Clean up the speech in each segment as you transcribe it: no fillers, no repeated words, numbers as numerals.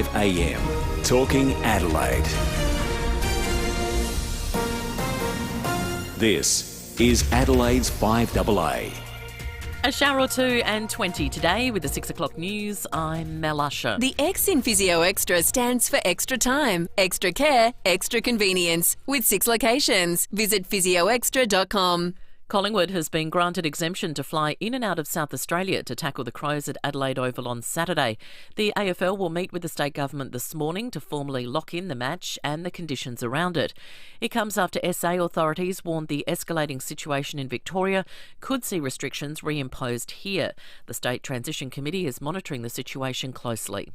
FIVEaa, Talking Adelaide. This is Adelaide's 5AA. A shower or two and 20 today with the 6 o'clock news. I'm Mel Usher. The X in Physio Extra stands for extra time, extra care, extra convenience. With 6 locations. Visit physioextra.com. Collingwood has been granted exemption to fly in and out of South Australia to tackle the Crows at Adelaide Oval on Saturday. The AFL will meet with the state government this morning to formally lock in the match and the conditions around it. It comes after SA authorities warned the escalating situation in Victoria could see restrictions reimposed here. The State Transition Committee is monitoring the situation closely.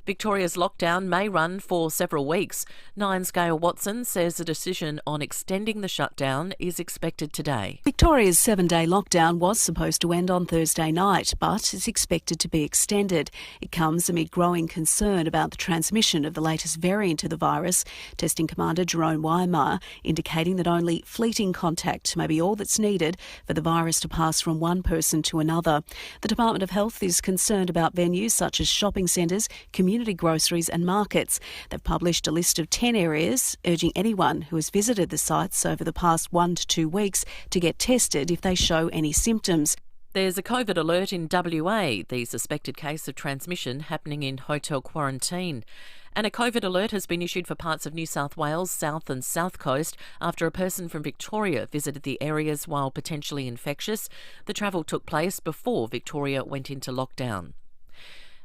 Victoria's lockdown may run for several weeks. Nine's Gail Watson says a decision on extending the shutdown is expected today. Victoria's 7-day lockdown was supposed to end on Thursday night, but is expected to be extended. It comes amid growing concern about the transmission of the latest variant of the virus. Testing Commander Jerome Weimar indicating that only fleeting contact may be all that's needed for the virus to pass from one person to another. The Department of Health is concerned about venues such as shopping centres, community groceries and markets. They've published a list of 10 areas, urging anyone who has visited the sites over the past 1 to 2 weeks to get tested if they show any symptoms. There's a COVID alert in WA, the suspected case of transmission happening in hotel quarantine. And a COVID alert has been issued for parts of New South Wales, South and South Coast after a person from Victoria visited the areas while potentially infectious. The travel took place before Victoria went into lockdown.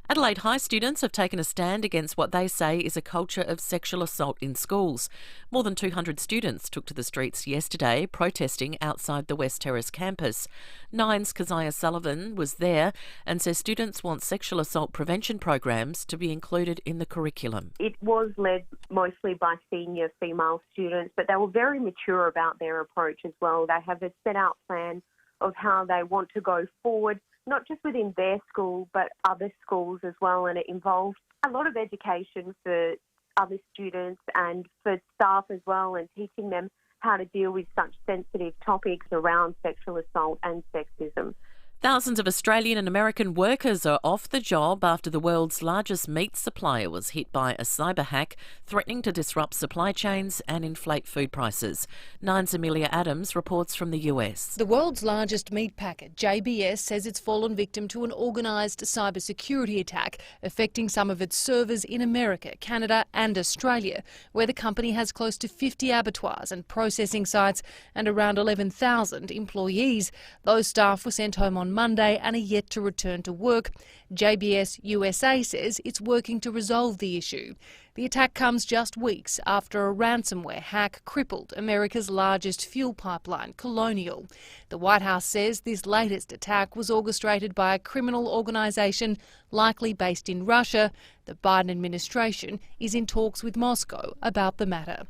Adelaide High students have taken a stand against what they say is a culture of sexual assault in schools. More than 200 students took to the streets yesterday protesting outside the West Terrace campus. Nine's Keziah Sullivan was there and says students want sexual assault prevention programs to be included in the curriculum. It was led mostly by senior female students, but they were very mature about their approach as well. They have a set out plan of how they want to go forward, not just within their school, but other schools as well. And it involved a lot of education for other students and for staff as well, and teaching them how to deal with such sensitive topics around sexual assault and sexism. Thousands of Australian and American workers are off the job after the world's largest meat supplier was hit by a cyber hack, threatening to disrupt supply chains and inflate food prices. Nine's Amelia Adams reports from the US. The world's largest meat packer, JBS, says it's fallen victim to an organised cybersecurity attack affecting some of its servers in America, Canada and Australia, where the company has close to 50 abattoirs and processing sites and around 11,000 employees. Those staff were sent home on Monday and are yet to return to work. JBS USA says it's working to resolve the issue. The attack comes just weeks after a ransomware hack crippled America's largest fuel pipeline, Colonial. The White House says this latest attack was orchestrated by a criminal organisation likely based in Russia. The Biden administration is in talks with Moscow about the matter.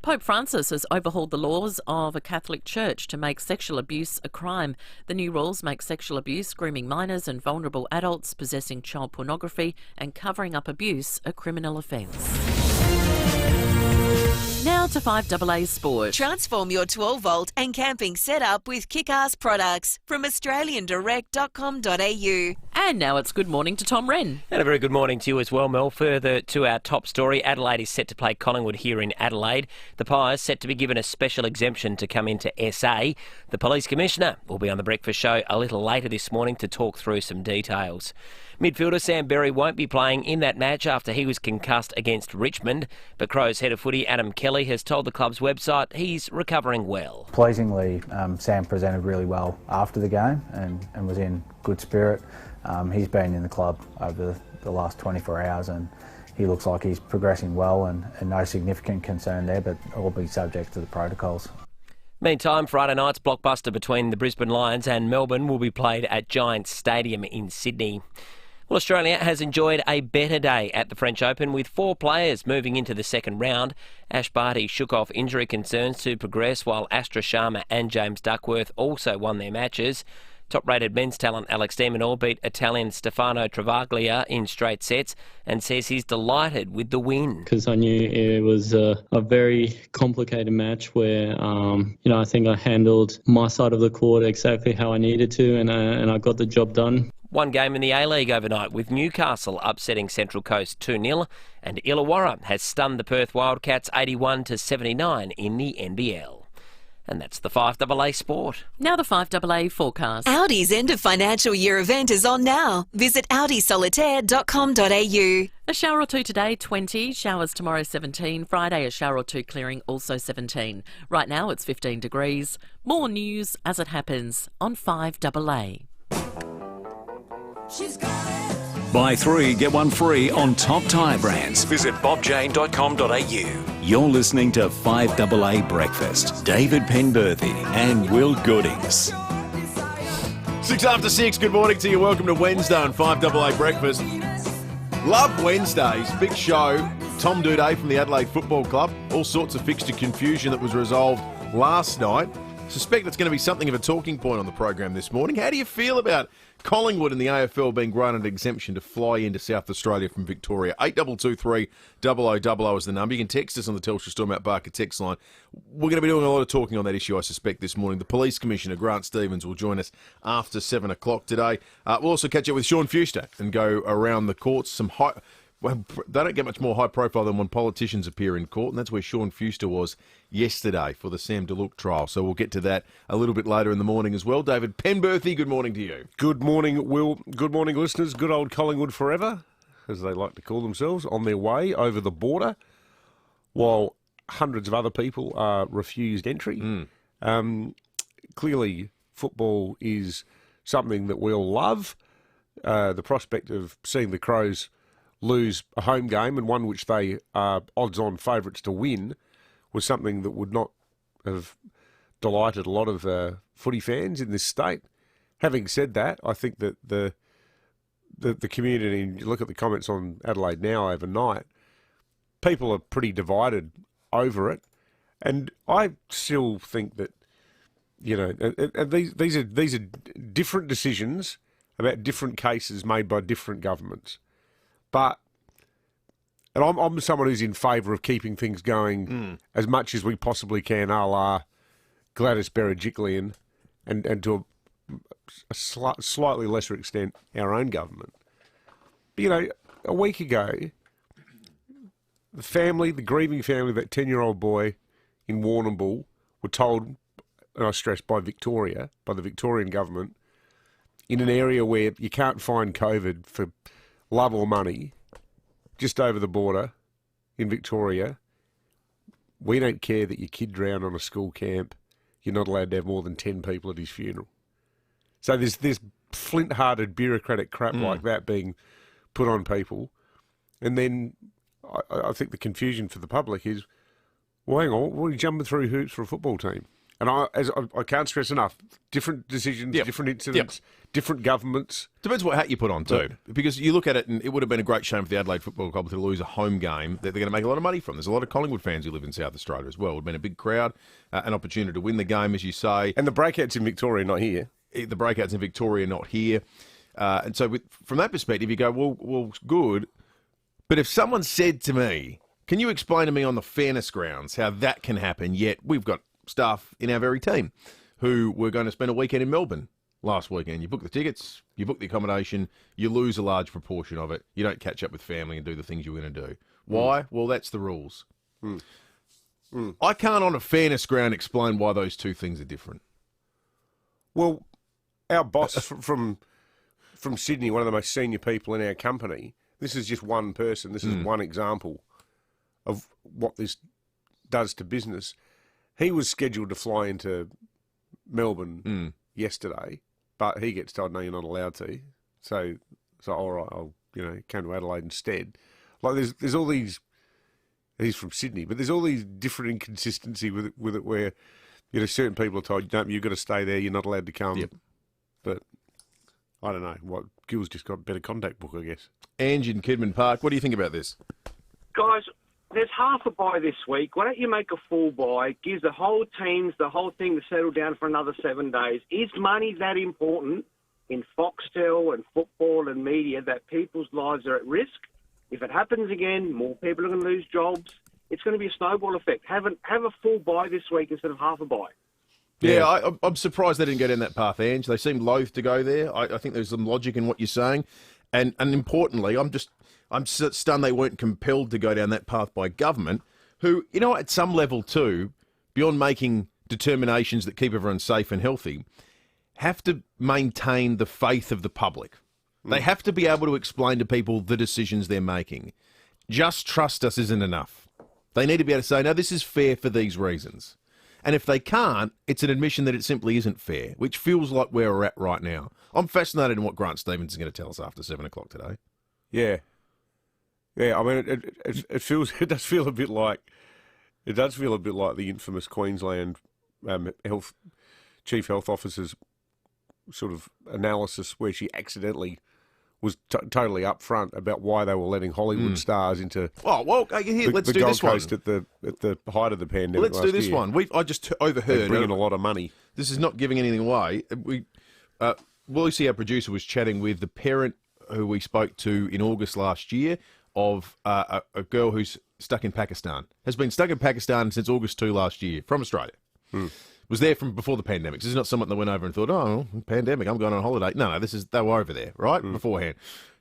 Pope Francis has overhauled the laws of a Catholic church to make sexual abuse a crime. The new rules make sexual abuse, grooming minors and vulnerable adults, possessing child pornography and covering up abuse a criminal offence. Now to 5AA Sport. Transform your 12-volt and camping setup with kick-ass products from australiandirect.com.au. And now it's good morning to Tom Wren. And a very good morning to you as well, Mel. Further to our top story, Adelaide is set to play Collingwood here in Adelaide. The Pies set to be given a special exemption to come into SA. The Police Commissioner will be on the breakfast show a little later this morning to talk through some details. Midfielder Sam Berry won't be playing in that match after he was concussed against Richmond, but Crows head of footy Adam Kelly has told the club's website he's recovering well. Pleasingly, Sam presented really well after the game and was in good spirit. He's been in the club over the last 24 hours and he looks like he's progressing well and no significant concern there, but all be subject to the protocols. Meantime, Friday night's blockbuster between the Brisbane Lions and Melbourne will be played at Giants Stadium in Sydney. Well, Australia has enjoyed a better day at the French Open with 4 players moving into the second round. Ash Barty shook off injury concerns to progress, while Astra Sharma and James Duckworth also won their matches. Top-rated men's talent Alex de Minaur beat Italian Stefano Travaglia in straight sets and says he's delighted with the win. Because I knew it was a very complicated match where, I think I handled my side of the court exactly how I needed to and I got the job done. One game in the A-League overnight with Newcastle upsetting Central Coast 2-0 and Illawarra has stunned the Perth Wildcats 81-79 in the NBL. And that's the 5AA Sport. Now the 5AA forecast. Audi's end of financial year event is on now. Visit audisolitaire.com.au. A shower or two today, 20. Showers tomorrow, 17. Friday, a shower or two clearing, also 17. Right now, it's 15 degrees. More news as it happens on 5AA. Buy 3, get 1 free on top tyre brands. Visit bobjane.com.au. You're listening to 5AA Breakfast. David Penberthy and Will Goodings. 6 after 6, good morning to you. Welcome to Wednesday on 5AA Breakfast. Love Wednesdays, big show. Tom Duday from the Adelaide Football Club. All sorts of fixture confusion that was resolved last night. Suspect it's going to be something of a talking point on the program this morning. How do you feel about Collingwood and the AFL being granted exemption to fly into South Australia from Victoria? 8223 0000 is the number. You can text us on the Telstra Stormont Barker text line. We're going to be doing a lot of talking on that issue, I suspect, this morning. The Police Commissioner, Grant Stevens, will join us after 7 o'clock today. We'll also catch up with Sean Fuster and go around the courts. Well, they don't get much more high profile than when politicians appear in court, and that's where Sean Fuster was yesterday for the Sam DeLuc trial. So we'll get to that a little bit later in the morning as well. David Penberthy, good morning to you. Good morning, Will. Good morning, listeners. Good old Collingwood forever, as they like to call themselves, on their way over the border, while hundreds of other people are refused entry. Clearly, football is something that we all love. The prospect of seeing the Crows lose a home game, and one which they are odds-on favourites to win, was something that would not have delighted a lot of footy fans in this state. Having said that, I think that the community, and you look at the comments on Adelaide Now overnight, people are pretty divided over it, and I still think that, you know, these are different decisions about different cases made by different governments. But, and I'm someone who's in favour of keeping things going as much as we possibly can, a la Gladys Berejiklian, and to a slightly lesser extent, our own government. But, you know, a week ago, the grieving family of that 10-year-old boy in Warrnambool were told, and I stress by Victoria, by the Victorian government, in an area where you can't find COVID for love or money, just over the border in Victoria, we don't care that your kid drowned on a school camp. You're not allowed to have more than 10 people at his funeral. So there's this flint-hearted bureaucratic crap like that being put on people. And then I think the confusion for the public is, well, hang on, what are you jumping through hoops for a football team? And I can't stress enough, different decisions, different incidents, different governments. Depends what hat you put on too. Because you look at it, and it would have been a great shame for the Adelaide Football Club to lose a home game that they're going to make a lot of money from. There's a lot of Collingwood fans who live in South Australia as well. It would have been a big crowd, an opportunity to win the game, as you say. And the breakouts in Victoria not here. The breakouts in Victoria not here. And so from that perspective, you go, well, good. But if someone said to me, can you explain to me on the fairness grounds how that can happen, yet we've got staff in our very team who were going to spend a weekend in Melbourne last weekend. You book the tickets, you book the accommodation, you lose a large proportion of it. You don't catch up with family and do the things you're going to do. Why? Well, that's the rules. I can't, on a fairness ground, explain why those two things are different. Well, our boss from Sydney, one of the most senior people in our company, this is just one person, this is one example of what this does to business. He was scheduled to fly into Melbourne yesterday, but he gets told, no, you're not allowed to. So all right, I'll come to Adelaide instead. Like there's all these. He's from Sydney, but there's all these different inconsistency with it where certain people are told, no, you've got to stay there, you're not allowed to come. Yep. But I don't know. What Gil's just got a better contact book, I guess. Ange in Kidman Park, what do you think about this? Guys, there's half a bye this week. Why don't you make a full bye? Gives the whole teams the whole thing to settle down for another 7 days. Is money that important in Foxtel and football and media that people's lives are at risk? If it happens again, more people are going to lose jobs. It's going to be a snowball effect. Have a full bye this week instead of half a bye. Yeah, I'm surprised they didn't go down that path, Ange. They seem loath to go there. I think there's some logic in what you're saying. And importantly, I'm stunned they weren't compelled to go down that path by government, who, at some level too, beyond making determinations that keep everyone safe and healthy, have to maintain the faith of the public. They have to be able to explain to people the decisions they're making. Just trust us isn't enough. They need to be able to say, no, this is fair for these reasons. And if they can't, it's an admission that it simply isn't fair, which feels like where we're at right now. I'm fascinated in what Grant Stevens is going to tell us after 7 o'clock today. Yeah. Yeah, I mean, it does feel a bit like the infamous Queensland chief health officer's sort of analysis where she accidentally was totally upfront about why they were letting Hollywood stars into let's the do Gold this one. Coast at the height of the pandemic. Let's do this year. one. I just overheard. They bring in a lot of money. This is not giving anything away. Lucy, our producer, was chatting with the parent who we spoke to in August last year of a girl who's stuck in Pakistan. Has been stuck in Pakistan since August 2 last year from Australia. Was there from before the pandemic. This is not someone that went over and thought, oh, pandemic, I'm going on holiday. No, they were over there, right, beforehand.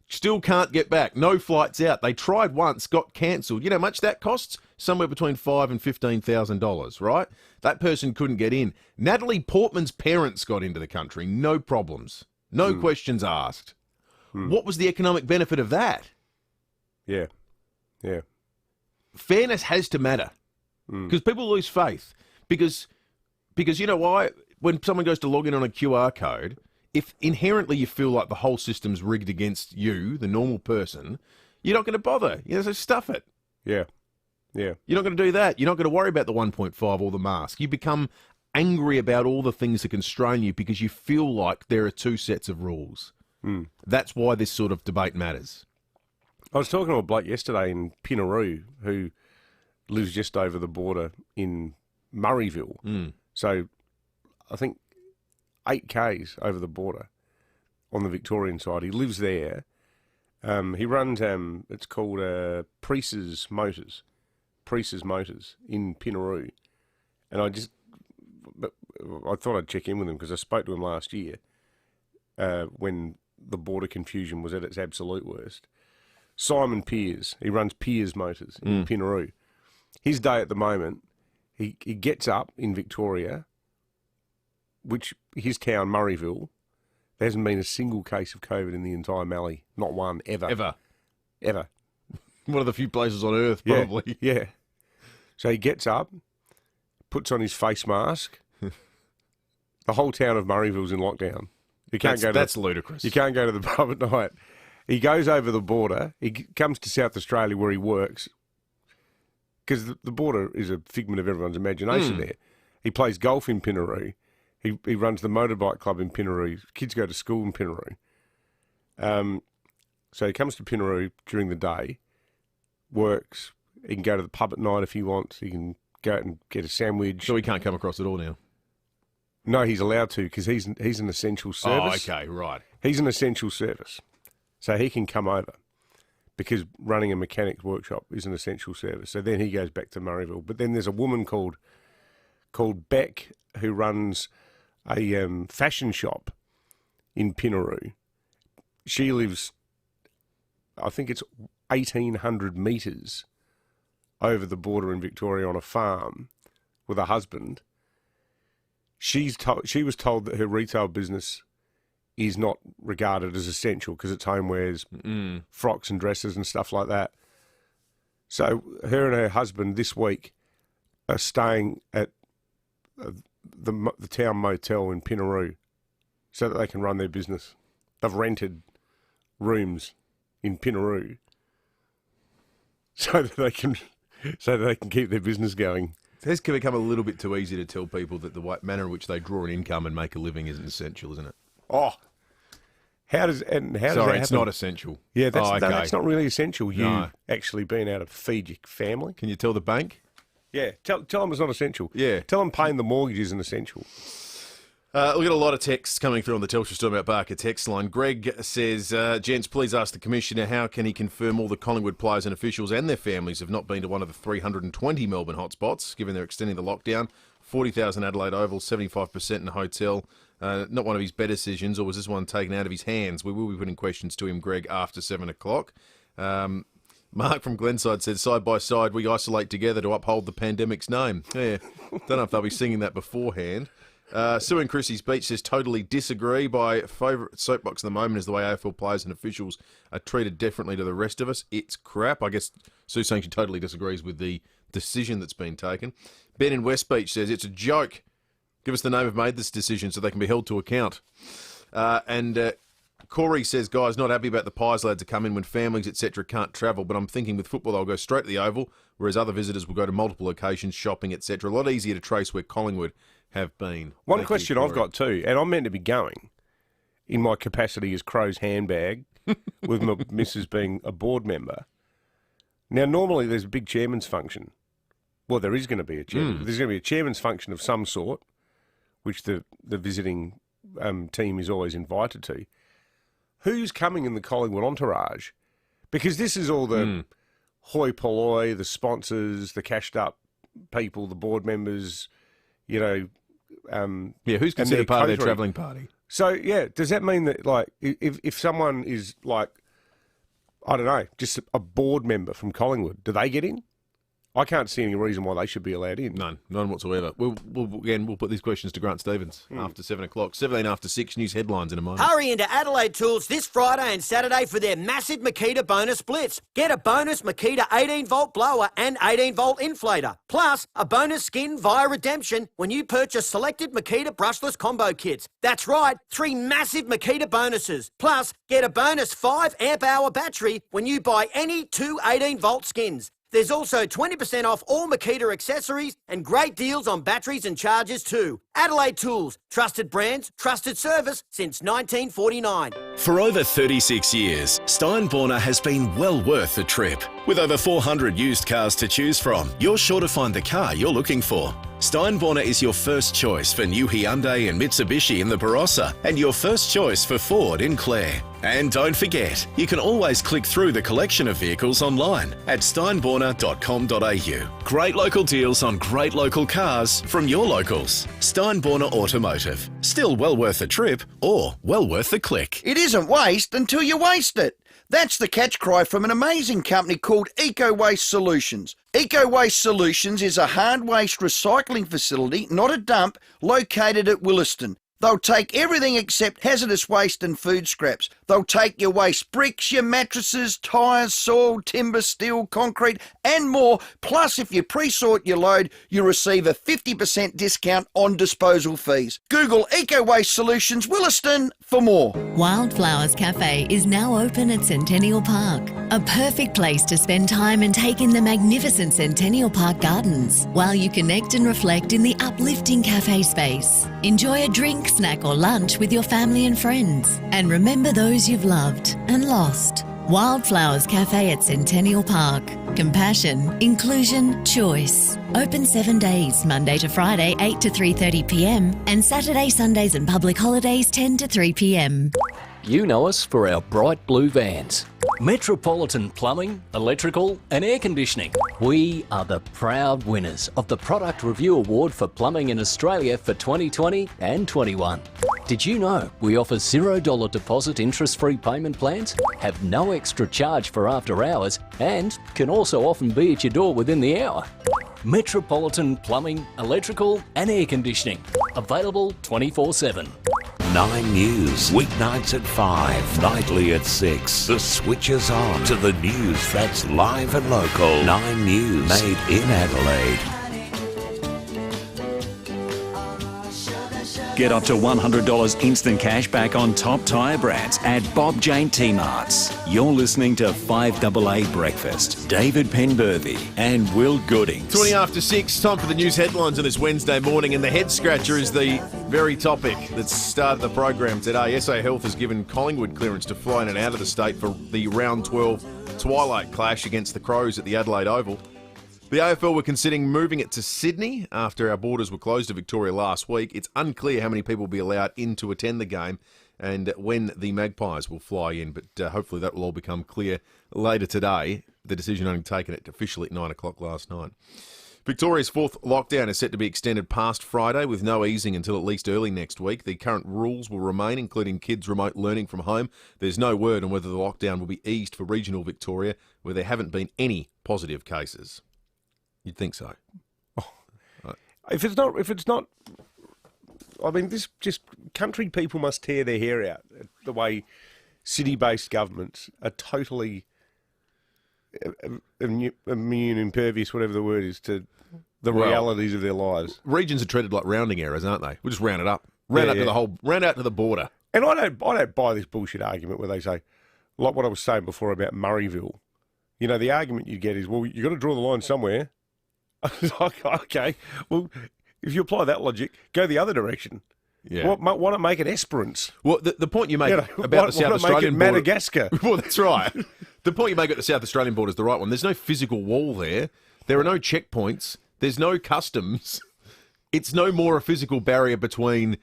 Still can't get back. No flights out. They tried once, got cancelled. You know how much that costs? Somewhere between $5,000 and $15,000, right? That person couldn't get in. Natalie Portman's parents got into the country. No problems. No questions asked. What was the economic benefit of that? Yeah. Yeah. Fairness has to matter because people lose faith because you know why? When someone goes to log in on a QR code, if inherently you feel like the whole system's rigged against you, the normal person, you're not going to bother. So stuff it. Yeah. Yeah. You're not going to do that. You're not going to worry about the 1.5 or the mask. You become angry about all the things that constrain you because you feel like there are two sets of rules. That's why this sort of debate matters. I was talking to a bloke yesterday in Pinaroo who lives just over the border in Murrayville. So I think 8 Ks over the border on the Victorian side. He lives there. He runs, it's called Price's Motors in Pinaroo. And I thought I'd check in with him because I spoke to him last year when the border confusion was at its absolute worst. Simon Pears, he runs Pears Motors in Pinaroo. His day at the moment, he gets up in Victoria, which his town, Murrayville, there hasn't been a single case of COVID in the entire Mallee. Not one, ever. Ever. One of the few places on earth, probably. Yeah. So he gets up, puts on his face mask. The whole town of Murrayville's in lockdown. That's ludicrous. You can't go to the pub at night. He goes over the border. He comes to South Australia where he works because the border is a figment of everyone's imagination there. He plays golf in Pinaroo. He runs the motorbike club in Pinaroo. Kids go to school in Pinaroo. So he comes to Pinaroo during the day, works. He can go to the pub at night if he wants. He can go out and get a sandwich. So he can't come across at all now? No, he's allowed to because he's an essential service. Oh, okay, right. He's an essential service. So he can come over because running a mechanic's workshop is an essential service. So then he goes back to Murrayville. But then there's a woman called Beck who runs a fashion shop in Pinaroo. She lives, I think it's 1,800 metres over the border in Victoria on a farm with a husband. She was told that her retail business is not regarded as essential because it's homewares, frocks and dresses and stuff like that. So her and her husband this week are staying at the town motel in Pinaroo so that they can run their business. They've rented rooms in Pinaroo so that they can keep their business going. It has become a little bit too easy to tell people that the manner in which they draw an income and make a living isn't essential, isn't it? Oh, how does that happen? It's not essential. Yeah, that's not really essential. You actually being able to feed your family. Can you tell the bank? Yeah, tell them it's not essential. Yeah. Tell them paying the mortgage isn't essential. We've got a lot of texts coming through on the Telstra Storm Out Barker text line. Greg says, gents, please ask the Commissioner how can he confirm all the Collingwood players and officials and their families have not been to one of the 320 Melbourne hotspots, given they're extending the lockdown. 40,000 Adelaide Oval, 75% in a hotel. Not one of his better decisions, or was this one taken out of his hands? We will be putting questions to him, Greg, after 7 o'clock. Mark from Glenside said, side by side, we isolate together to uphold the pandemic's name. Yeah, don't know if they'll be singing that beforehand. Sue and Chrissy's Beach says, totally disagree. My favourite soapbox at the moment is the way AFL players and officials are treated differently to the rest of us. It's crap. I guess Sue's saying she totally disagrees with the decision that's been taken. Ben in West Beach says, it's a joke. Give us the name who made this decision so they can be held to account. And Corey says, guys, not happy about the Pies lads to come in when families, etc. can't travel, but I'm thinking with football they'll go straight to the Oval, whereas other visitors will go to multiple locations, shopping, etc. A lot easier to trace where Collingwood have been. One question I've got too, and I'm meant to be going in my capacity as Crow's handbag, with my missus being a board member. Now, normally there's a big chairman's function. Well, there is going to be a chairman. There's going to be a chairman's function of some sort, which the visiting team is always invited to. Who's coming in the Collingwood entourage? Because this is all the hoi polloi, the sponsors, the cashed up people, the board members, you know. Who's considered part of their travelling party? So, yeah, does that mean that, like, if someone is, like, I don't know, just a board member from Collingwood, do they get in? I can't see any reason why they should be allowed in. None whatsoever. We'll put these questions to Grant Stevens after 7 o'clock. 17 after 6, news headlines in a moment. Hurry into Adelaide Tools this Friday and Saturday for their massive Makita bonus splits. Get a bonus Makita 18-volt blower and 18-volt inflator. Plus, a bonus skin via redemption when you purchase selected Makita brushless combo kits. That's right, 3 massive Makita bonuses. Plus, get a bonus 5 amp-hour battery when you buy any 2 18-volt skins. There's also 20% off all Makita accessories and great deals on batteries and chargers too. Adelaide Tools, trusted brands, trusted service since 1949. For over 36 years, Steinborner has been well worth the trip. With over 400 used cars to choose from, you're sure to find the car you're looking for. Steinborner is your first choice for new Hyundai and Mitsubishi in the Barossa, and your first choice for Ford in Clare. And don't forget, you can always click through the collection of vehicles online at steinborner.com.au. Great local deals on great local cars from your locals. Steinborner Automotive. Still well worth the trip, or well worth the click. It isn't waste until you waste it. That's the catch cry from an amazing company called Eco Waste Solutions. Eco Waste Solutions is a hard waste recycling facility, not a dump, located at Williston. They'll take everything except hazardous waste and food scraps. They'll take your waste bricks, your mattresses, tyres, soil, timber, steel, concrete and more. Plus, if you pre-sort your load, you receive a 50% discount on disposal fees. Google Eco Waste Solutions Williston for more. Wildflowers Cafe is now open at Centennial Park. A perfect place to spend time and take in the magnificent Centennial Park gardens while you connect and reflect in the uplifting cafe space. Enjoy a drink, snack or lunch with your family and friends. And remember those you've loved and lost. Wildflowers Cafe at Centennial Park. Compassion, inclusion, choice. Open 7 days, Monday to Friday, 8 to 3:30 p.m. and Saturday, Sundays and public holidays, 10 to 3 p.m. You know us for our bright blue vans. Metropolitan Plumbing, Electrical and Air Conditioning. We are the proud winners of the Product Review Award for Plumbing in Australia for 2020 and 21. Did you know we offer $0 deposit interest-free payment plans, have no extra charge for after hours and can also often be at your door within the hour? Metropolitan Plumbing, Electrical and Air Conditioning. Available 24/7. 9 News, weeknights at 5, nightly at 6. The switch is on to the news that's live and local. 9 News, made in Adelaide. Get up to $100 instant cash back on top tyre brands at Bob Jane T-Marts. You're listening to 5AA Breakfast. David Penberthy and Will Goodings. 20 after 6, time for the news headlines on this Wednesday morning, and the head scratcher is the very topic that started the program today. SA Health has given Collingwood clearance to fly in and out of the state for the round 12 twilight clash against the Crows at the Adelaide Oval. The AFL were considering moving it to Sydney after our borders were closed to Victoria last week. It's unclear how many people will be allowed in to attend the game and when the Magpies will fly in, but hopefully that will all become clear later today. The decision only taken it officially at 9 o'clock last night. Victoria's fourth lockdown is set to be extended past Friday with no easing until at least early next week. The current rules will remain, including kids remote learning from home. There's no word on whether the lockdown will be eased for regional Victoria, where there haven't been any positive cases. You'd think so. If it's not, I mean, this just country people must tear their hair out at the way city-based governments are totally immune, impervious, whatever the word is, to the realities of their lives. Regions are treated like rounding errors, aren't they? We'll just round it up, round out to the border. And I don't buy this bullshit argument where they say, like what I was saying before about Murrayville. You know, the argument you get is, well, you got to draw the line somewhere. I was like, okay, well, if you apply that logic, go the other direction. Yeah. Why not make it Esperance? Well, the point you make about the South Australian border... Madagascar. Well, that's right. The point you make at the South Australian border is the right one. There's no physical wall there. There are no checkpoints. There's no customs. It's no more a physical barrier between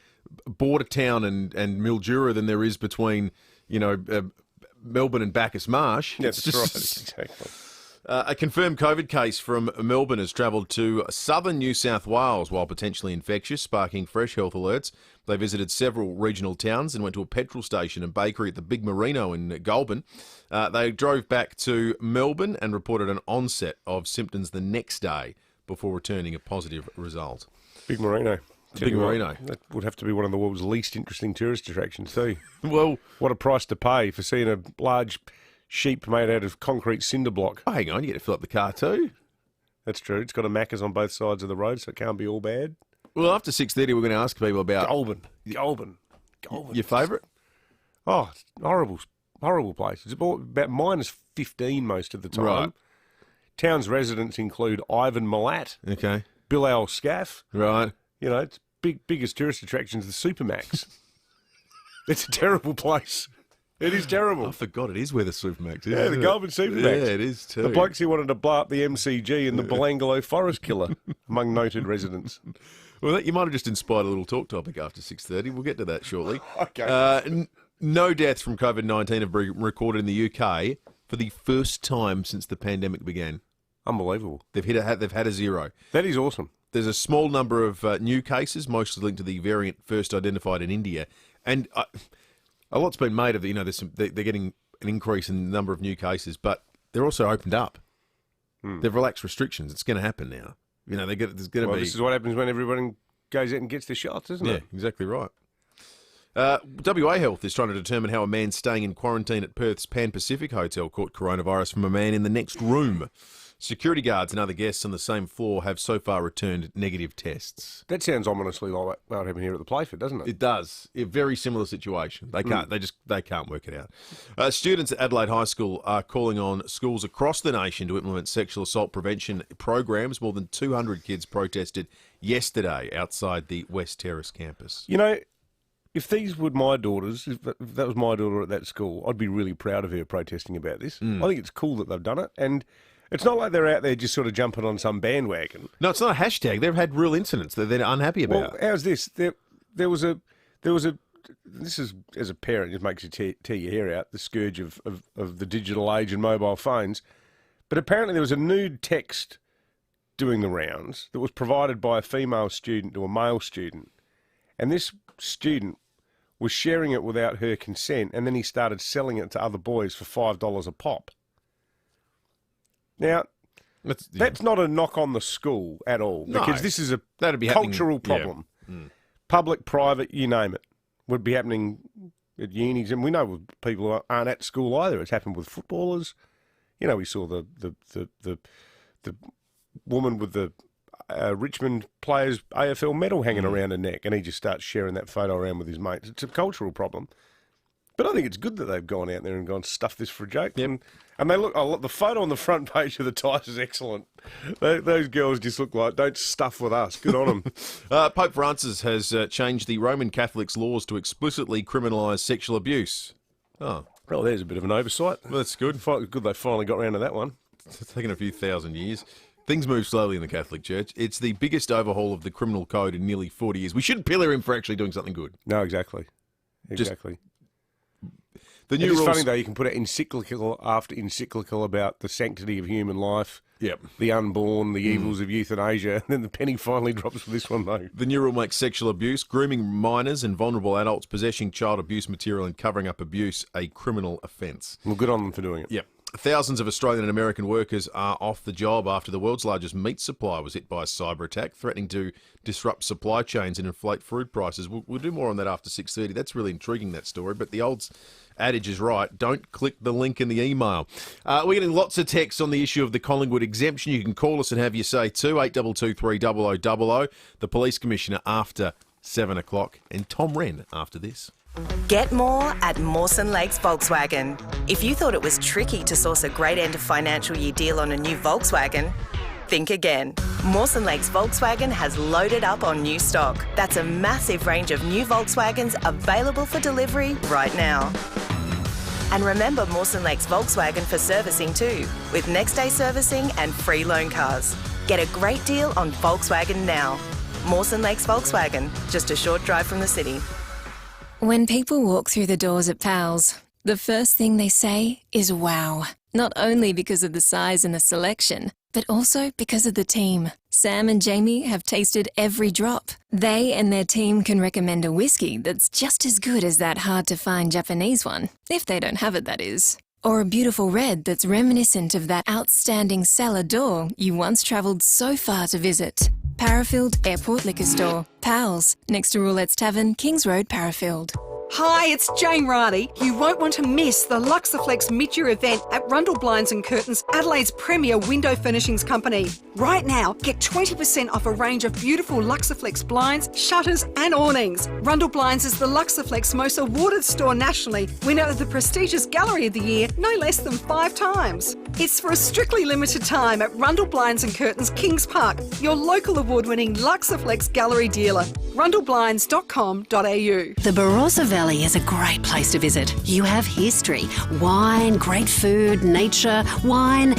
border town and Mildura than there is between, Melbourne and Bacchus Marsh. Yeah, that's right, exactly. A confirmed COVID case from Melbourne has travelled to southern New South Wales while potentially infectious, sparking fresh health alerts. They visited several regional towns and went to a petrol station and bakery at the Big Merino in Goulburn. They drove back to Melbourne and reported an onset of symptoms the next day before returning a positive result. Big Merino. Big Merino. That would have to be one of the world's least interesting tourist attractions too. Well, what a price to pay for seeing a large sheep made out of concrete cinder block. Oh, hang on, you get to fill up the car too. That's true. It's got a Macca's on both sides of the road, so it can't be all bad. Well, after 6:30, we're going to ask people about Goulburn. Your favourite? Oh, it's horrible place. It's about -15 most of the time. Right. Town's residents include Ivan Milat. Okay. Bill Al Scaff. Right. You know, it's biggest tourist attractions, the Supermax. It's a terrible place. It is terrible. I forgot it is where the Supermax is. Yeah, the Goulburn Supermax. Yeah, it is too. The blokes who wanted to blow up the MCG and the Belangolo Forest Killer among noted residents. Well, you might have just inspired a little talk topic after 6:30. We'll get to that shortly. Okay. No deaths from COVID-19 have been recorded in the UK for the first time since the pandemic began. Unbelievable. They've had a zero. That is awesome. There's a small number of new cases, mostly linked to the variant first identified in India, and a lot's been made of they're getting an increase in the number of new cases, but they're also opened up. They've relaxed restrictions. It's going to happen now. There's going to be. This is what happens when everyone goes out and gets the shots, isn't it? Yeah, exactly right. WA Health is trying to determine how a man staying in quarantine at Perth's Pan Pacific Hotel caught coronavirus from a man in the next room. Security guards and other guests on the same floor have so far returned negative tests. That sounds ominously like what happened here at the Playford, doesn't it? It does. A very similar situation. They can't. They can't work it out. Students at Adelaide High School are calling on schools across the nation to implement sexual assault prevention programs. More than 200 kids protested yesterday outside the West Terrace campus. You know, if these were my daughters, if that was my daughter at that school, I'd be really proud of her protesting about this. I think it's cool that they've done it, and it's not like they're out there just sort of jumping on some bandwagon. No, it's not a hashtag. They've had real incidents that they're unhappy about. Well, how's this? There was a. This is, as a parent, it makes you tear your hair out. The scourge of the digital age and mobile phones. But apparently there was a nude text doing the rounds that was provided by a female student to a male student, and this student was sharing it without her consent, and then he started selling it to other boys for $5 a pop. Now, that's not a knock on the school at all, because this is a cultural problem. Yeah. Public, private, you name it, would be happening at unis, and we know people aren't at school either. It's happened with footballers. You know, we saw the woman with the Richmond player's AFL medal hanging around her neck, and he just starts sharing that photo around with his mates. It's a cultural problem. But I think it's good that they've gone out there and gone, stuff this for a joke. Yep. And they look, the photo on the front page of the Times is excellent. Those girls just look like, don't stuff with us. Good on them. Pope Francis has changed the Roman Catholics' laws to explicitly criminalise sexual abuse. Oh. Well, there's a bit of an oversight. Well, that's good. Good they finally got around to that one. It's taken a few thousand years. Things move slowly in the Catholic Church. It's the biggest overhaul of the criminal code in nearly 40 years. We shouldn't pillar him for actually doing something good. No, exactly. Exactly. The new it's rules... funny, though, you can put it encyclical after encyclical about the sanctity of human life, Yep. the unborn, the evils of euthanasia, and then the penny finally drops for this one, though. The new rule makes sexual abuse, grooming minors and vulnerable adults, possessing child abuse material and covering up abuse a criminal offence. Well, good on them for doing it. Yep. Thousands of Australian and American workers are off the job after the world's largest meat supplier was hit by a cyber attack, threatening to disrupt supply chains and inflate food prices. We'll do more on that after 6:30. That's really intriguing, that story. But the old adage is right. Don't click the link in the email. We're getting lots of texts on the issue of the Collingwood exemption. You can call us and have your say too. 8223 0000. The Police Commissioner after 7 o'clock. And Tom Wren after this. Get more at Mawson Lakes Volkswagen. If you thought it was tricky to source a great end of financial year deal on a new Volkswagen, think again. Mawson Lakes Volkswagen has loaded up on new stock. That's a massive range of new Volkswagens available for delivery right now. And remember Mawson Lakes Volkswagen for servicing too, with next day servicing and free loan cars. Get a great deal on Volkswagen now. Mawson Lakes Volkswagen, just a short drive from the city. When people walk through the doors at Powell's, the first thing they say is wow. Not only because of the size and the selection, but also because of the team. Sam and Jamie have tasted every drop. They and their team can recommend a whiskey that's just as good as that hard-to-find Japanese one, if they don't have it, that is. Or a beautiful red that's reminiscent of that outstanding cellar door you once travelled so far to visit. Parafield Airport Liquor Store. Powell's, next to Roulette's Tavern, Kings Road, Parafield. Hi, it's Jane Riley. You won't want to miss the Luxaflex mid-year event at Rundle Blinds and Curtains, Adelaide's premier window furnishings company. Right now, get 20% off a range of beautiful Luxaflex blinds, shutters and awnings. Rundle Blinds is the Luxaflex most awarded store nationally, winner of the prestigious Gallery of the Year no less than 5 times. It's for a strictly limited time at Rundle Blinds and Curtains, Kings Park, your local award-winning Luxaflex gallery dealer. rundleblinds.com.au. The Barossa Valley is a great place to visit. You have history, wine, great food, nature, wine.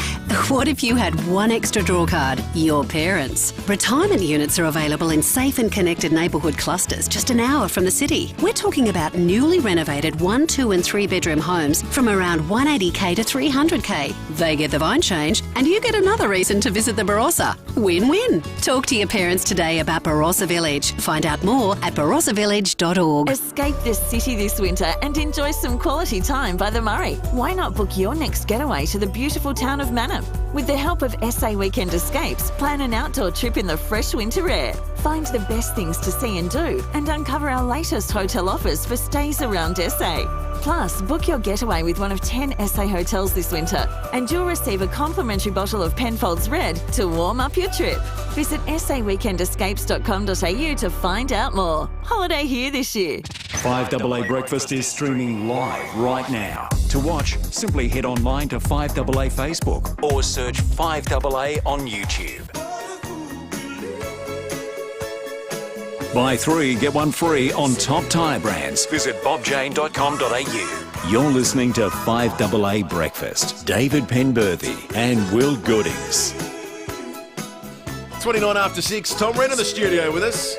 What if you had one extra draw card? Your parents. Retirement units are available in safe and connected neighbourhood clusters just an hour from the city. We're talking about newly renovated 1, 2 and 3 bedroom homes from around 180k to 300k. They get the vine change and you get another reason to visit the Barossa. Win-win. Talk to your parents today about Barossa Village. Find out more at barossavillage.org. Escape the city this winter and enjoy some quality time by the Murray. Why not book your next getaway to the beautiful town of Mannum? With the help of SA Weekend Escapes, plan an outdoor trip in the fresh winter air. Find the best things to see and do and uncover our latest hotel offers for stays around SA. Plus, book your getaway with one of 10 SA hotels this winter and you'll receive a complimentary bottle of Penfolds Red to warm up your trip. Visit saweekendescapes.com.au to find out more. Holiday here this year. 5AA Breakfast is streaming live right now. To watch, simply head online to 5AA Facebook or search 5AA on YouTube. Buy 3, get 1 free on top tyre brands. Visit bobjane.com.au. You're listening to 5AA Breakfast. David Penberthy and Will Goodings. 29 after 6. Tom Wren in the studio with us.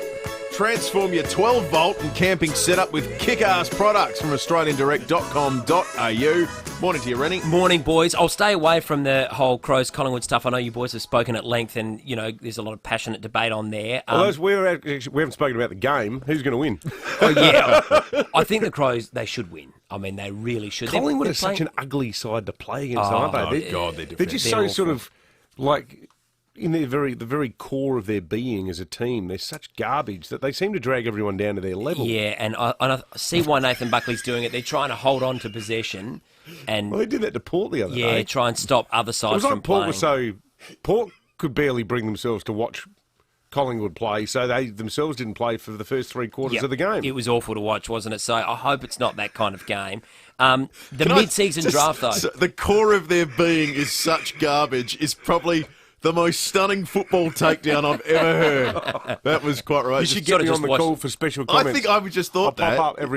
Transform your 12-volt and camping setup with kick-ass products from australiandirect.com.au. Morning to you, Rennie. Morning, boys. I'll stay away from the whole Crows Collingwood stuff. I know you boys have spoken at length and, you know, there's a lot of passionate debate on there. Well, we haven't spoken about the game. Who's going to win? Oh, yeah. I think the Crows, they should win. I mean, they really should. Collingwood is such an ugly side to play against, aren't they? God, they're just so sort of, like, in the very core of their being as a team, they're such garbage that they seem to drag everyone down to their level. Yeah, and I see why Nathan Buckley's doing it. They're trying to hold on to possession. And they did that to Port the other day. Yeah, try and stop other sides it was from like Port playing. Port could barely bring themselves to watch Collingwood play, so they themselves didn't play for the first 3 quarters of the game. It was awful to watch, wasn't it? So I hope it's not that kind of game. The mid-season draft, though. The core of their being is such garbage is probably the most stunning football takedown I've ever heard. That was quite right. You should get me on the call for special comments. I think I would just thought I'll pop up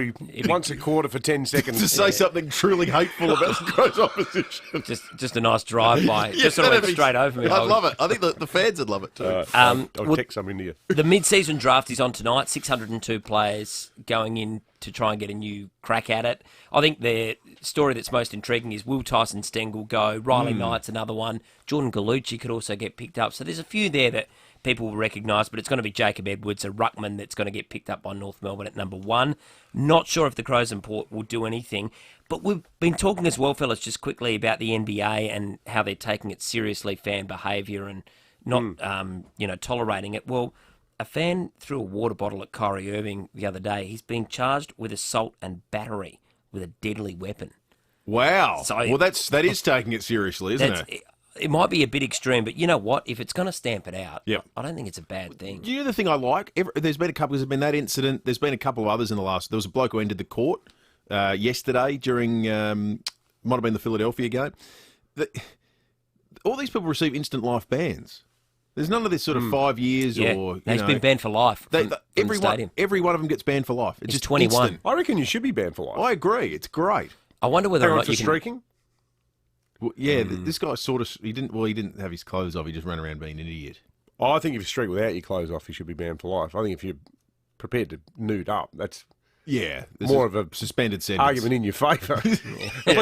once a quarter for 10 seconds. to say something truly hateful about the Crows opposition. Just a nice drive-by. Just sort of went straight over me. I'd love it. I think the fans would love it too. I'll text some into you. The mid-season draft is on tonight. 602 players going into to try and get a new crack at it. I think the story that's most intriguing is will Tyson Stengel go? Riley Knight's another one. Jordan Gallucci could also get picked up. So there's a few there that people will recognise, but it's going to be Jacob Edwards, a ruckman, that's going to get picked up by North Melbourne at number 1. Not sure if the Crows and Port will do anything. But we've been talking as well, fellas, just quickly about the NBA and how they're taking it seriously, fan behaviour and not, tolerating it. Well, a fan threw a water bottle at Kyrie Irving the other day. He's being charged with assault and battery with a deadly weapon. Wow. So, well, that is taking it seriously, isn't it? It might be a bit extreme, but you know what? If it's going to stamp it out, I don't think it's a bad thing. You know the thing I like? There's been that incident. There's been a couple of others in the last. There was a bloke who entered the court yesterday during, might have been the Philadelphia game. All these people receive instant life bans. There's none of this sort of 5 years or... He's been banned for life from the stadium. Every one of them gets banned for life. It's just 21. Instant. I reckon you should be banned for life. I agree. It's great. I wonder whether or not you streaking? Well, this guy sort of... He didn't have his clothes off. He just ran around being an idiot. I think if you streak without your clothes off, you should be banned for life. I think if you're prepared to nude up, that's... Yeah, more of a suspended sentence. Argument in your favour. At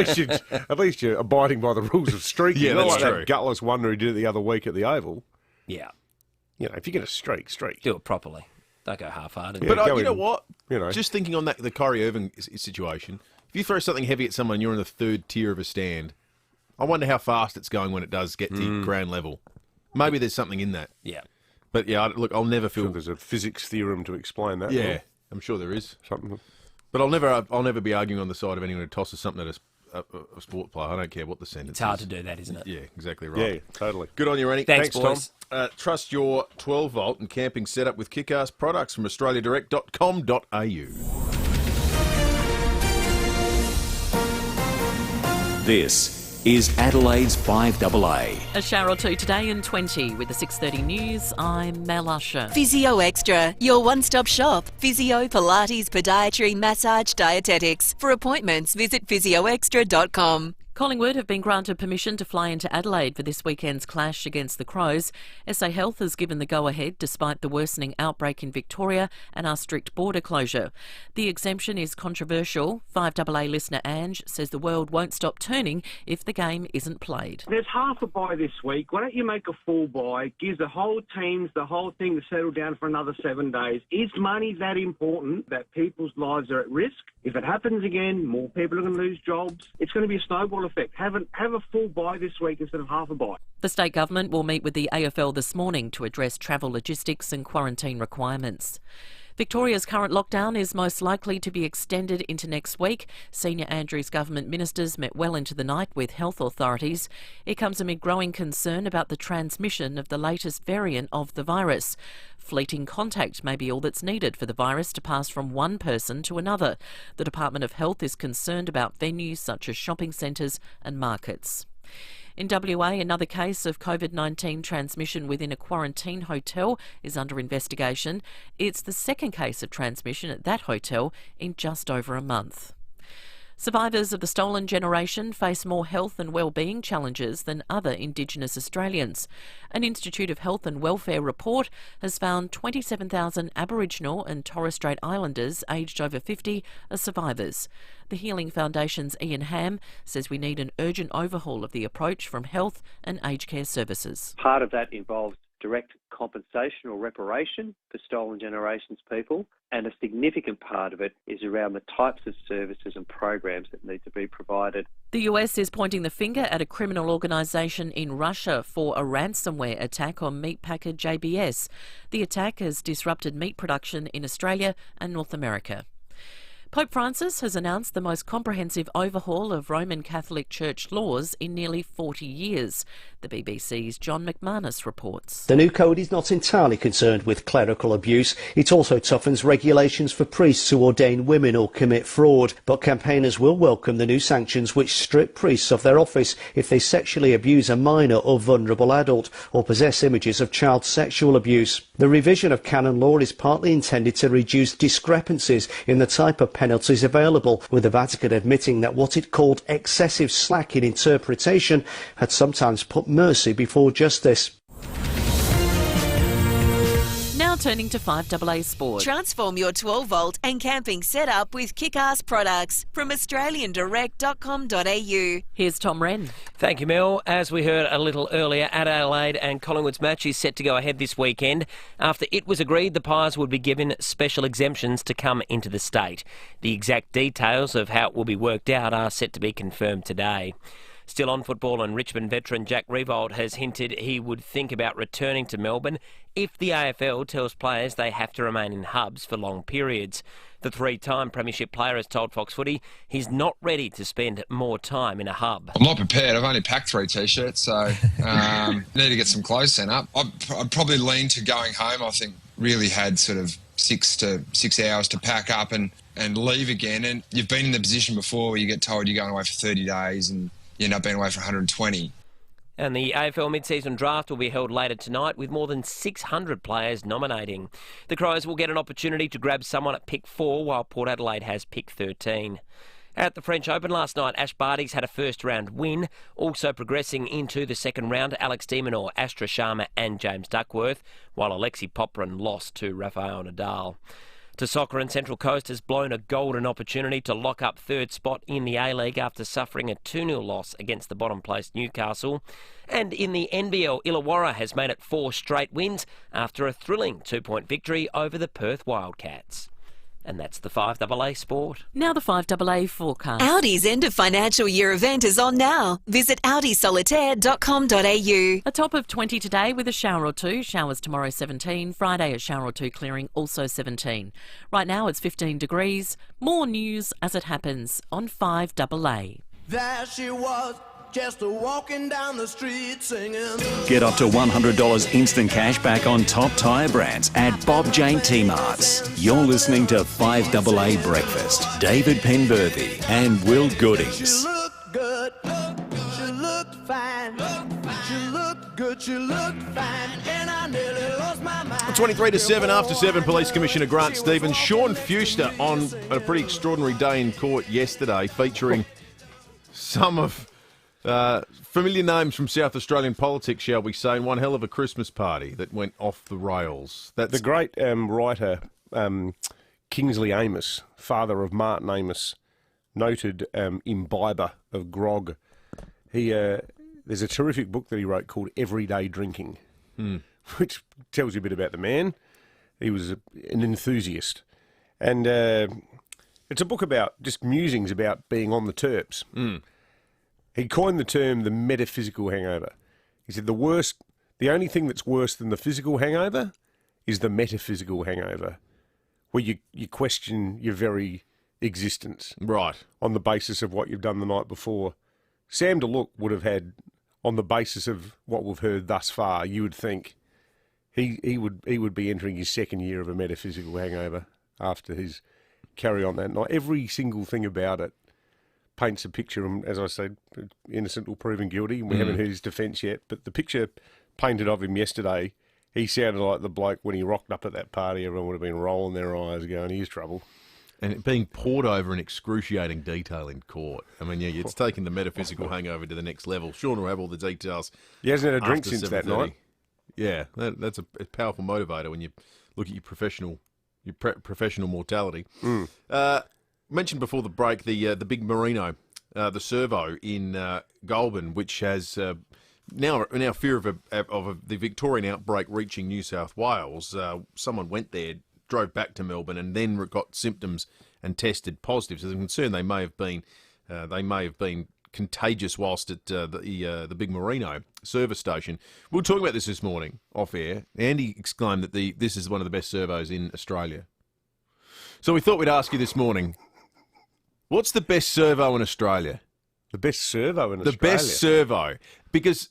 least you're abiding by the rules of streaking. Yeah, that's true. That gutless wonder who did it the other week at the Oval. Yeah. You know, if you're going to streak. Do it properly. Don't go half-hearted. But you know what? Just thinking on the Kyrie Irving situation, if you throw something heavy at someone and you're in the third tier of a stand, I wonder how fast it's going when it does get to ground level. Maybe there's something in that. Yeah. But look, I'll never feel... Sure there's a physics theorem to explain that. Yeah. I'm sure there is something, but I'll never be arguing on the side of anyone who tosses something at a sport player. I don't care what the sentence is. It's hard to do that, isn't it? Yeah, exactly right. Yeah, totally. Good on you, Rennie. Thanks boys. Tom. Trust your 12-volt and camping setup with kick-ass products from australiadirect.com.au. This is Adelaide's 5AA. A shower or two today and 20 with the 6:30 news. I'm Mel Usher. Physio Extra, your one-stop shop. Physio, Pilates, podiatry, massage, dietetics. For appointments, visit physioextra.com. Collingwood have been granted permission to fly into Adelaide for this weekend's clash against the Crows. SA Health has given the go-ahead despite the worsening outbreak in Victoria and our strict border closure. The exemption is controversial. 5AA listener Ange says the world won't stop turning if the game isn't played. There's half a bye this week. Why don't you make a full bye? Gives the whole teams, the whole thing to settle down for another 7 days. Is money that important that people's lives are at risk? If it happens again, more people are going to lose jobs. It's going to be a snowball effect. Have a full bye this week instead of half a bye. The state government will meet with the AFL this morning to address travel logistics and quarantine requirements. Victoria's current lockdown is most likely to be extended into next week. Senior Andrews government ministers met well into the night with health authorities. It comes amid growing concern about the transmission of the latest variant of the virus. Fleeting contact may be all that's needed for the virus to pass from one person to another. The Department of Health is concerned about venues such as shopping centres and markets. In WA, another case of COVID-19 transmission within a quarantine hotel is under investigation. It's the second case of transmission at that hotel in just over a month. Survivors of the stolen generation face more health and wellbeing challenges than other Indigenous Australians. An Institute of Health and Welfare report has found 27,000 Aboriginal and Torres Strait Islanders aged over 50 are survivors. The Healing Foundation's Ian Ham says we need an urgent overhaul of the approach from health and aged care services. Part of that involves direct compensation or reparation for stolen generations people, and a significant part of it is around the types of services and programs that need to be provided. The US is pointing the finger at a criminal organisation in Russia for a ransomware attack on meatpacker JBS. The attack has disrupted meat production in Australia and North America. Pope Francis has announced the most comprehensive overhaul of Roman Catholic Church laws in nearly 40 years. The BBC's John McManus reports. The new code is not entirely concerned with clerical abuse. It also toughens regulations for priests who ordain women or commit fraud. But campaigners will welcome the new sanctions which strip priests of their office if they sexually abuse a minor or vulnerable adult or possess images of child sexual abuse. The revision of canon law is partly intended to reduce discrepancies in the type of penalties available, with the Vatican admitting that what it called excessive slack in interpretation had sometimes put mercy before justice. Now turning to 5AA Sport. Transform your 12-volt and camping setup with kick-ass products from australiandirect.com.au. Here's Tom Wren. Thank you, Mel. As we heard a little earlier, Adelaide and Collingwood's match is set to go ahead this weekend after it was agreed the Pies would be given special exemptions to come into the state. The exact details of how it will be worked out are set to be confirmed today. Still on football, and Richmond veteran Jack Riewoldt has hinted he would think about returning to Melbourne if the AFL tells players they have to remain in hubs for long periods. The three-time premiership player has told Fox Footy he's not ready to spend more time in a hub. I'm not prepared. I've only packed 3 T-shirts, so need to get some clothes sent up. I'd probably lean to going home. I think really had sort of 6 hours to pack up and leave again. And you've been in the position before where you get told you're going away for 30 days and you end up being away for 120. And the AFL mid-season draft will be held later tonight with more than 600 players nominating. The Crows will get an opportunity to grab someone at pick 4 while Port Adelaide has pick 13. At the French Open last night, Ash Barty's had a first-round win. Also progressing into the second round, Alex de Minaur, Astra Sharma and James Duckworth, while Alexei Popyrin lost to Rafael Nadal. To soccer, and Central Coast has blown a golden opportunity to lock up third spot in the A-League after suffering a 2-0 loss against the bottom-placed Newcastle. And in the NBL, Illawarra has made it 4 straight wins after a thrilling 2-point victory over the Perth Wildcats. And that's the 5AA Sport. Now the 5AA forecast. Audi's end of financial year event is on now. Visit audisolitaire.com.au. A top of 20 today with a shower or two. Showers tomorrow 17. Friday a shower or two clearing, also 17. Right now it's 15 degrees. More news as it happens on 5AA. There she was, just walking down the street singing. Get up to $100 instant cash back on top tyre brands at Bob Jane T-Marts. You're listening to 5AA Breakfast. David Penberthy and Will Goodings. She looked good, she looked fine, she looked good, she looked fine, and I nearly lost my mind. 23 to 7 after 7, Police Commissioner Grant Stevens. Sean Fuster on a pretty extraordinary day in court yesterday, featuring some of familiar names from South Australian politics, shall we say, and one hell of a Christmas party that went off the rails. That's the great writer Kingsley Amos, father of Martin Amos, noted imbiber of grog. There's a terrific book that he wrote called Everyday Drinking, which tells you a bit about the man. He was an enthusiast. And it's a book about just musings about being on the terps. He coined the term the metaphysical hangover. He said the only thing that's worse than the physical hangover is the metaphysical hangover, where you question your very existence. Right. On the basis of what you've done the night before. Sam DeLuc would have had, on the basis of what we've heard thus far, you would think he would be entering his second year of a metaphysical hangover after his carry on that night. Every single thing about it paints a picture, and as I said, innocent or proven guilty. We haven't heard his defence yet, but the picture painted of him yesterday, he sounded like the bloke when he rocked up at that party. Everyone would have been rolling their eyes going, here's trouble. And it being poured over in excruciating detail in court. I mean, yeah, it's taking the metaphysical hangover to the next level. Sean will have all the details. He hasn't had a drink after since that 7:30. night. Yeah, that's a powerful motivator when you look at your professional mortality. Mentioned before the break the big merino, the servo in Goulburn, which has now fear of the Victorian outbreak reaching New South Wales. Someone went there, drove back to Melbourne, and then got symptoms and tested positive. So there's a concern they may have been contagious whilst at the big merino service station. We were talking about this morning off air. Andy exclaimed that this is one of the best servos in Australia. So we thought we'd ask you this morning, what's the best servo in Australia? The best servo in Australia? The best servo. Because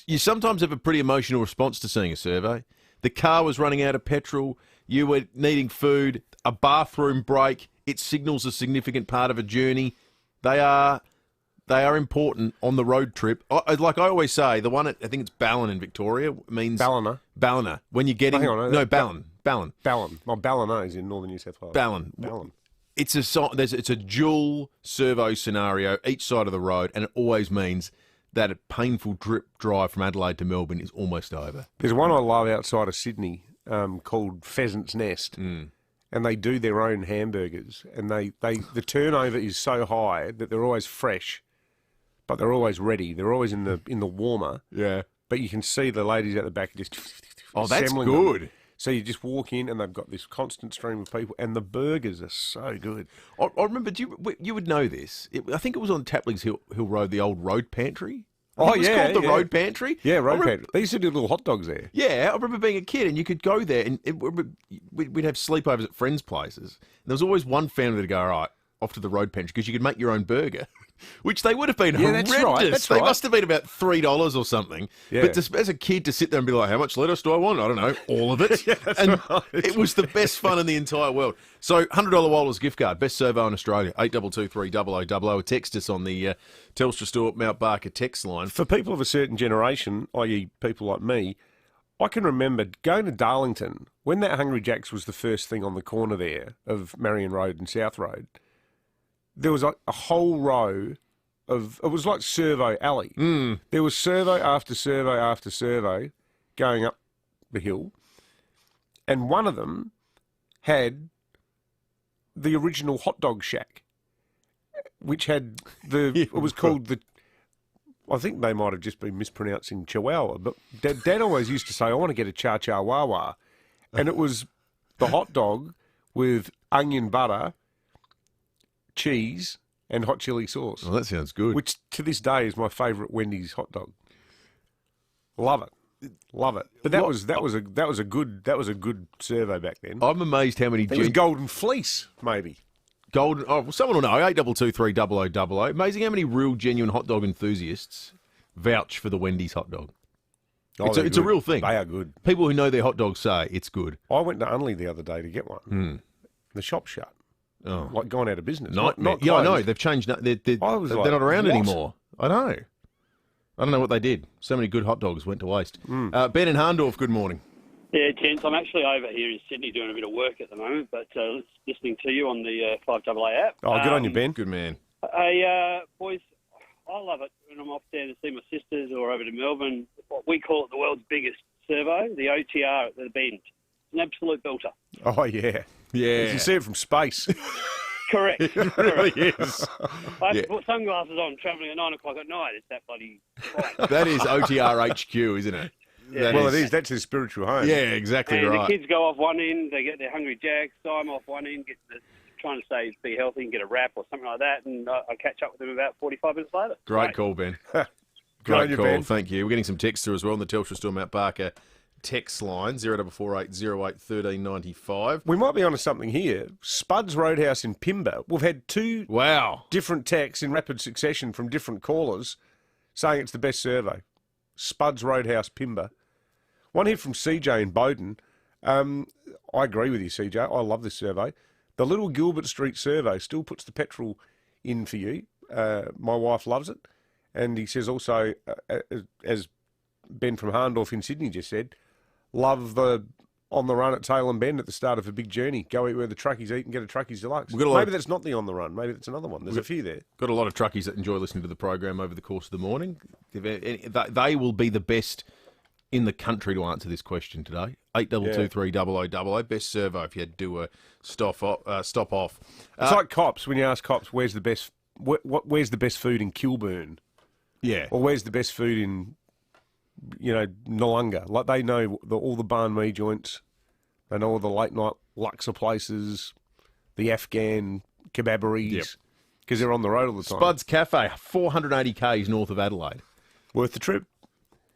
you sometimes have a pretty emotional response to seeing a servo. The car was running out of petrol, you were needing food, a bathroom break, it signals a significant part of a journey. They are important on the road trip. Like I always say, the one at, I think it's Ballina in Victoria, means... Ballina. When you're getting... Ballina. Oh, Ballina is in northern New South Wales. Ballina. It's a dual servo scenario each side of the road, and it always means that a painful drip drive from Adelaide to Melbourne is almost over. There's one I love outside of Sydney, called Pheasant's Nest, and they do their own hamburgers, and the turnover is so high that they're always fresh, but they're always ready. They're always in the warmer. Yeah. But you can see the ladies at the back just that's assembling good. them. So you just walk in and they've got this constant stream of people, and the burgers are so good. I remember, you would know this. I think it was on Tapling's Hill Road, the old road pantry. It was called the Road Pantry. Yeah, Road Pantry. They used to do little hot dogs there. Yeah, I remember being a kid and you could go there and we'd have sleepovers at friends' places. And there was always one family that'd go, all right, off to the Road Pantry because you could make your own burger, which they would have been horrendous. That's right. That's They must have been about $3 or something. Yeah. But as a kid to sit there and be like, how much lettuce do I want? I don't know, all of it. That's and right. it was the best fun in the entire world. So $100 Waller's gift card, best servo in Australia, 8223 Text us on the Telstra Store Mount Barker text line. For people of a certain generation, i.e. people like me, I can remember going to Darlington when that Hungry Jack's was the first thing on the corner there of Marion Road and South Road. There was a whole row of, it was like Servo Alley. There was servo after servo after servo going up the hill, and one of them had the original hot dog shack, which had it was called the, I think they might have just been mispronouncing Chihuahua, but Dad always used to say, I want to get a cha-cha wah-wah, and it was the hot dog with onion butter, cheese and hot chili sauce. Oh, that sounds good. Which to this day is my favourite Wendy's hot dog. Love it. But that was a good servo back then. I'm amazed how many. It was Golden Fleece, maybe. Golden. Oh, well, someone will know. 8223 Amazing how many real genuine hot dog enthusiasts vouch for the Wendy's hot dog. Oh, it's a real thing. They are good. People who know their hot dogs say it's good. I went to Unley the other day to get one. The shop shut. Oh, like gone out of business. Nightmare. Not I know. They've changed. They're not around anymore. I know. I don't know what they did. So many good hot dogs went to waste. Ben in Harndorf, good morning. Yeah, gents, I'm actually over here in Sydney doing a bit of work at the moment, but listening to you on the FIVEaa app. Oh, good on you, Ben. Good man. Hey, boys, I love it when I'm off down to see my sisters or over to Melbourne. What we call it the world's biggest servo, the OTR at the Bend. It's an absolute belter. Oh, yeah. Yeah. You can see it from space. Correct. It really is. I have to put sunglasses on travelling at 9 o'clock at night. It's that bloody quiet. That is OTR HQ, isn't it? Yeah. Well, it is. That's his spiritual home. Yeah, exactly and right. the kids go off one end, they get their Hungry Jacks, I'm off one end, trying to say be healthy and get a wrap or something like that, and I catch up with them about 45 minutes later. Great call, Ben. on Great you, call, Ben. thank you. We're getting some text through as well on the Telstra Store Mount Barker text line, 0448 08 1395. We might be onto something here. Spud's Roadhouse in Pimba. We've had two different texts in rapid succession from different callers saying it's the best servo. Spud's Roadhouse, Pimba. One here from CJ in Bowden. I agree with you, CJ. I love this servo. The little Gilbert Street servo still puts the petrol in for you. My wife loves it. And he says also, as Ben from Harndorf in Sydney just said, love the on the run at Tail and Bend at the start of a big journey. Go eat where the truckies eat and get a truckies deluxe. Maybe that's not the on the run. Maybe that's another one. There's a few there. Got a lot of truckies that enjoy listening to the program over the course of the morning. They will be the best in the country to answer this question today. 8223 best servo if you had to do a stop off. It's like cops when you ask cops where's the best where's the best food in Kilburn. Yeah. Or where's the best food in Noongar. Like they know all the banh mi joints, they know all the late night Luxor places, the Afghan kebaberies, because they're on the road all the time. Spud's Cafe, 480 k's north of Adelaide. Worth the trip.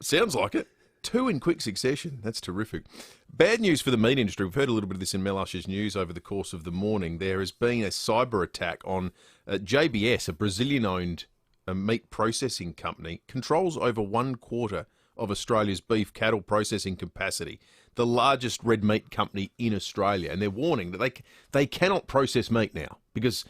Sounds like it. Two in quick succession. That's terrific. Bad news for the meat industry. We've heard a little bit of this in Mel Usher's news over the course of the morning. There has been a cyber attack on JBS, a Brazilian-owned meat processing company, controls over 1/4 of Australia's beef cattle processing capacity, the largest red meat company in Australia. And they're warning that they cannot process meat now because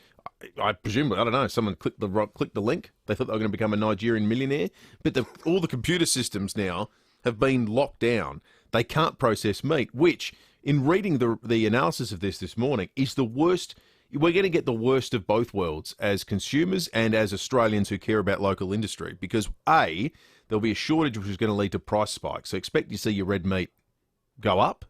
I presume, I don't know, someone clicked the link. They thought they were going to become a Nigerian millionaire. But all the computer systems now have been locked down. They can't process meat, which, in reading the analysis of this morning, is the worst. We're going to get the worst of both worlds as consumers and as Australians who care about local industry because, A, there'll be a shortage which is going to lead to price spikes. So expect to see your red meat go up.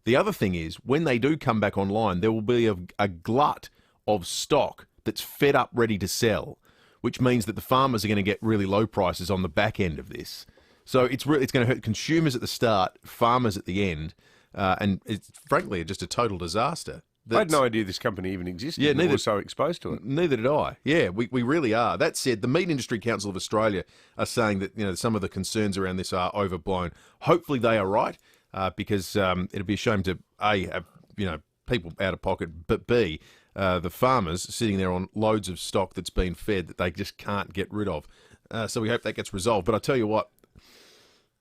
The other thing is, when they do come back online, there will be a glut of stock that's fed up, ready to sell, which means that the farmers are going to get really low prices on the back end of this. So it's going to hurt consumers at the start, farmers at the end, and it's frankly just a total disaster. I had no idea this company even existed. Yeah, neither was so exposed to it. Neither did I. Yeah, we really are. That said, the Meat Industry Council of Australia are saying that some of the concerns around this are overblown. Hopefully they are right, because it'd be a shame to A, have people out of pocket, but B, the farmers sitting there on loads of stock that's been fed that they just can't get rid of. So we hope that gets resolved. But I tell you what,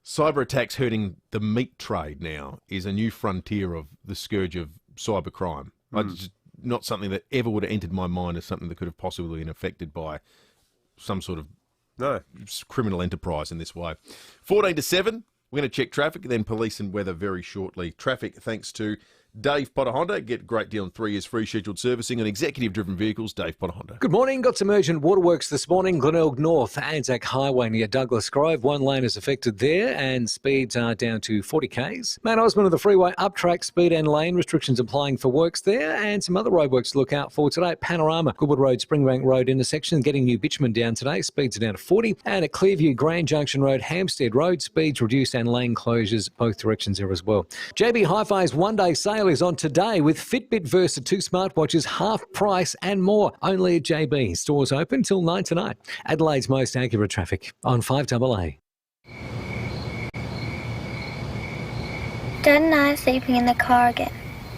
cyber attacks hurting the meat trade now is a new frontier of the scourge of cybercrime. It's not something that ever would have entered my mind as something that could have possibly been affected by some sort of criminal enterprise in this way. 14 to 7, we're going to check traffic, then police and weather very shortly. Traffic, thanks to Dave Potter Honda. Get a great deal on 3 years free scheduled servicing on executive-driven vehicles. Dave Potter Honda. Good morning. Got some urgent waterworks this morning. Glenelg North, Anzac Highway near Douglas Grove. One lane is affected there and speeds are down to 40 k's. Mount Osmond of the freeway up track speed and lane restrictions applying for works there, and some other roadworks to look out for today. Panorama, Goodwood Road, Springbank Road intersection, getting new bitumen down today. Speeds are down to 40. And at Clearview, Grand Junction Road, Hampstead Road, speeds reduced and lane closures both directions there as well. JB Hi-Fi's one-day sale is on today with Fitbit Versa 2 smartwatches half price and more. Only at JB. Stores open till 9 tonight. Adelaide's most accurate traffic on 5AA. Dad and I are sleeping in the car again.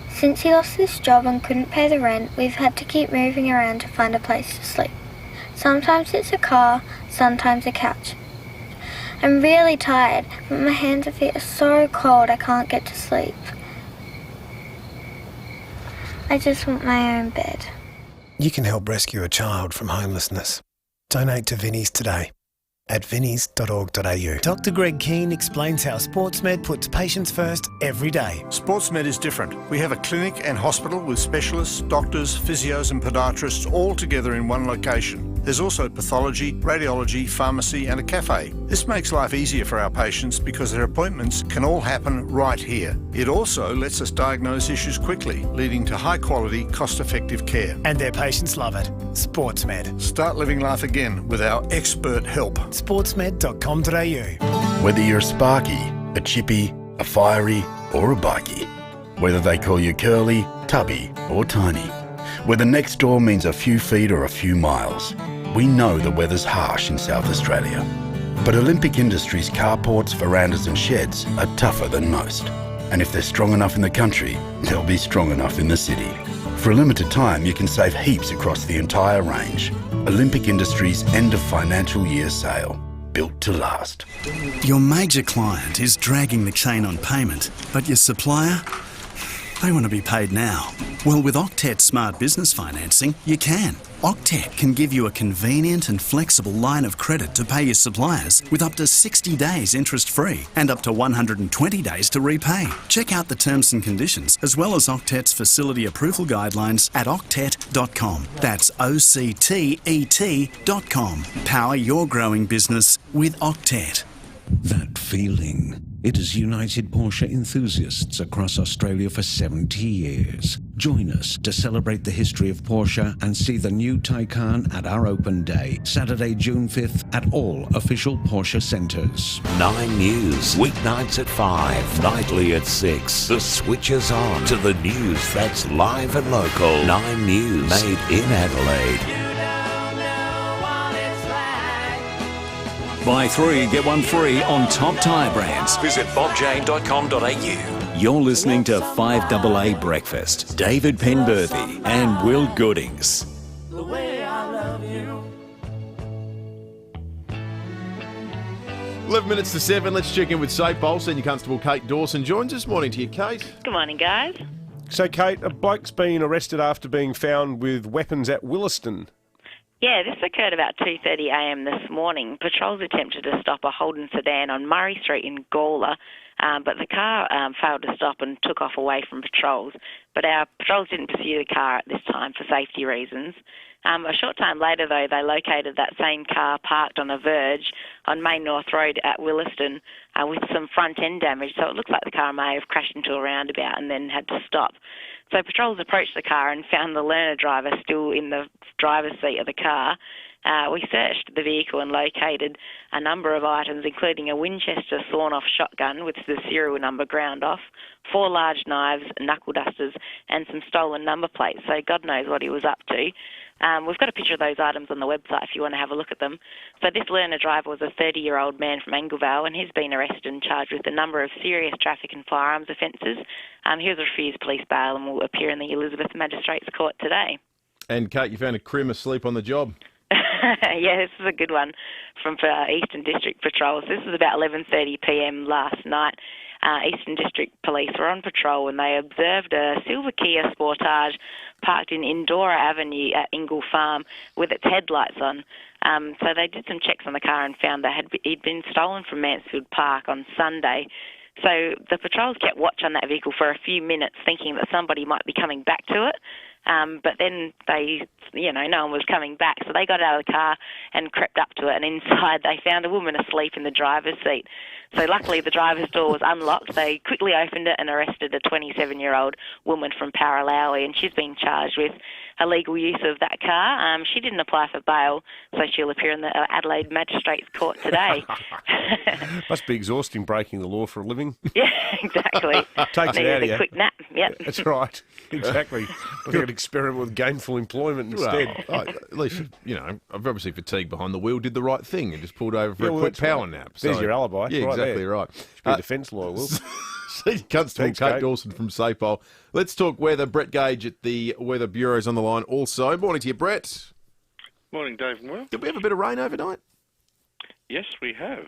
Since he lost his job and couldn't pay the rent, we've had to keep moving around to find a place to sleep. Sometimes it's a car, sometimes a couch. I'm really tired, but my hands and feet are so cold I can't get to sleep. I just want my own bed. You can help rescue a child from homelessness. Donate to Vinnie's today at vinnies.org.au. Dr. Greg Keane explains how SportsMed puts patients first every day. SportsMed is different. We have a clinic and hospital with specialists, doctors, physios and podiatrists all together in one location. There's also pathology, radiology, pharmacy and a cafe. This makes life easier for our patients because their appointments can all happen right here. It also lets us diagnose issues quickly, leading to high quality, cost-effective care. And their patients love it. SportsMed. Start living life again with our expert help. Sportsmed.com.au. Whether you're a sparky, a chippy, a fiery or a bikey. Whether they call you curly, tubby or tiny. Whether next door means a few feet or a few miles. We know the weather's harsh in South Australia. But Olympic Industries carports, verandas and sheds are tougher than most. And if they're strong enough in the country, they'll be strong enough in the city. For a limited time, you can save heaps across the entire range. Olympic Industries end of financial year sale. Built to last. Your major client is dragging the chain on payment, but your supplier, they want to be paid now. Well, with Octet Smart Business Financing, you can. Octet can give you a convenient and flexible line of credit to pay your suppliers with up to 60 days interest-free and up to 120 days to repay. Check out the terms and conditions as well as Octet's facility approval guidelines at octet.com. That's OCTET.com. Power your growing business with Octet. That feeling. It has united Porsche enthusiasts across Australia for 70 years. Join us to celebrate the history of Porsche and see the new Taycan at our open day, Saturday, June 5th, at all official Porsche centres. 9 News, weeknights at 5, nightly at 6. The switch is on to the news that's live and local. 9 News, made in Adelaide. Buy 3, get 1 free on top tyre brands. Visit bobjane.com.au. You're listening to 5AA Breakfast. David Penberthy and Will Goodings. The way I love you. 11 minutes to 7. Let's check in with Safe Bowl. Senior Constable Kate Dawson joins us. Morning to you, Kate. Good morning, guys. So, Kate, a bloke's been arrested after being found with weapons at Williston. Yeah, this occurred about 2:30am this morning. Patrols attempted to stop a Holden sedan on Murray Street in Gawler but the car failed to stop and took off away from patrols. But our patrols didn't pursue the car at this time for safety reasons. A short time later, though, they located that same car parked on a verge on Main North Road at Williston with some front-end damage. So it looks like the car may have crashed into a roundabout and then had to stop. So patrols approached the car and found the learner driver still in the driver's seat of the car. We searched the vehicle and located a number of items, including a Winchester sawn-off shotgun with the serial number ground off, 4 large knives, knuckle dusters, and some stolen number plates. So God knows what he was up to. We've got a picture of those items on the website if you want to have a look at them. So this learner driver was a 30-year-old man from Anglevale, and he's been arrested and charged with a number of serious traffic and firearms offences. He was refused police bail and will appear in the Elizabeth Magistrates Court today. And, Kate, you found a crim asleep on the job. Yeah, this is a good one from Eastern District Patrols. This was about 11:30pm last night. Eastern District Police were on patrol when they observed a silver Kia Sportage parked in Indora Avenue at Ingle Farm with its headlights on. So they did some checks on the car and found that he'd been stolen from Mansfield Park on Sunday. So the patrols kept watch on that vehicle for a few minutes, thinking that somebody might be coming back to it. But then no one was coming back. So they got out of the car and crept up to it. And inside they found a woman asleep in the driver's seat. So luckily the driver's door was unlocked. They quickly opened it and arrested a 27-year-old woman from Paralawi. And she's been charged with illegal use of that car. She didn't apply for bail, so she'll appear in the Adelaide Magistrates Court today. Must be exhausting breaking the law for a living. Yeah, exactly. Takes it out of you. A quick nap, yep. That's right, exactly. We could experiment with gainful employment instead. Well, at least, I've obviously fatigued behind the wheel, did the right thing and just pulled over for a quick power nap. There's your alibi. Yeah, right exactly there. right. Should be a defence lawyer, Will. Senior Constable Kate Dawson from SAPOL. Let's talk weather. Brett Gage at the Weather Bureau is on the line also. Morning to you, Brett. Morning, Dave and Will. Did we have a bit of rain overnight? Yes, we have.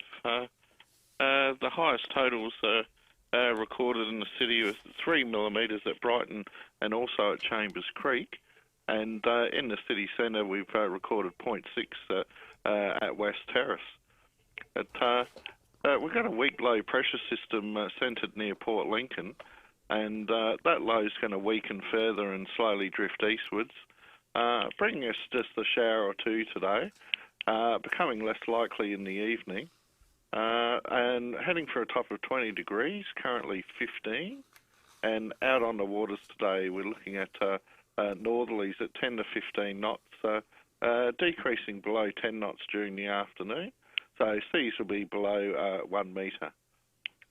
The highest totals are recorded in the city with 3 millimetres at Brighton and also at Chambers Creek. And in the city centre, we've recorded 0.6 at West Terrace. We've got a weak low pressure system centred near Port Lincoln, and that low is going to weaken further and slowly drift eastwards, bringing us just a shower or two today, becoming less likely in the evening, and heading for a top of 20 degrees, currently 15, and out on the waters today we're looking at northerlies at 10 to 15 knots, decreasing below 10 knots during the afternoon. So seas will be below 1 metre.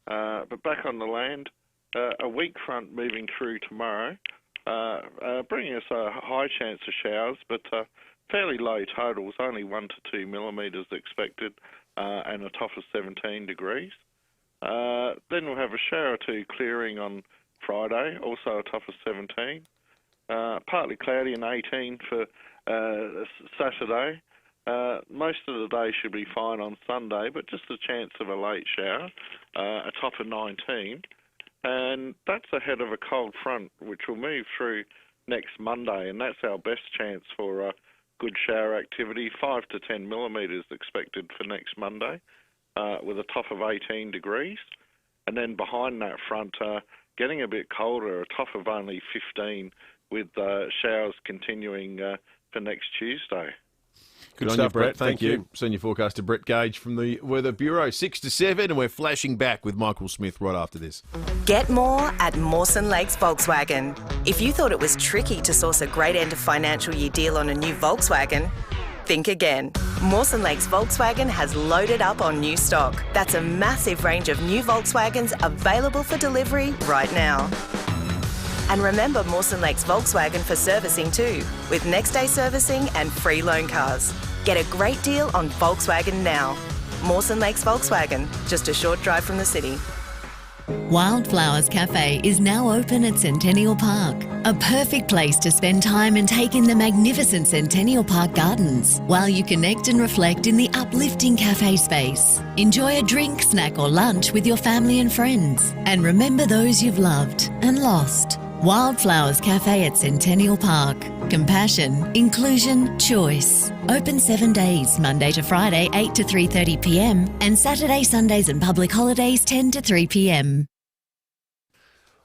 But back on the land, a weak front moving through tomorrow, bringing us a high chance of showers, but fairly low totals, only 1 to 2 millimetres expected, and a top of 17 degrees. Then we'll have a shower or two clearing on Friday, also a top of 17. Partly cloudy and 18 for Saturday. Most of the day should be fine on Sunday, but just a chance of a late shower, a top of 19. And that's ahead of a cold front, which will move through next Monday, and that's our best chance for good shower activity, 5 to 10 millimetres expected for next Monday, with a top of 18 degrees. And then behind that front, getting a bit colder, a top of only 15, with showers continuing for next Tuesday. Good on you, Brett. Thank you. Senior forecaster Brett Gage from the Weather Bureau. 6 to 7, and we're flashing back with Michael Smith right after this. Get more at Mawson Lakes Volkswagen. If you thought it was tricky to source a great end of financial year deal on a new Volkswagen, think again. Mawson Lakes Volkswagen has loaded up on new stock. That's a massive range of new Volkswagens available for delivery right now. And remember Mawson Lakes Volkswagen for servicing too, with next day servicing and free loan cars. Get a great deal on Volkswagen now. Mawson Lakes Volkswagen, just a short drive from the city. Wildflowers Cafe is now open at Centennial Park. A perfect place to spend time and take in the magnificent Centennial Park gardens while you connect and reflect in the uplifting cafe space. Enjoy a drink, snack or lunch with your family and friends. And remember those you've loved and lost. Wildflowers Cafe at Centennial Park. Compassion, inclusion, choice. Open 7 days, Monday to Friday, 8 to 3:30 p.m. and Saturday, Sundays and public holidays, 10 to 3 p.m.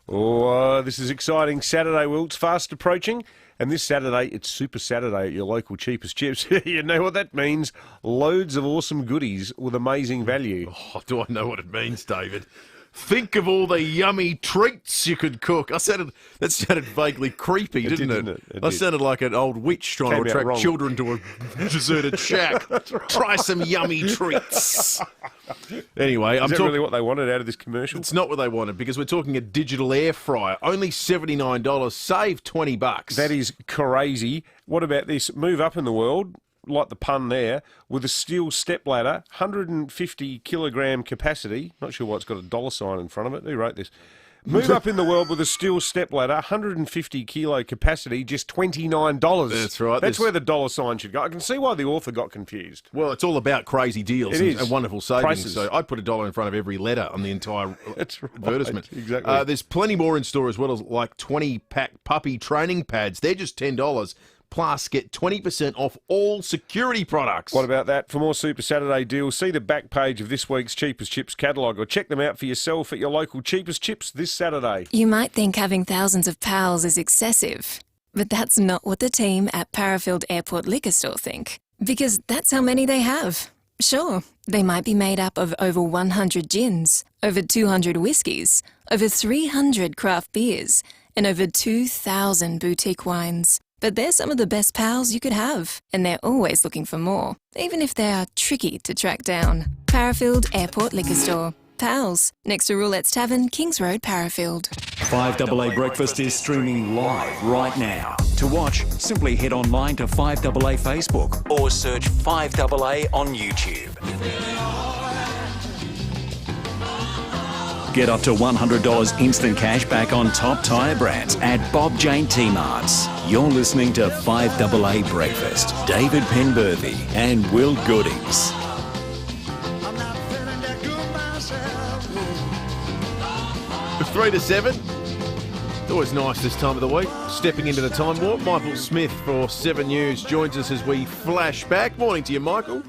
Oh, this is exciting. Saturday, Will. It's fast approaching. And this Saturday, it's Super Saturday at your local cheapest chips. You know what that means? Loads of awesome goodies with amazing value. Oh, do I know what it means, David? Think of all the yummy treats you could cook. That sounded vaguely creepy, didn't it? I sounded like an old witch trying to attract children to a deserted shack. Try some yummy treats. Anyway, Is that really what they wanted out of this commercial? It's not what they wanted, because we're talking a digital air fryer. Only $79. Save $20. That is crazy. What about this? Move up in the world, like the pun there, with a steel stepladder, 150 kilogram capacity. Not sure why it's got a dollar sign in front of it. Who wrote this? Move up in the world with a steel stepladder, 150 kilo capacity, just $29. That's right. That's where the dollar sign should go. I can see why the author got confused. Well, it's all about crazy deals and wonderful savings. Prices. So I'd put $1 in front of every letter on the entire advertisement. Exactly. There's plenty more in store as well, as like 20-pack puppy training pads. They're just $10. Plus, get 20% off all security products. What about that? For more Super Saturday deals, see the back page of this week's Cheapest Chips catalogue or check them out for yourself at your local Cheapest Chips this Saturday. You might think having thousands of pals is excessive, but that's not what the team at Parafield Airport Liquor Store think, because that's how many they have. Sure, they might be made up of over 100 gins, over 200 whiskies, over 300 craft beers, and over 2,000 boutique wines. But they're some of the best pals you could have, and they're always looking for more, even if they are tricky to track down. Parafield Airport Liquor Store. Pals, next to Roulette's Tavern, Kings Road, Parafield. 5AA Breakfast is streaming live right now. To watch, simply head online to 5AA Facebook or search 5AA on YouTube. Get up to $100 instant cash back on top tyre brands at Bob Jane T-Marts. You're listening to 5AA Breakfast. David Penberthy and Will Goodings. 3 to 7. It's always nice this time of the week. Stepping into the time warp, Michael Smith for 7 News joins us as we flash back. Morning to you, Michael.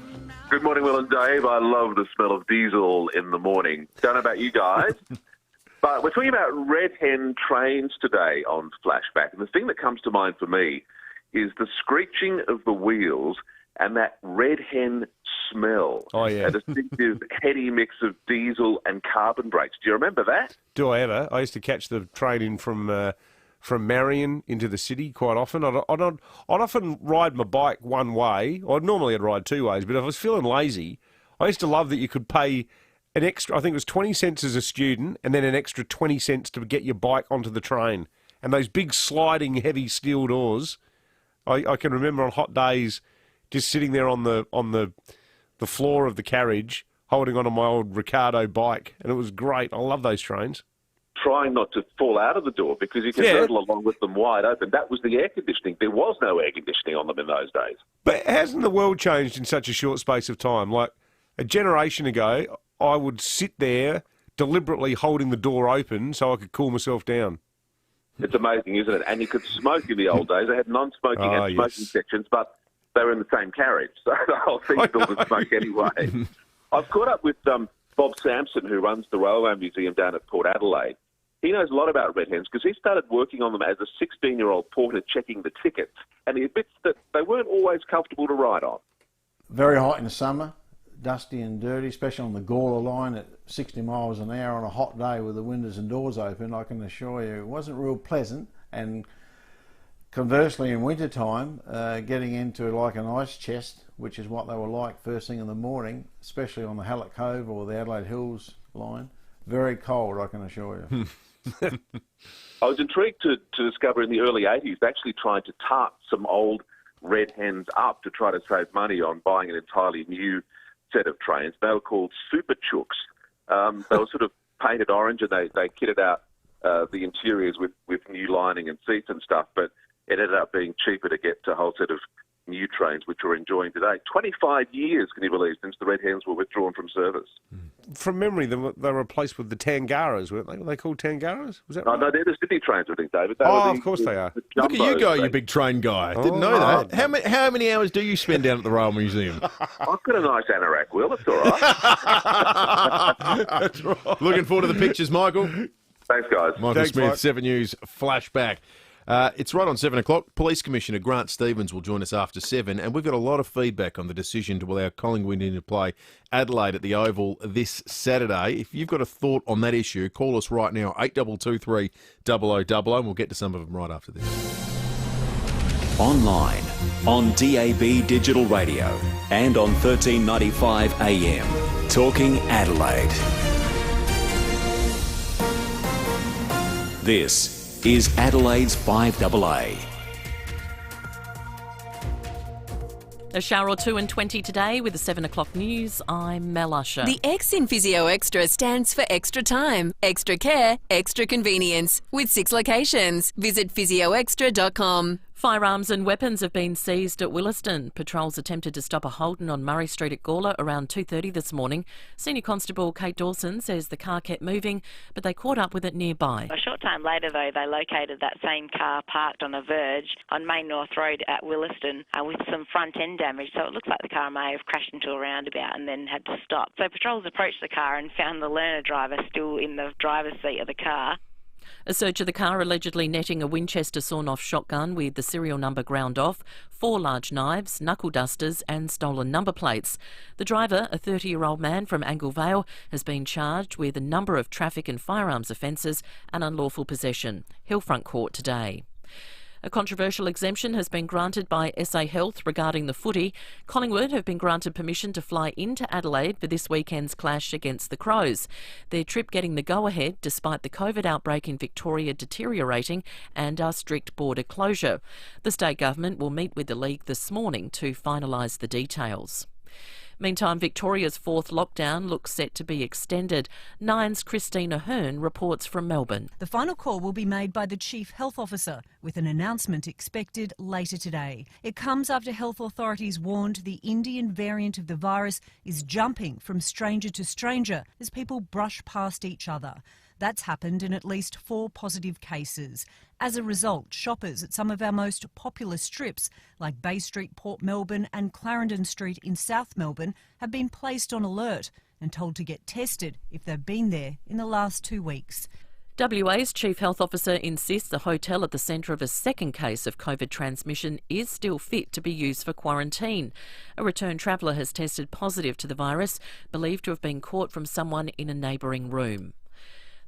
Good morning, Will and Dave. I love the smell of diesel in the morning. Don't know about you guys, but we're talking about red hen trains today on Flashback. And the thing that comes to mind for me is the screeching of the wheels and that red hen smell. Oh, yeah. A distinctive heady mix of diesel and carbon brakes. Do you remember that? Do I ever? I used to catch the train in from Marion into the city quite often. I'd often ride my bike one way. Normally I'd ride two ways, but if I was feeling lazy, I used to love that you could pay an extra, I think it was 20 cents as a student, and then an extra 20 cents to get your bike onto the train. And those big sliding heavy steel doors, I can remember on hot days just sitting there on the floor of the carriage, holding onto my old Ricardo bike, and it was great. I love those trains. Trying not to fall out of the door because you can hurdle along with them wide open. That was the air conditioning. There was no air conditioning on them in those days. But hasn't the world changed in such a short space of time? Like a generation ago, I would sit there deliberately holding the door open so I could cool myself down. It's amazing, isn't it? And you could smoke in the old days. They had non-smoking and smoking sections, but they were in the same carriage, so the whole thing filled with smoke anyway. I've caught up with Bob Sampson, who runs the Railway Museum down at Port Adelaide. He knows a lot about red hens because he started working on them as a 16-year-old porter checking the tickets, and he admits that they weren't always comfortable to ride on. Very hot in the summer, dusty and dirty, especially on the Gawler line at 60 miles an hour on a hot day with the windows and doors open. I can assure you it wasn't real pleasant, and conversely in winter time, getting into like an ice chest, which is what they were like first thing in the morning, especially on the Hallett Cove or the Adelaide Hills line, very cold, I can assure you. I was intrigued to discover in the early 80s they actually tried to tart some old red hens up to try to save money on buying an entirely new set of trains. They were called Super Chooks. They were sort of painted orange and they kitted out the interiors with new lining and seats and stuff, but it ended up being cheaper to get a whole set of new trains, which we're enjoying today. 25 years, can you believe, since the red hens were withdrawn from service. from memory, they were replaced with the Tangaras, weren't they? Were they called Tangaras? Was that right? No, they're the Sydney trains, I think, David. Of course they are. Look at you go, you big train guy. Didn't know that. How many hours do you spend down at the Rail Museum? I've got a nice anorak, Will. It's all right. That's right. Looking forward to the pictures, Michael. Thanks, guys. Michael Smith, 7 News Flashback. It's right on 7 o'clock. Police Commissioner Grant Stevens will join us after 7, and we've got a lot of feedback on the decision to allow Collingwood in to play Adelaide at the Oval this Saturday. If you've got a thought on that issue, call us right now, 8223 0000, and we'll get to some of them right after this. Online, on DAB Digital Radio, and on 1395 AM. Talking Adelaide. This is Adelaide's 5AA. A shower or two and 20 today with the 7 o'clock news. I'm Mel Usher. The X in Physio Extra stands for extra time, extra care, extra convenience, with 6 locations. Visit physioextra.com. Firearms and weapons have been seized at Williston. Patrols attempted to stop a Holden on Murray Street at Gawler around 2:30 this morning. Senior Constable Kate Dawson says the car kept moving, but they caught up with it nearby. A short time later, though, they located that same car parked on a verge on Main North Road at Williston with some front end damage. So it looks like the car may have crashed into a roundabout and then had to stop. So patrols approached the car and found the learner driver still in the driver's seat of the car. A search of the car allegedly netting a Winchester sawn-off shotgun with the serial number ground off, 4 large knives, knuckle dusters and stolen number plates. The driver, a 30-year-old man from Angle Vale, has been charged with a number of traffic and firearms offences and unlawful possession. Hillfront Court today. A controversial exemption has been granted by SA Health regarding the footy. Collingwood have been granted permission to fly into Adelaide for this weekend's clash against the Crows. Their trip getting the go-ahead despite the COVID outbreak in Victoria deteriorating and our strict border closure. The state government will meet with the league this morning to finalise the details. Meantime, Victoria's 4th lockdown looks set to be extended. Nine's Christina Hearn reports from Melbourne. The final call will be made by the Chief Health Officer, with an announcement expected later today. It comes after health authorities warned the Indian variant of the virus is jumping from stranger to stranger as people brush past each other. That's happened in at least 4 positive cases. As a result, shoppers at some of our most popular strips, like Bay Street, Port Melbourne and Clarendon Street in South Melbourne, have been placed on alert and told to get tested if they've been there in the last 2 weeks. WA's Chief Health Officer insists the hotel at the centre of a second case of COVID transmission is still fit to be used for quarantine. A return traveller has tested positive to the virus, believed to have been caught from someone in a neighbouring room.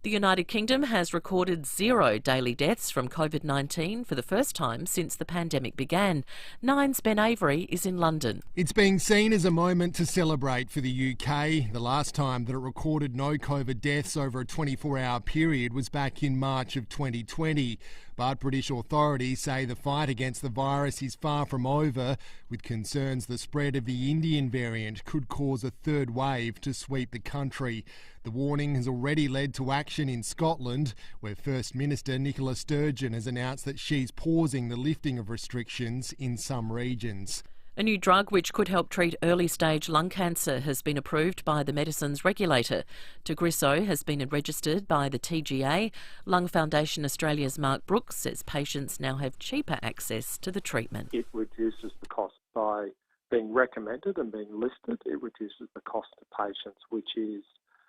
The United Kingdom has recorded 0 daily deaths from COVID-19 for the first time since the pandemic began. Nine's Ben Avery is in London. It's being seen as a moment to celebrate for the UK. The last time that it recorded no COVID deaths over a 24-hour period was back in March of 2020. But British authorities say the fight against the virus is far from over, with concerns the spread of the Indian variant could cause a third wave to sweep the country. The warning has already led to action in Scotland, where First Minister Nicola Sturgeon has announced that she's pausing the lifting of restrictions in some regions. A new drug which could help treat early-stage lung cancer has been approved by the medicines regulator. Tagrisso has been registered by the TGA. Lung Foundation Australia's Mark Brooks says patients now have cheaper access to the treatment. It reduces the cost by being recommended and being listed. It reduces the cost to patients, which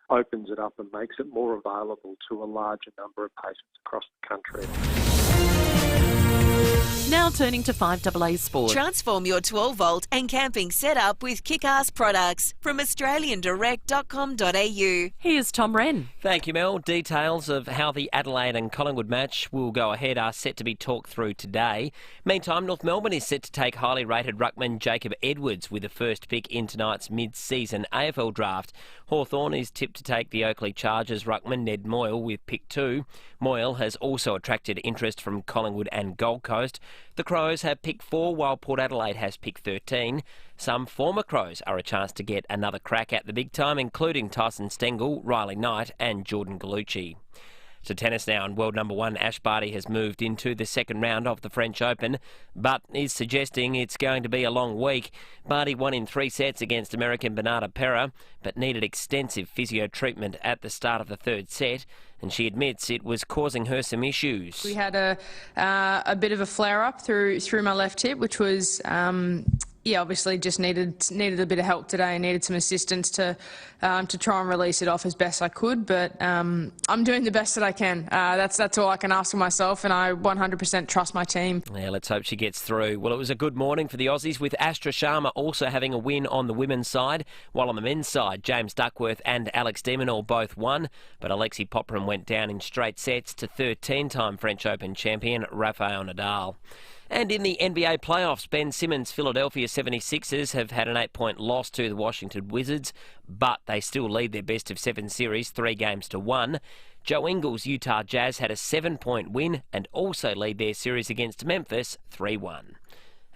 opens it up and makes it more available to a larger number of patients across the country. Now turning to 5AA Sport. Transform your 12-volt and camping setup with kick-ass products from australiandirect.com.au. Here's Tom Wren. Thank you, Mel. Details of how the Adelaide and Collingwood match will go ahead are set to be talked through today. Meantime, North Melbourne is set to take highly rated ruckman Jacob Edwards with the first pick in tonight's mid-season AFL draft. Hawthorn is tipped to take the Oakley Chargers ruckman Ned Moyle with pick 2. Moyle has also attracted interest from Collingwood and Gold Coast. The Crows have pick 4 while Port Adelaide has pick 13. Some former Crows are a chance to get another crack at the big time, including Tyson Stengel, Riley Knight and Jordan Gallucci. To tennis now, and world number 1 Ash Barty has moved into the second round of the French Open, but is suggesting it's going to be a long week. Barty won in 3 sets against American Bernarda Pera, but needed extensive physio treatment at the start of the third set, and she admits it was causing her some issues. We had a bit of a flare-up through my left hip, which was... obviously just needed a bit of help today. I needed some assistance to try and release it off as best I could, but I'm doing the best that I can. That's all I can ask of myself, and I 100% trust my team. Yeah, let's hope she gets through. Well, it was a good morning for the Aussies, with Astra Sharma also having a win on the women's side, while on the men's side, James Duckworth and Alex de Minaur both won, but Alexei Popyrin went down in straight sets to 13-time French Open champion Rafael Nadal. And in the NBA playoffs, Ben Simmons' Philadelphia 76ers have had an 8-point loss to the Washington Wizards, but they still lead their best-of-7 series 3-1. Joe Ingles' Utah Jazz had a 7-point win and also lead their series against Memphis 3-1.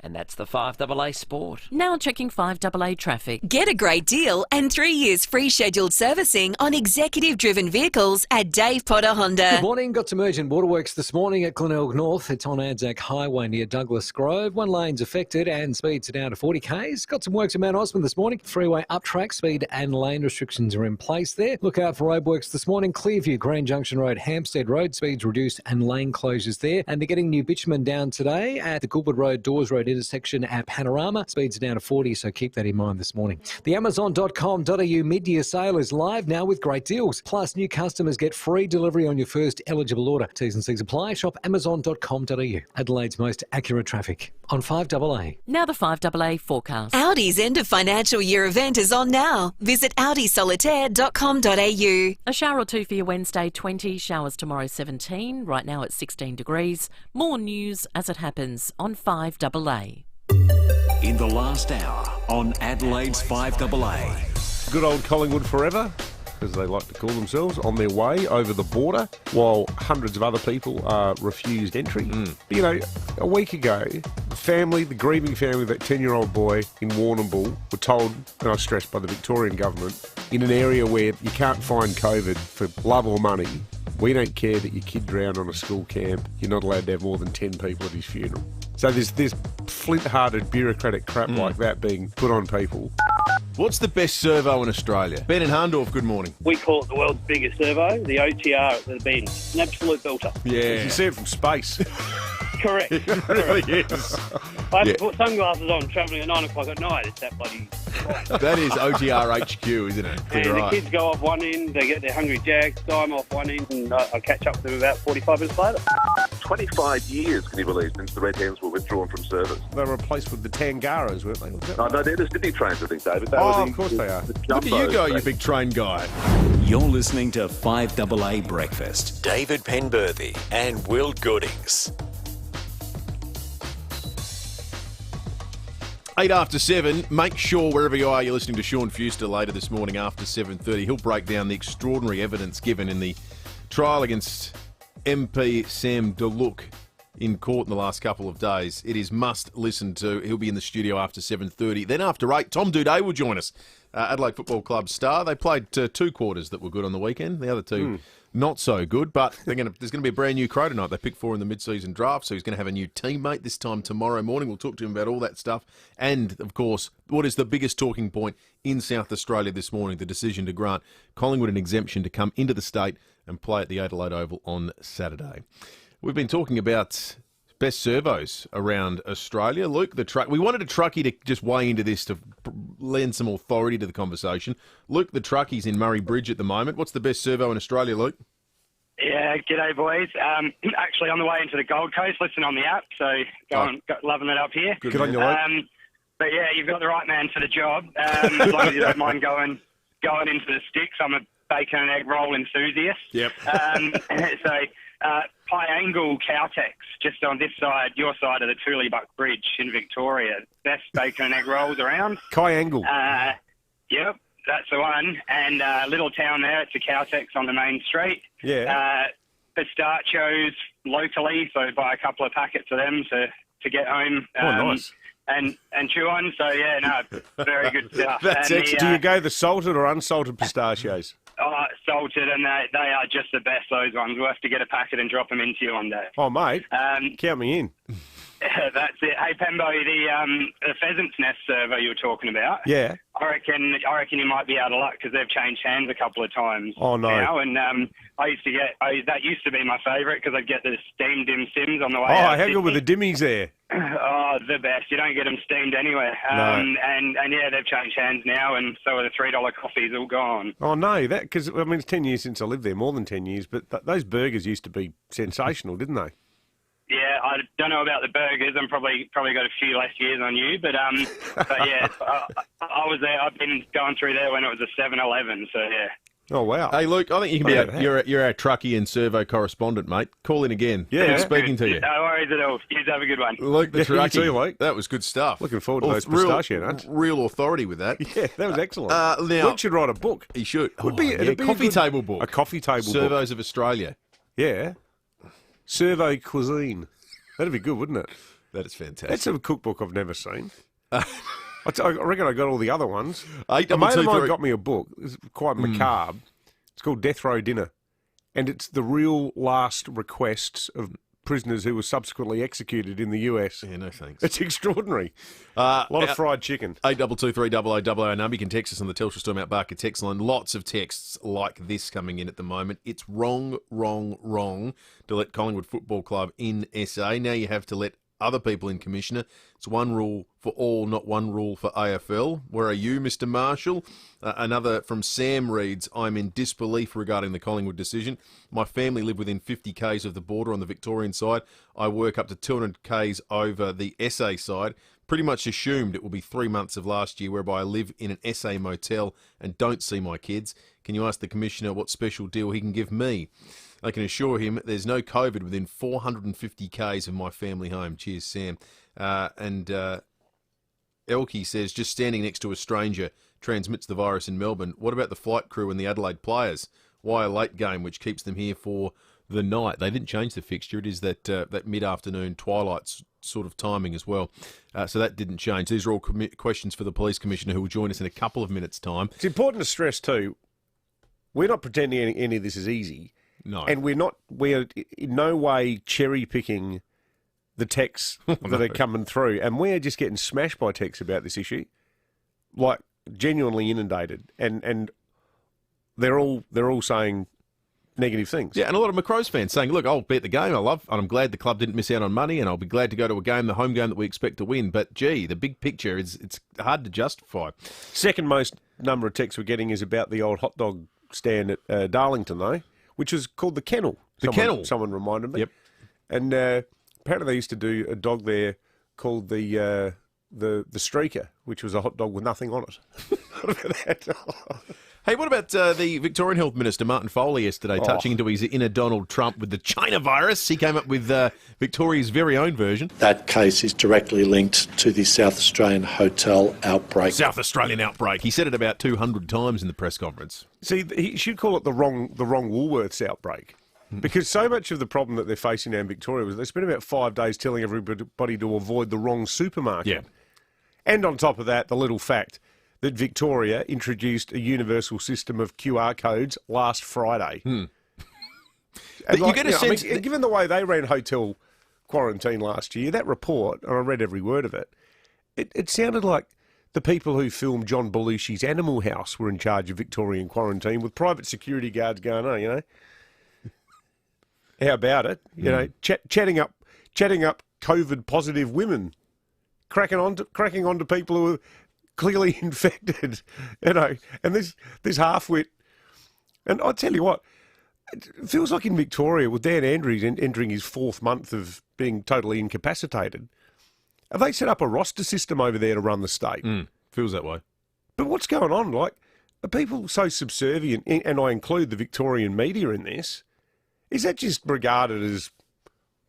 And that's the 5AA Sport. Now checking 5AA traffic. Get a great deal and 3 years free scheduled servicing on executive-driven vehicles at Dave Potter Honda. Good morning. Got some urgent waterworks this morning at Glenelg North. It's on Anzac Highway near Douglas Grove. 1 lane's affected and speeds are down to 40 k's. Got some works at Mount Osmond this morning. Freeway up track speed and lane restrictions are in place there. Look out for roadworks this morning. Clearview, Grand Junction Road, Hampstead Road, speeds reduced and lane closures there. And they're getting new bitumen down today at the Goodwood Road, Dawes Road intersection at Panorama. Speeds are down to 40, so keep that in mind this morning. The Amazon.com.au mid-year sale is live now with great deals. Plus, new customers get free delivery on your first eligible order. T's and C's apply. Shop Amazon.com.au. Adelaide's most accurate traffic on 5AA. Now the 5AA forecast. Audi's end of financial year event is on now. Visit audisolitaire.com.au. A shower or two for your Wednesday, 20. Showers tomorrow, 17. Right now it's 16 degrees. More news as it happens on 5AA. In the last hour on Adelaide's 5AA. Good old Collingwood forever, as they like to call themselves, on their way over the border, while hundreds of other people are refused entry. You know, a week ago, the grieving family of that 10-year-old boy in Warrnambool were told, and I was stressed by the Victorian government, in an area where you can't find COVID for love or money, we don't care that your kid drowned on a school camp, you're not allowed to have more than 10 people at his funeral. So there's this flint-hearted bureaucratic crap like that being put on people. What's the best servo in Australia? Ben in Hahndorf, good morning. We call it the world's biggest servo, the OTR at the bend. An absolute belter. Yeah. You see it from space. Correct. It really is. I have to put sunglasses on travelling at 9 o'clock at night. It's that bloody... That is OTR HQ, isn't it? And the kids go off one end, they get their Hungry Jacks, I'm off one end, and I catch up with them about 45 minutes later. 25 years, can you believe, since the Red Hens were withdrawn from service. They were replaced with the Tangaras, weren't they? No, they're the Sydney trains, I think, David. Of course they are. Look at you go, you big train guy. You're listening to 5AA Breakfast. David Penberthy and Will Goodings. 8 after 7. Make sure wherever you are, you're listening to Sean Fuster later this morning after 7:30. He'll break down the extraordinary evidence given in the trial against MP Sam DeLuc in court in the last couple of days. It is must listen to. He'll be in the studio after 7:30. Then after 8, Tom Duday will join us. Adelaide Football Club star. They played 2 quarters that were good on the weekend. The other 2 not so good, but there's going to be a brand new crow tonight. They picked 4 in the mid-season draft, so he's going to have a new teammate this time tomorrow morning. We'll talk to him about all that stuff. And, of course, what is the biggest talking point in South Australia this morning, the decision to grant Collingwood an exemption to come into the state and play at the Adelaide Oval on Saturday. We've been talking about best servos around Australia. Luke, we wanted a truckie to just weigh into this to lend some authority to the conversation. Luke, the truckie's in Murray Bridge at the moment. What's the best servo in Australia, Luke? Yeah, g'day, boys. Actually on the way into the Gold Coast, listen on the app, so loving it up here. Good on you, Luke. But yeah, you've got the right man for the job. As long as you don't mind going into the sticks. I'm a bacon and egg roll enthusiast. Yep. Pie Angle Cowtex, just on this side, your side of the Tooleybuck Bridge in Victoria. Best bacon and egg rolls around. Kai Angle. Yep, that's the one. And little town there, it's a Cowtex on the main street. Yeah. Pistachios locally, so buy a couple of packets of them to get home. Nice. And chew on, so yeah, no, very good stuff. That's and excellent. Do you go the salted or unsalted pistachios? Oh, salted, and they are just the best, those ones. We'll have to get a packet and drop them into you one day. Oh, mate, count me in. That's it. Hey, Pembo, the pheasant's nest server you were talking about. Yeah. I reckon you might be out of luck because they've changed hands a couple of times. Oh, no. Now, and that used to be my favourite because I'd get the steamed dim sims on the way Oh, out. how good were the dimmies there? Oh, the best. You don't get them steamed anywhere. No. And yeah, they've changed hands now, and so are the $3 coffees all gone. Oh, no, because, I mean, it's 10 years since I lived there, more than 10 years, but those burgers used to be sensational, didn't they? Yeah, I don't know about the burgers. I'm probably got a few less years on you, but yeah, I was there. I've been going through there when it was a 7-Eleven, so yeah. Oh, wow. Hey, Luke, I think you can be you're our truckie and servo correspondent, mate. Call in again. Yeah. Good speaking to you. No worries at all. You have a good one. Luke, the Yeah, you truckie. too, Luke. That was good stuff. Looking forward to those pistachio nuts. Real authority with that. Yeah, that was excellent. Now, Luke should write a book. He should. Would be, yeah, it'd be coffee a good- table book. A coffee table book. Servos of Australia. Yeah. Servo cuisine. That'd be good, wouldn't it? That is fantastic. That's a cookbook I've never seen. I reckon I got all the other ones. A 8 mate of mine 2 got me a book. It's quite macabre. It's called Death Row Dinner. And it's the real last requests of prisoners who were subsequently executed in the US. Yeah, no thanks. It's extraordinary. A lot of fried chicken. 8223 number. You can text us on the Telstra Storm Out Barker text line. Lots of texts like this coming in at the moment. It's wrong to let Collingwood Football Club in SA. Now you have to let other people in, Commissioner. It's one rule for all, not one rule for AFL. Where are you, Mr. Marshall? Another from Sam reads, I'm in disbelief regarding the Collingwood decision. My family live within 50 k's of the border on the Victorian side. I work up to 200 k's over the SA side. Pretty much assumed it will be 3 months of last year whereby I live in an SA motel and don't see my kids. Can you ask the Commissioner what special deal he can give me? I can assure him there's no COVID within 450 k's of my family home. Cheers, Sam. And Elkie says, just standing next to a stranger transmits the virus in Melbourne. What about the flight crew and the Adelaide players? Why a late game which keeps them here for the night? They didn't change the fixture. It is that mid-afternoon twilight sort of timing as well. So that didn't change. These are all questions for the Police Commissioner who will join us in a couple of minutes' time. It's important to stress too, we're not pretending any of this is easy. No. And we're in no way cherry-picking the texts that are coming through. And we're just getting smashed by texts about this issue. Like, genuinely inundated. And they're all saying negative things. Yeah, and a lot of Macross fans saying, look, I'll bet the game and I'm glad the club didn't miss out on money, and I'll be glad to go to a game, the home game that we expect to win. But, gee, the big picture, it's hard to justify. Second most number of texts we're getting is about the old hot dog stand at Darlington, though, which was called the Kennel. Kennel. Someone reminded me. Yep. And apparently they used to do a dog there called the Streaker, which was a hot dog with nothing on it. What about that? Hey, what about the Victorian Health Minister, Martin Foley, yesterday, touching into his inner Donald Trump with the China virus? He came up with Victoria's very own version. That case is directly linked to the South Australian hotel outbreak. South Australian outbreak. He said it about 200 times in the press conference. See, he should call it the wrong Woolworths outbreak. Because so much of the problem that they're facing now in Victoria was they spent about 5 days telling everybody to avoid the wrong supermarket. Yeah. And on top of that, the little fact that Victoria introduced a universal system of QR codes last Friday. But And you get a sense... given the way they ran hotel quarantine last year, that report, and I read every word of it, it sounded like the people who filmed John Belushi's Animal House were in charge of Victorian quarantine with private security guards going, oh, you know, how about it? You know, chatting up COVID positive women, cracking on to people who are clearly infected, you know, and this half-wit. And I tell you what, it feels like in Victoria, with Dan Andrews entering his 4th month of being totally incapacitated, have they set up a roster system over there to run the state? Feels that way. But what's going on? Like, are people so subservient, and I include the Victorian media in this, is that just regarded as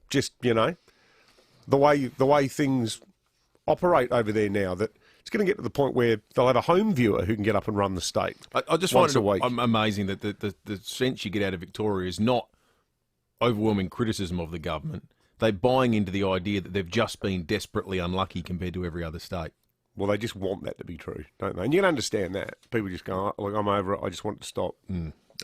just, you know, the way things operate over there now, that it's going to get to the point where they'll have a home viewer who can get up and run the state. I just find it amazing that the sense you get out of Victoria is not overwhelming criticism of the government. They're buying into the idea that they've just been desperately unlucky compared to every other state. Well, they just want that to be true, don't they? And you can understand that. People just go, oh, look, I'm over it. I just want it to stop.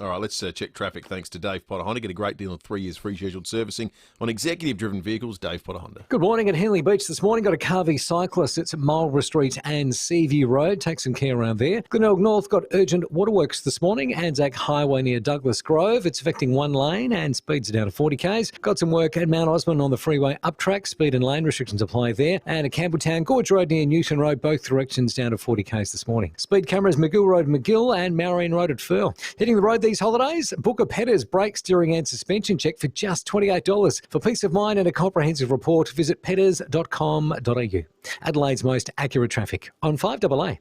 All right, let's check traffic thanks to Dave Potter Honda. Get a great deal of 3 years free scheduled servicing on executive-driven vehicles. Dave Potter Honda. Good morning at Henley Beach this morning. Got a car v cyclist. It's at Marlborough Street and Seaview Road. Take some care around there. Goodings North got urgent waterworks this morning. Anzac Highway near Douglas Grove. It's affecting one lane and speeds are down to 40 k's. Got some work at Mount Osmond on the freeway up track. Speed and lane restrictions apply there. And at Campbelltown, Gorge Road near Newton Road. Both directions down to 40 k's this morning. Speed cameras McGill Road, McGill and Maureen Road at Firle. Hitting the road these holidays. Book a Petters brake, steering and suspension check for just $28. For peace of mind and a comprehensive report, visit petters.com.au. Adelaide's most accurate traffic on 5AA.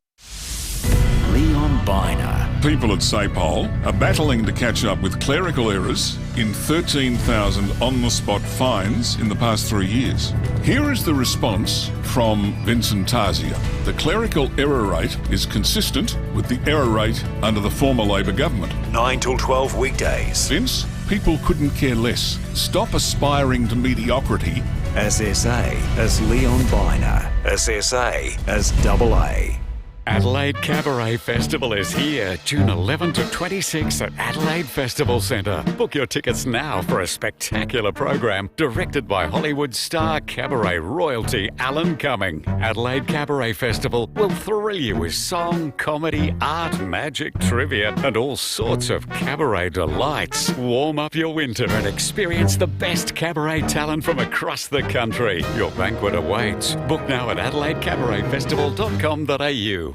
Leon Biner. People at SAPOL are battling to catch up with clerical errors in 13,000 on-the-spot fines in the past 3 years. Here is the response from Vincent Tarzia. The clerical error rate is consistent with the error rate under the former Labor government. 9 till 12 weekdays. Vince, people couldn't care less. Stop aspiring to mediocrity. SSA as Leon Biner. SSA as AA. Adelaide Cabaret Festival is here, June 11 to 26 at Adelaide Festival Centre. Book your tickets now for a spectacular program directed by Hollywood star cabaret royalty Alan Cumming. Adelaide Cabaret Festival will thrill you with song, comedy, art, magic, trivia and all sorts of cabaret delights. Warm up your winter and experience the best cabaret talent from across the country. Your banquet awaits. Book now at adelaidecabaretfestival.com.au.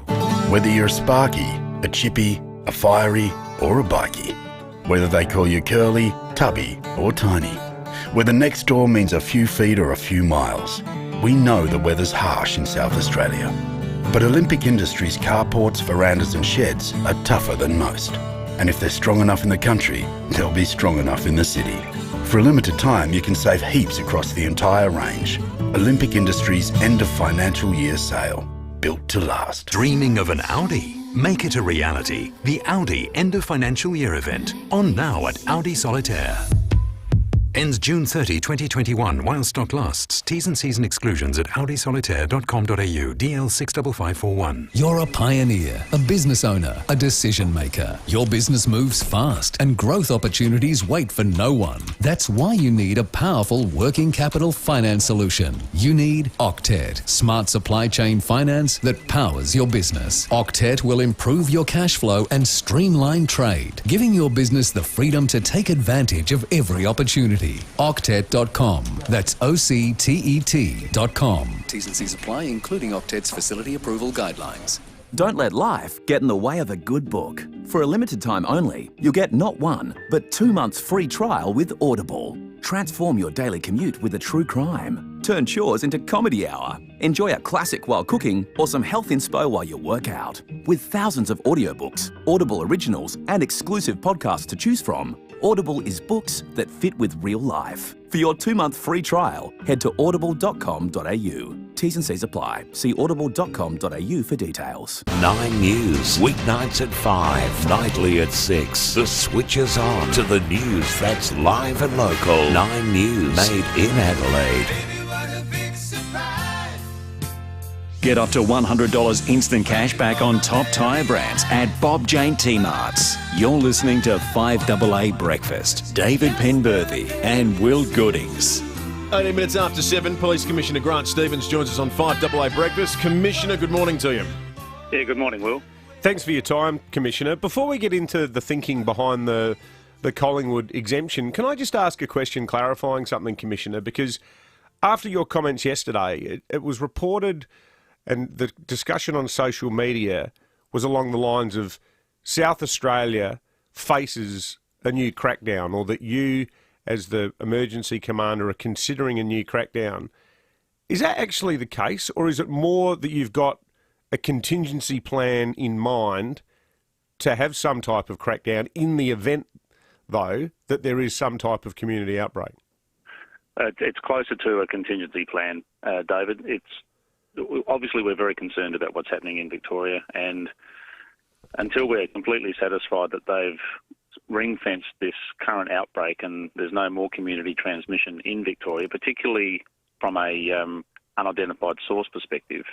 Whether you're a sparky, a chippy, a fiery or a bikey, whether they call you curly, tubby or tiny, whether next door means a few feet or a few miles, we know the weather's harsh in South Australia. But Olympic Industries carports, verandas and sheds are tougher than most. And if they're strong enough in the country, they'll be strong enough in the city. For a limited time, you can save heaps across the entire range. Olympic Industries end of financial year sale. Built to last. Dreaming of an Audi? Make it a reality. The Audi End of Financial Year event. On now at Audi Solitaire. Ends June 30, 2021 while stock lasts. T's and C's and exclusions at audisolitaire.com.au. DL 65541. You're a pioneer, a business owner, a decision maker. Your business moves fast and growth opportunities wait for no one. That's why you need a powerful working capital finance solution. You need Octet, smart supply chain finance that powers your business. Octet will improve your cash flow and streamline trade, giving your business the freedom to take advantage of every opportunity. Octet.com. That's OCTET.com. T's and C's apply, including Octet's facility approval guidelines. Don't let life get in the way of a good book. For a limited time only, you'll get not 1, but 2 months free trial with Audible. Transform your daily commute with a true crime. Turn chores into comedy hour. Enjoy a classic while cooking or some health inspo while you work out. With thousands of audiobooks, Audible originals and exclusive podcasts to choose from, Audible is books that fit with real life. For your 2-month free trial, head to audible.com.au. T's and C's apply. See audible.com.au for details. 9 News, weeknights at 5, nightly at 6. The switch is on to the news that's live and local. 9 News, made in Adelaide. Get up to $100 instant cash back on top tyre brands at Bob Jane T-Marts. You're listening to 5AA Breakfast. David Penberthy and Will Goodings. 18 minutes after 7, Police Commissioner Grant Stevens joins us on 5AA Breakfast. Commissioner, good morning to you. Yeah, good morning, Will. Thanks for your time, Commissioner. Before we get into the thinking behind the Collingwood exemption, can I just ask a question clarifying something, Commissioner? Because after your comments yesterday, it was reported, and the discussion on social media was along the lines of South Australia faces a new crackdown, or that you, as the emergency commander, are considering a new crackdown. Is that actually the case, or is it more that you've got a contingency plan in mind to have some type of crackdown in the event, though, that there is some type of community outbreak? It's closer to a contingency plan, David. Obviously, we're very concerned about what's happening in Victoria, and until we're completely satisfied that they've ring-fenced this current outbreak and there's no more community transmission in Victoria, particularly from a unidentified source perspective,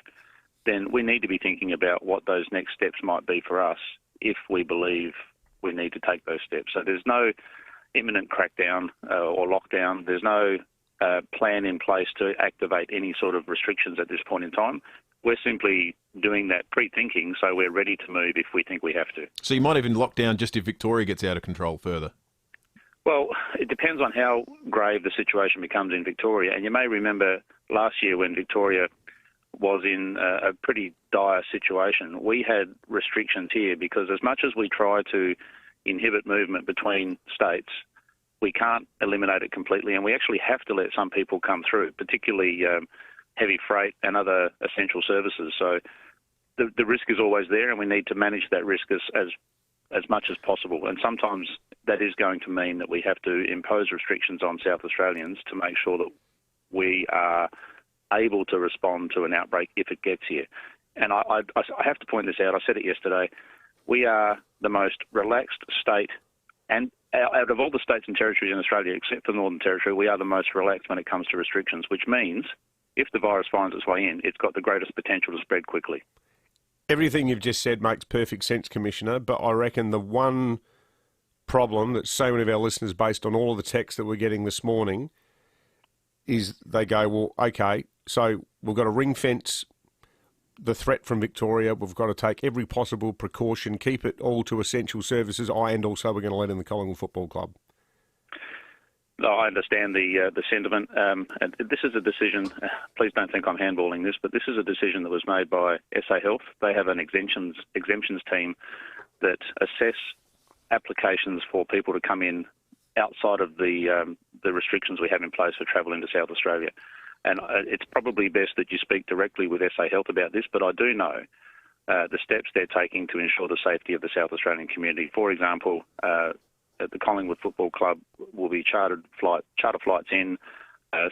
then we need to be thinking about what those next steps might be for us if we believe we need to take those steps. So there's no imminent crackdown or lockdown. There's no plan in place to activate any sort of restrictions at this point in time. We're simply doing that pre-thinking so we're ready to move if we think we have to. So you might even lock down just if Victoria gets out of control further? Well, it depends on how grave the situation becomes in Victoria. And you may remember last year when Victoria was in a pretty dire situation, we had restrictions here because as much as we try to inhibit movement between states, we can't eliminate it completely, and we actually have to let some people come through, particularly heavy freight and other essential services. So the risk is always there, and we need to manage that risk as much as possible. And sometimes that is going to mean that we have to impose restrictions on South Australians to make sure that we are able to respond to an outbreak if it gets here. And I have to point this out. I said it yesterday. We are the most relaxed state, and out of all the states and territories in Australia, except for the Northern Territory, we are the most relaxed when it comes to restrictions, which means if the virus finds its way in, it's got the greatest potential to spread quickly. Everything you've just said makes perfect sense, Commissioner, but I reckon the one problem that so many of our listeners, based on all of the texts that we're getting this morning, is they go, well, okay, so we've got to ring fence the threat from Victoria. We've got to take every possible precaution, keep it all to essential services, and also we're going to let in the Collingwood Football Club. No, I understand the sentiment. And this is a decision, please don't think I'm handballing this, but this is a decision that was made by SA Health. They have an exemptions team that assess applications for people to come in outside of the restrictions we have in place for travel into South Australia. And it's probably best that you speak directly with SA Health about this, but I do know the steps they're taking to ensure the safety of the South Australian community. For example, at the Collingwood Football Club will be charter flights in,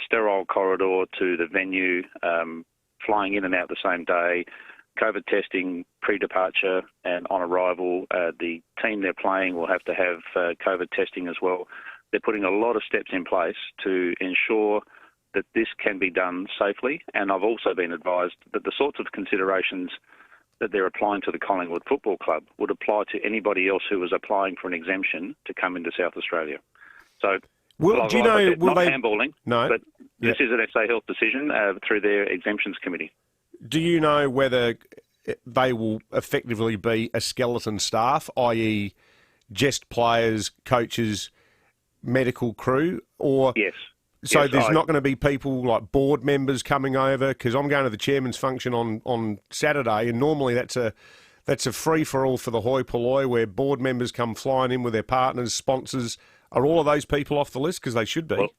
sterile corridor to the venue, flying in and out the same day, COVID testing pre-departure and on arrival. The team they're playing will have to have COVID testing as well. They're putting a lot of steps in place to ensure that this can be done safely, and I've also been advised that the sorts of considerations that they're applying to the Collingwood Football Club would apply to anybody else who was applying for an exemption to come into South Australia. So, do you know, not handballing, no, but this is an SA Health decision through their exemptions committee. Do you know whether they will effectively be a skeleton staff, i.e. just players, coaches, medical crew, or... Yes. So yes, there's not going to be people like board members coming over, because I'm going to the chairman's function on Saturday, and normally that's a free-for-all for the hoi polloi where board members come flying in with their partners, sponsors. Are all of those people off the list? Because they should be. Well,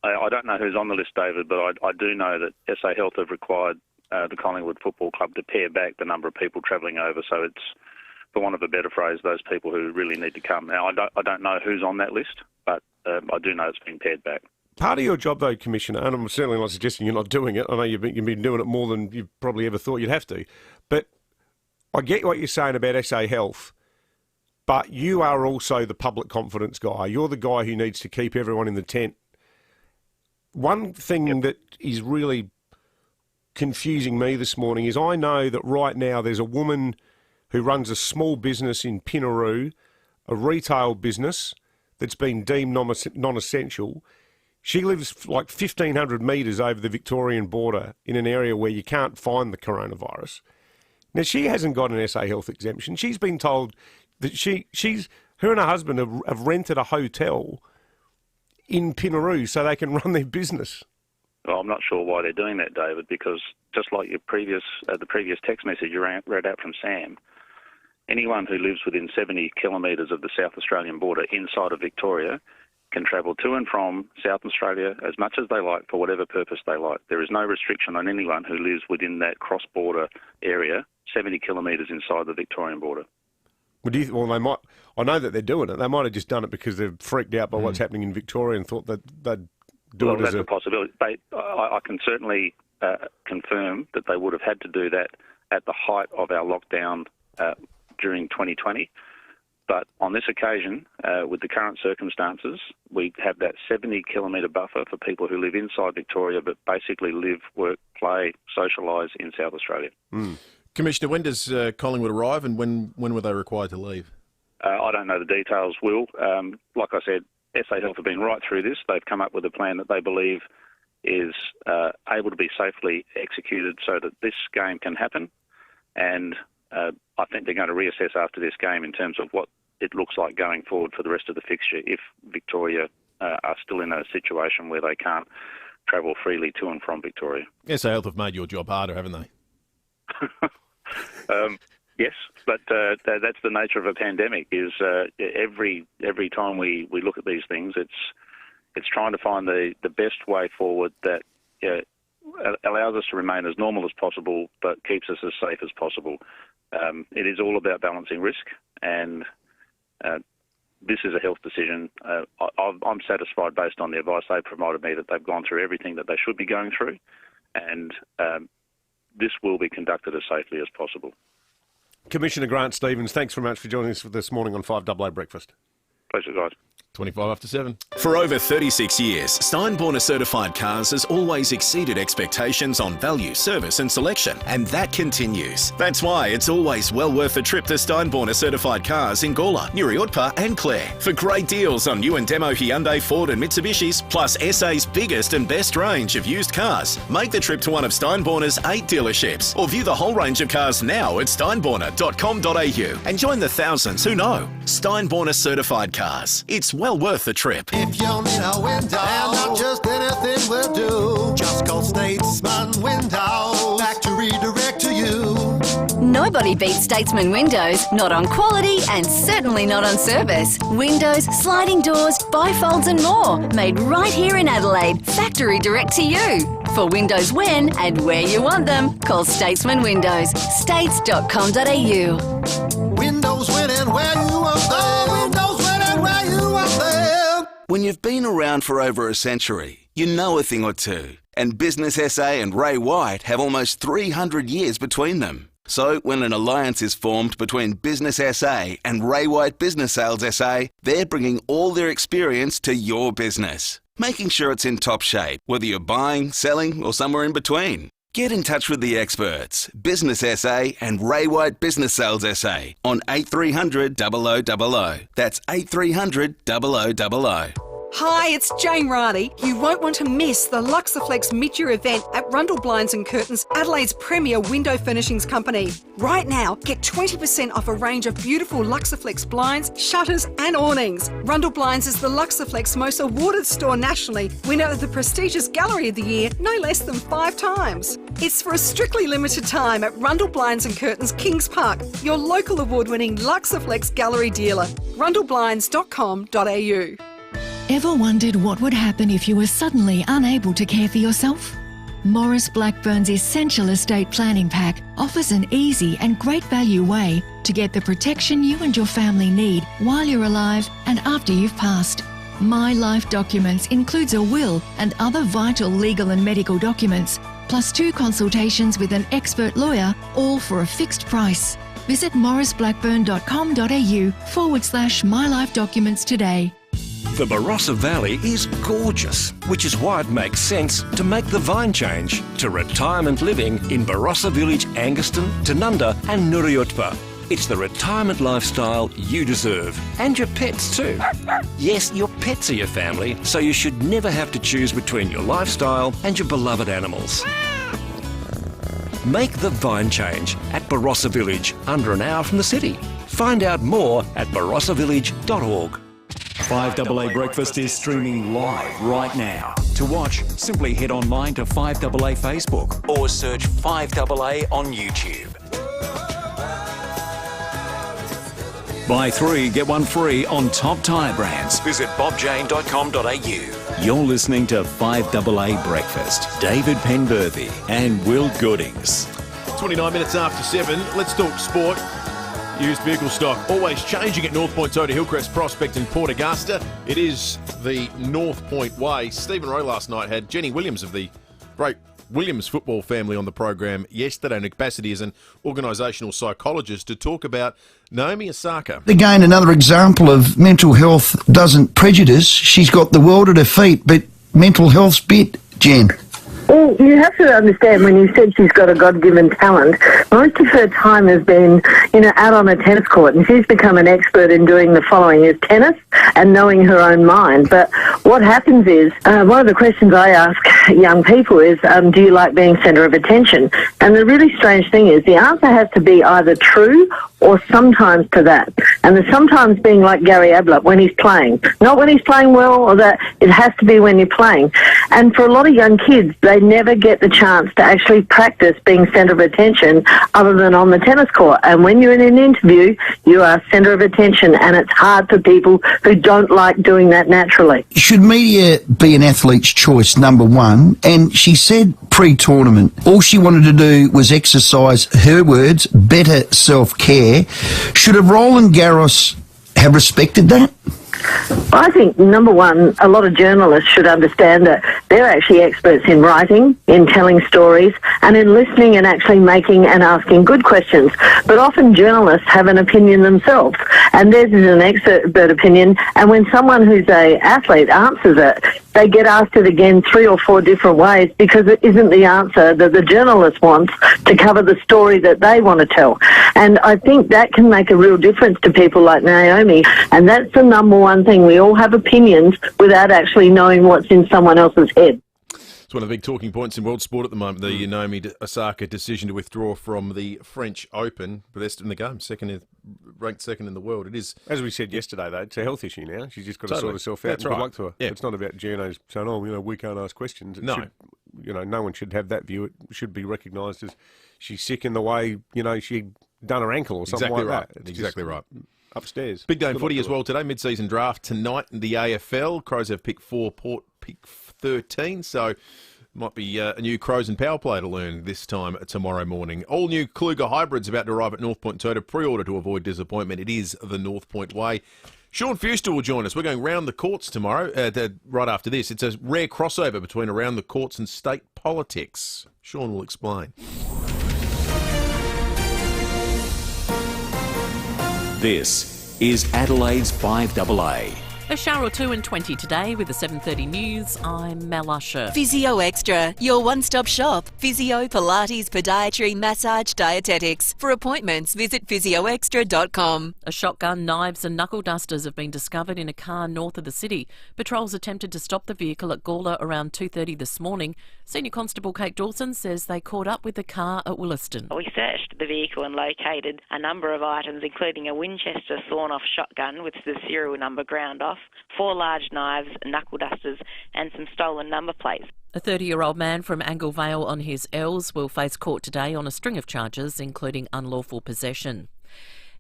I don't know who's on the list, David, but I do know that SA Health have required the Collingwood Football Club to pare back the number of people travelling over. So it's, for want of a better phrase, those people who really need to come. Now, I don't know who's on that list, but I do know it's been pared back. Part of your job, though, Commissioner, and I'm certainly not suggesting you're not doing it. I know you've been doing it more than you've probably ever thought you'd have to. But I get what you're saying about SA Health, but you are also the public confidence guy. You're the guy who needs to keep everyone in the tent. One thing that is really confusing me this morning is I know that right now there's a woman who runs a small business in Pinaroo, a retail business that's been deemed non-essential. She lives like 1,500 metres over the Victorian border in an area where you can't find the coronavirus. Now, she hasn't got an SA Health exemption. She's been told that her and her husband have rented a hotel in Pinaroo so they can run their business. Well, I'm not sure why they're doing that, David, because just like the previous text message you read out from Sam, anyone who lives within 70 kilometres of the South Australian border inside of Victoria can travel to and from South Australia as much as they like for whatever purpose they like. There is no restriction on anyone who lives within that cross-border area, 70 kilometres inside the Victorian border. Well, they might. I know that they're doing it. They might have just done it because they're freaked out by what's happening in Victoria and thought that they'd do it as that's a possibility. I can certainly confirm that they would have had to do that at the height of our lockdown during 2020. But on this occasion, with the current circumstances, we have that 70-kilometre buffer for people who live inside Victoria but basically live, work, play, socialise in South Australia. Commissioner, when does Collingwood arrive and when were they required to leave? I don't know the details, Will. Like I said, SA Health have been right through this. They've come up with a plan that they believe is able to be safely executed so that this game can happen. And I think they're going to reassess after this game in terms of what it looks like going forward for the rest of the fixture if Victoria are still in a situation where they can't travel freely to and from Victoria. SA Health have made your job harder, haven't they? Yes, but that's the nature of a pandemic. Is every time we look at these things, it's trying to find the best way forward that allows us to remain as normal as possible, but keeps us as safe as possible. It is all about balancing risk, and this is a health decision. I'm satisfied based on the advice they provided me that they've gone through everything that they should be going through, and this will be conducted as safely as possible. Commissioner Grant Stevens, thanks very much for joining us this morning on 5AA Breakfast. Pleasure, guys. 25 after 7. For over 36 years, Steinborner Certified Cars has always exceeded expectations on value, service and selection, and that continues. That's why it's always well worth a trip to Steinborner Certified Cars in Gawler, Nuriutpa and Clare for great deals on new and demo Hyundai, Ford and Mitsubishis, plus SA's biggest and best range of used cars. Make the trip to one of Steinborner's 8 dealerships or view the whole range of cars now at steinborner.com.au and join the thousands who know. Steinborner Certified Cars. It's well worth the trip. If you need a window, and not just anything will do, just call Statesman Windows. Factory direct to you. Nobody beats Statesman Windows, not on quality and certainly not on service. Windows, sliding doors, bifolds and more, made right here in Adelaide, factory direct to you. For windows when and where you want them, call Statesman Windows, states.com.au. Windows when and where you want them. Windows when and where you want them. When you've been around for over a century, you know a thing or two. And Business SA and Ray White have almost 300 years between them. So when an alliance is formed between Business SA and Ray White Business Sales SA, they're bringing all their experience to your business, making sure it's in top shape, whether you're buying, selling, or somewhere in between. Get in touch with the experts, Business SA and Ray White Business Sales SA on 8300 0000. That's 8300 0000. Hi, it's Jane Riley. You won't want to miss the Luxaflex mid-year event at Rundle Blinds and Curtains, Adelaide's premier window furnishings company. Right now, get 20% off a range of beautiful Luxaflex blinds, shutters and awnings. Rundle Blinds is the Luxaflex most awarded store nationally, winner of the prestigious Gallery of the Year no less than 5 times. It's for a strictly limited time at Rundle Blinds and Curtains, Kings Park, your local award-winning Luxaflex gallery dealer. rundleblinds.com.au. Ever wondered what would happen if you were suddenly unable to care for yourself? Maurice Blackburn's Essential Estate Planning Pack offers an easy and great value way to get the protection you and your family need while you're alive and after you've passed. My Life Documents includes a will and other vital legal and medical documents, plus 2 consultations with an expert lawyer, all for a fixed price. Visit mauriceblackburn.com.au/mylifedocuments today. The Barossa Valley is gorgeous, which is why it makes sense to make the vine change to retirement living in Barossa Village, Angaston, Tanunda and Nuriutpa. It's the retirement lifestyle you deserve. And your pets too. Yes, your pets are your family, so you should never have to choose between your lifestyle and your beloved animals. Make the vine change at Barossa Village, under an hour from the city. Find out more at barossavillage.org. 5AA Breakfast is streaming live right now. To watch, simply head online to 5AA Facebook or search 5AA on YouTube. Buy 3, get 1 free on top tyre brands. Visit bobjane.com.au. You're listening to 5AA Breakfast. David Penberthy and Will Goodings. 29 minutes after 7. Let's talk sport. Used vehicle stock always changing at North Point Toyota Hillcrest Prospect in Port Augusta. It is the North Point way. Stephen Rowe last night had Jenny Williams of the great Williams football family on the program yesterday in capacity as an organisational psychologist to talk about Naomi Osaka. Again, another example of mental health doesn't prejudice. She's got the world at her feet, but mental health's bit, Jen. Well, you have to understand, when you said she's got a God-given talent, most of her time has been, out on a tennis court, and she's become an expert in doing the following, is tennis and knowing her own mind. But what happens is, one of the questions I ask young people is, do you like being centre of attention? And the really strange thing is, the answer has to be either true or sometimes to that. And the sometimes being like Gary Ablett when he's playing. Not when he's playing well, or that it has to be when you're playing. And for a lot of young kids, they never get the chance to actually practice being centre of attention other than on the tennis court. And when you're in an interview, you are centre of attention, and it's hard for people who don't like doing that naturally. Should media be an athlete's choice, number one? And she said pre-tournament, all she wanted to do was exercise, her words, better self-care. Should have Roland Garros have respected that? I think, number one, a lot of journalists should understand that they're actually experts in writing, in telling stories, and in listening and actually making and asking good questions. But often journalists have an opinion themselves, and theirs is an expert opinion, and when someone who's an athlete answers it, they get asked it again 3 or 4 different ways because it isn't the answer that the journalist wants to cover the story that they want to tell. And I think that can make a real difference to people like Naomi, and that's the number one thing. We all have opinions without actually knowing what's in someone else's head. It's one of the big talking points in world sport at the moment, the Naomi Osaka decision to withdraw from the French Open. Best in the game, ranked second in the world. It is, as we said yesterday, though, it's a health issue now. She's just got to Totally. sort herself out. That's and right. Good luck to her. Yeah. It's not about journos saying, we can't ask questions. It No. should, no one should have that view. It should be recognised as she's sick in the way, she'd done her ankle or something exactly like right. that. It's Exactly right. Upstairs. Big day in Good footy luck as to her. well today. Mid-season draft tonight in the AFL. Crows have pick 4, Port pick 13. So might be a new Crows and power play to learn this time tomorrow morning. All new Kluger hybrids about to arrive at North Point Toyota. Pre-order to avoid disappointment. It is the North Point way. Sean Fuster will join us. We're going round the courts tomorrow, right after this. It's a rare crossover between around the courts and state politics. Sean will explain. This is Adelaide's 5AA. A shower or two and 20 today with the 7:30 news. I'm Mel Usher. Physio Extra, your one-stop shop. Physio, Pilates, podiatry, massage, dietetics. For appointments, visit physioextra.com. A shotgun, knives and knuckle dusters have been discovered in a car north of the city. Patrols attempted to stop the vehicle at Gawler around 2:30 this morning. Senior Constable Kate Dawson says they caught up with the car at Williston. We searched the vehicle and located a number of items, including a Winchester sawn-off shotgun with the serial number ground off, 4 large knives, knuckle dusters and some stolen number plates. A 30-year-old man from Anglevale on his L's will face court today on a string of charges, including unlawful possession.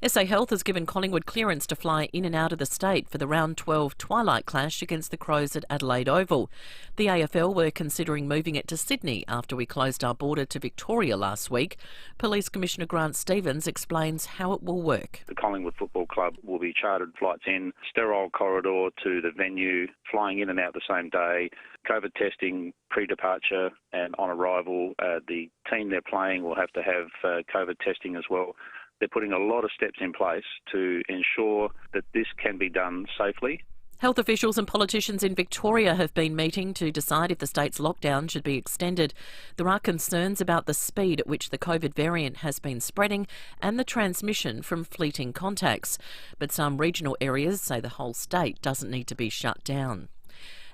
SA Health has given Collingwood clearance to fly in and out of the state for the round 12 twilight clash against the Crows at Adelaide Oval. The AFL were considering moving it to Sydney after we closed our border to Victoria last week. Police Commissioner Grant Stevens explains how it will work. The Collingwood Football Club will be chartered flights in, sterile corridor to the venue, flying in and out the same day, COVID testing pre-departure and on arrival. The team they're playing will have to have COVID testing as well. They're putting a lot of steps in place to ensure that this can be done safely. Health officials and politicians in Victoria have been meeting to decide if the state's lockdown should be extended. There are concerns about the speed at which the COVID variant has been spreading and the transmission from fleeting contacts. But some regional areas say the whole state doesn't need to be shut down.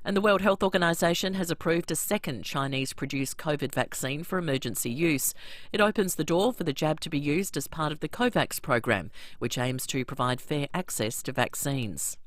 And the World Health Organization has approved a second Chinese-produced COVID vaccine for emergency use. It opens the door for the jab to be used as part of the COVAX program, which aims to provide fair access to vaccines.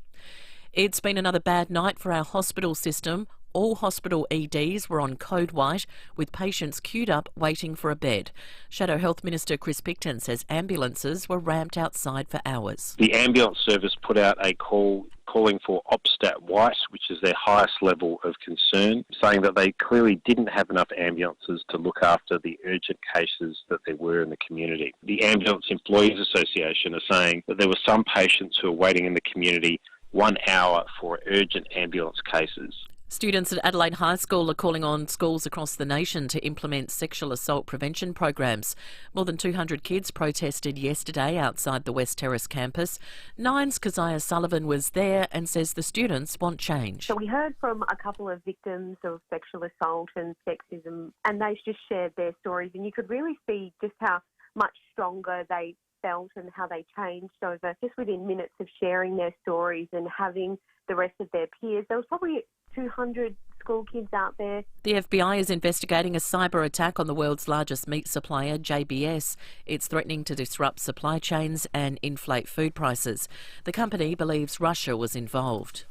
It's been another bad night for our hospital system. All hospital EDs were on code white, with patients queued up waiting for a bed. Shadow Health Minister Chris Picton says ambulances were ramped outside for hours. The ambulance service put out a call calling for Opstat White, which is their highest level of concern, saying that they clearly didn't have enough ambulances to look after the urgent cases that there were in the community. The Ambulance Employees Association are saying that there were some patients who were waiting in the community 1 hour for urgent ambulance cases. Students at Adelaide High School are calling on schools across the nation to implement sexual assault prevention programs. More than 200 kids protested yesterday outside the West Terrace campus. Nine's Keziah Sullivan was there and says the students want change. So we heard from a couple of victims of sexual assault and sexism, and they just shared their stories, and you could really see just how much stronger they felt and how they changed over just within minutes of sharing their stories and having the rest of their peers. There was probably 200 school kids out there. The FBI is investigating a cyber attack on the world's largest meat supplier, JBS. It's threatening to disrupt supply chains and inflate food prices. The company believes Russia was involved.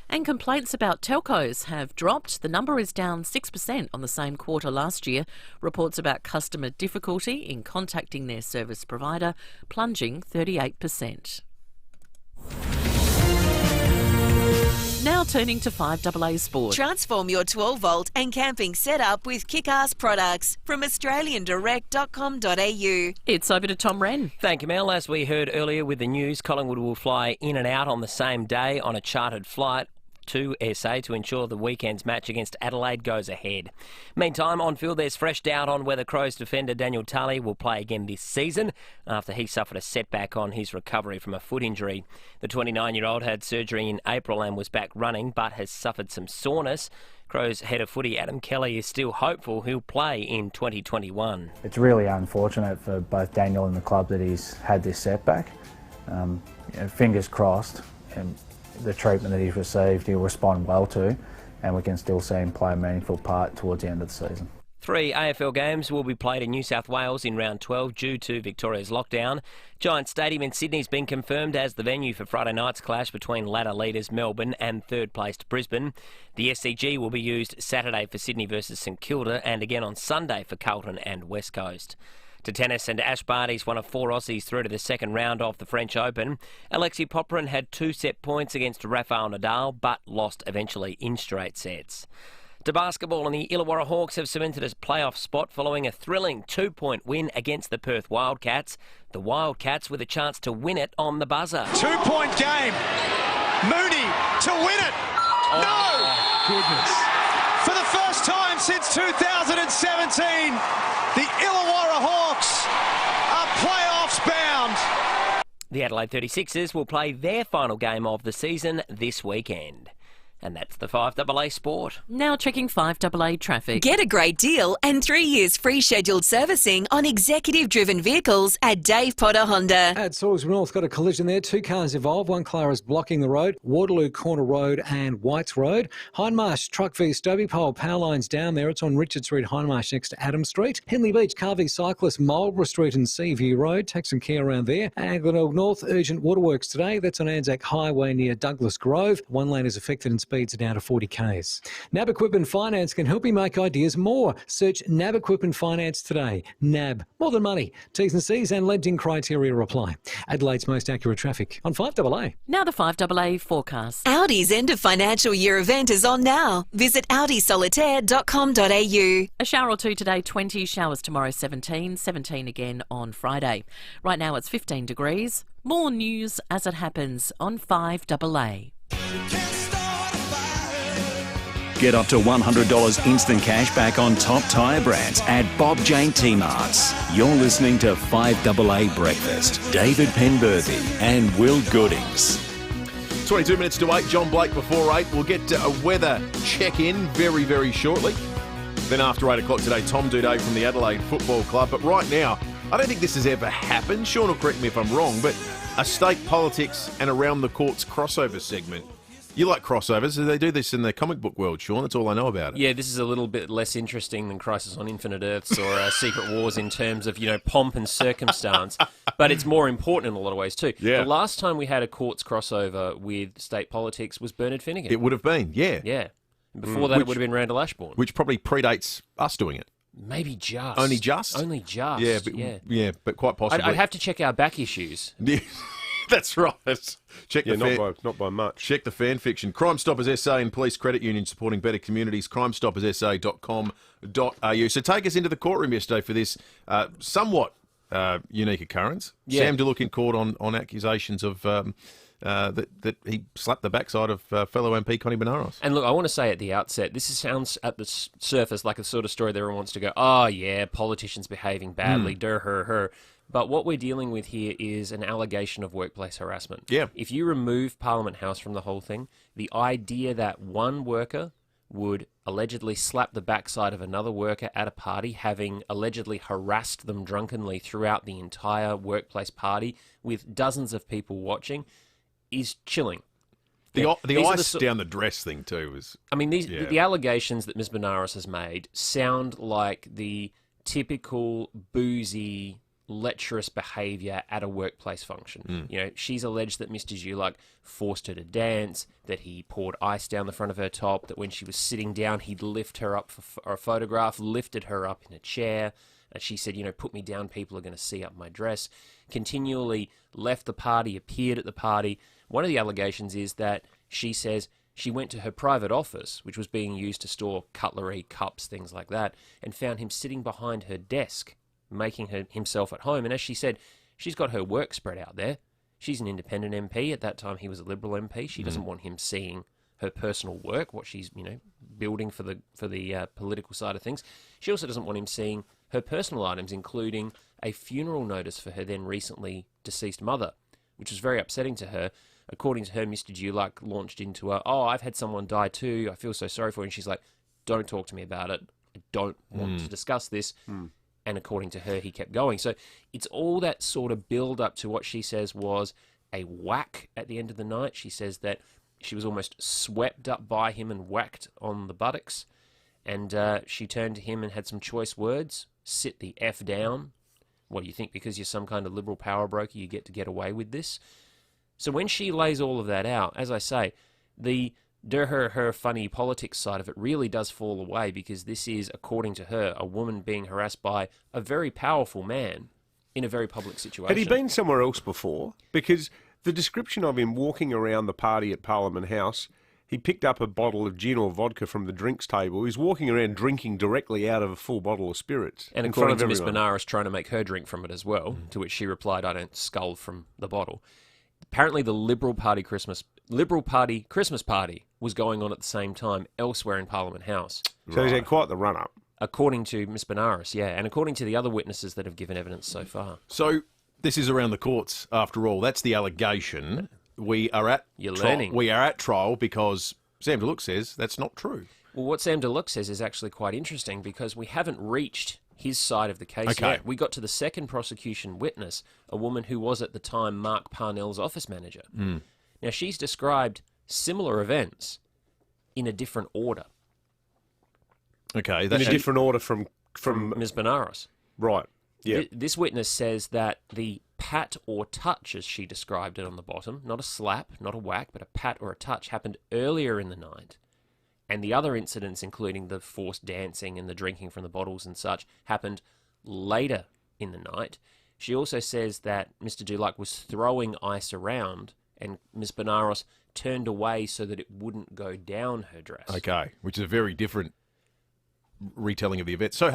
And complaints about telcos have dropped. The number is down 6% on the same quarter last year. Reports about customer difficulty in contacting their service provider plunging 38%. Now turning to 5AA Sport. Transform your 12-volt and camping setup with kick-ass products from australiandirect.com.au. It's over to Tom Wren. Thank you, Mel. As we heard earlier with the news, Collingwood will fly in and out on the same day on a chartered flight to SA to ensure the weekend's match against Adelaide goes ahead. Meantime, on field there's fresh doubt on whether Crows defender Daniel Tully will play again this season after he suffered a setback on his recovery from a foot injury. The 29-year-old had surgery in April and was back running but has suffered some soreness. Crows head of footy Adam Kelly is still hopeful he'll play in 2021. It's really unfortunate for both Daniel and the club that he's had this setback. Fingers crossed. The treatment that he's received, he'll respond well to, and we can still see him play a meaningful part towards the end of the season. 3 AFL games will be played in New South Wales in round 12 due to Victoria's lockdown. Giant Stadium in Sydney's been confirmed as the venue for Friday night's clash between ladder leaders Melbourne and third-placed Brisbane. The SCG will be used Saturday for Sydney versus St Kilda and again on Sunday for Carlton and West Coast. To tennis, and Ash Barty's one of 4 Aussies through to the second round of the French Open. Alexei Popyrin had 2 set points against Rafael Nadal, but lost eventually in straight sets. To basketball, and the Illawarra Hawks have cemented a playoff spot following a thrilling 2-point win against the Perth Wildcats. The Wildcats with a chance to win it on the buzzer. 2-point game. Mooney to win it. No! Goodness. For the first time since 2017, the Illawarra Hawks are playoffs bound. The Adelaide 36ers will play their final game of the season this weekend. And that's the 5AA Sport. Now checking 5AA traffic. Get a great deal and 3 years free scheduled servicing on executive-driven vehicles at Dave Potter Honda. At Salisbury North, got a collision there. 2 cars involved. One car is blocking the road. Waterloo Corner Road and Whites Road. Hindmarsh, truck v Stobie Pole, power lines down there. It's on Richard Street, Hindmarsh next to Adam Street. Henley Beach, car v cyclist, Marlborough Street and Seaview Road. Take some care around there. And Glenelg North, urgent waterworks today. That's on Anzac Highway near Douglas Grove. One lane is affected and speeds are down to 40 k's. NAB Equipment Finance can help you make ideas more. Search NAB Equipment Finance today. NAB, more than money. T's and C's and lending criteria apply. Adelaide's most accurate traffic on 5AA. Now the 5AA forecast. Audi's end of financial year event is on now. Visit audisolitaire.com.au. A shower or two today, 20. Showers tomorrow, 17. 17 again on Friday. Right now it's 15 degrees. More news as it happens on 5AA. Get up to $100 instant cash back on top tyre brands at Bob Jane T-Marts. You're listening to 5AA Breakfast. David Penberthy and Will Goodings. 22 minutes to 8. John Blake before 8. We'll get a weather check-in very, very shortly. Then after 8 o'clock today, Tom Duday from the Adelaide Football Club. But right now, I don't think this has ever happened. Sean will correct me if I'm wrong, but a state politics and around the courts crossover segment. You like crossovers. They do this in the comic book world, Sean. That's all I know about it. Yeah, this is a little bit less interesting than Crisis on Infinite Earths or Secret Wars in terms of, pomp and circumstance. But it's more important in a lot of ways too. Yeah. The last time we had a courts crossover with state politics was Bernard Finnegan. It would have been, yeah. Yeah. Before that, it would have been Randall Ashbourne. Which probably predates us doing it. Maybe just. Only just? Only just. Yeah, but quite possibly. I'd have to check our back issues. Yeah. That's right. Check not by much. Check the fan fiction. Crime Stoppers SA and Police Credit Union supporting better communities. crimestoppersa.com.au. So take us into the courtroom yesterday for this somewhat unique occurrence. Yeah. Sam DeLuc in court on accusations of that he slapped the backside of fellow MP Connie Benaros. And look, I want to say at the outset, this sounds at the surface like a sort of story that everyone wants to go, oh yeah, politicians behaving badly, her. But what we're dealing with here is an allegation of workplace harassment. Yeah. If you remove Parliament House from the whole thing, the idea that one worker would allegedly slap the backside of another worker at a party, having allegedly harassed them drunkenly throughout the entire workplace party with dozens of people watching, is chilling. The ice the down the dress thing too was... I mean, the allegations that Ms Benaros has made sound like the typical boozy, lecherous behaviour at a workplace function. You know, she's alleged that Mr Dulac forced her to dance, that he poured ice down the front of her top, that when she was sitting down, he'd lift her up for a photograph, lifted her up in a chair, and she said, you know, put me down, people are going to see up my dress. Continually left the party, appeared at the party. One of the allegations is that she says she went to her private office, which was being used to store cutlery, cups, things like that, and found him sitting behind her desk, making himself at home. And as she said, she's got her work spread out there. She's an independent MP. At that time, he was a Liberal MP. She doesn't want him seeing her personal work, what she's, you know, building for the political side of things. She also doesn't want him seeing her personal items, including a funeral notice for her then recently deceased mother, which was very upsetting to her. According to her, Mr Dulac launched into I've had someone die too. I feel so sorry for her. And she's like, don't talk to me about it. I don't want to discuss this. And according to her, he kept going. So it's all that sort of build up to what she says was a whack at the end of the night. She says that she was almost swept up by him and whacked on the buttocks. And she turned to him and had some choice words. Sit the F down. What do you think? Because you're some kind of Liberal power broker, you get away with this? So when she lays all of that out, as I say, the her funny politics side of it really does fall away, because this is, according to her, a woman being harassed by a very powerful man in a very public situation. Had he been somewhere else before? Because the description of him walking around the party at Parliament House, he picked up a bottle of gin or vodka from the drinks table. He's walking around drinking directly out of a full bottle of spirits. And according to Miss Benaros, trying to make her drink from it as well, to which she replied, I don't scull from the bottle. Apparently the Liberal Party Christmas party was going on at the same time elsewhere in Parliament House. So he's had quite the run-up. According to Miss Benaros, yeah, and according to the other witnesses that have given evidence so far. So this is around the courts, after all. That's the allegation. We are at trial because Sam DeLuc says that's not true. Well, what Sam DeLuc says is actually quite interesting, because we haven't reached his side of the case yet. We got to the second prosecution witness, a woman who was at the time Mark Parnell's office manager. Now, she's described similar events in a different order. Okay. In a different order from Ms Benaros. Right. Yeah. This witness says that the pat or touch, as she described it on the bottom, not a slap, not a whack, but a pat or a touch, happened earlier in the night. And the other incidents, including the forced dancing and the drinking from the bottles and such, happened later in the night. She also says that Mr Dulac was throwing ice around and Ms Benaros turned away so that it wouldn't go down her dress. Okay, which is a very different retelling of the event. So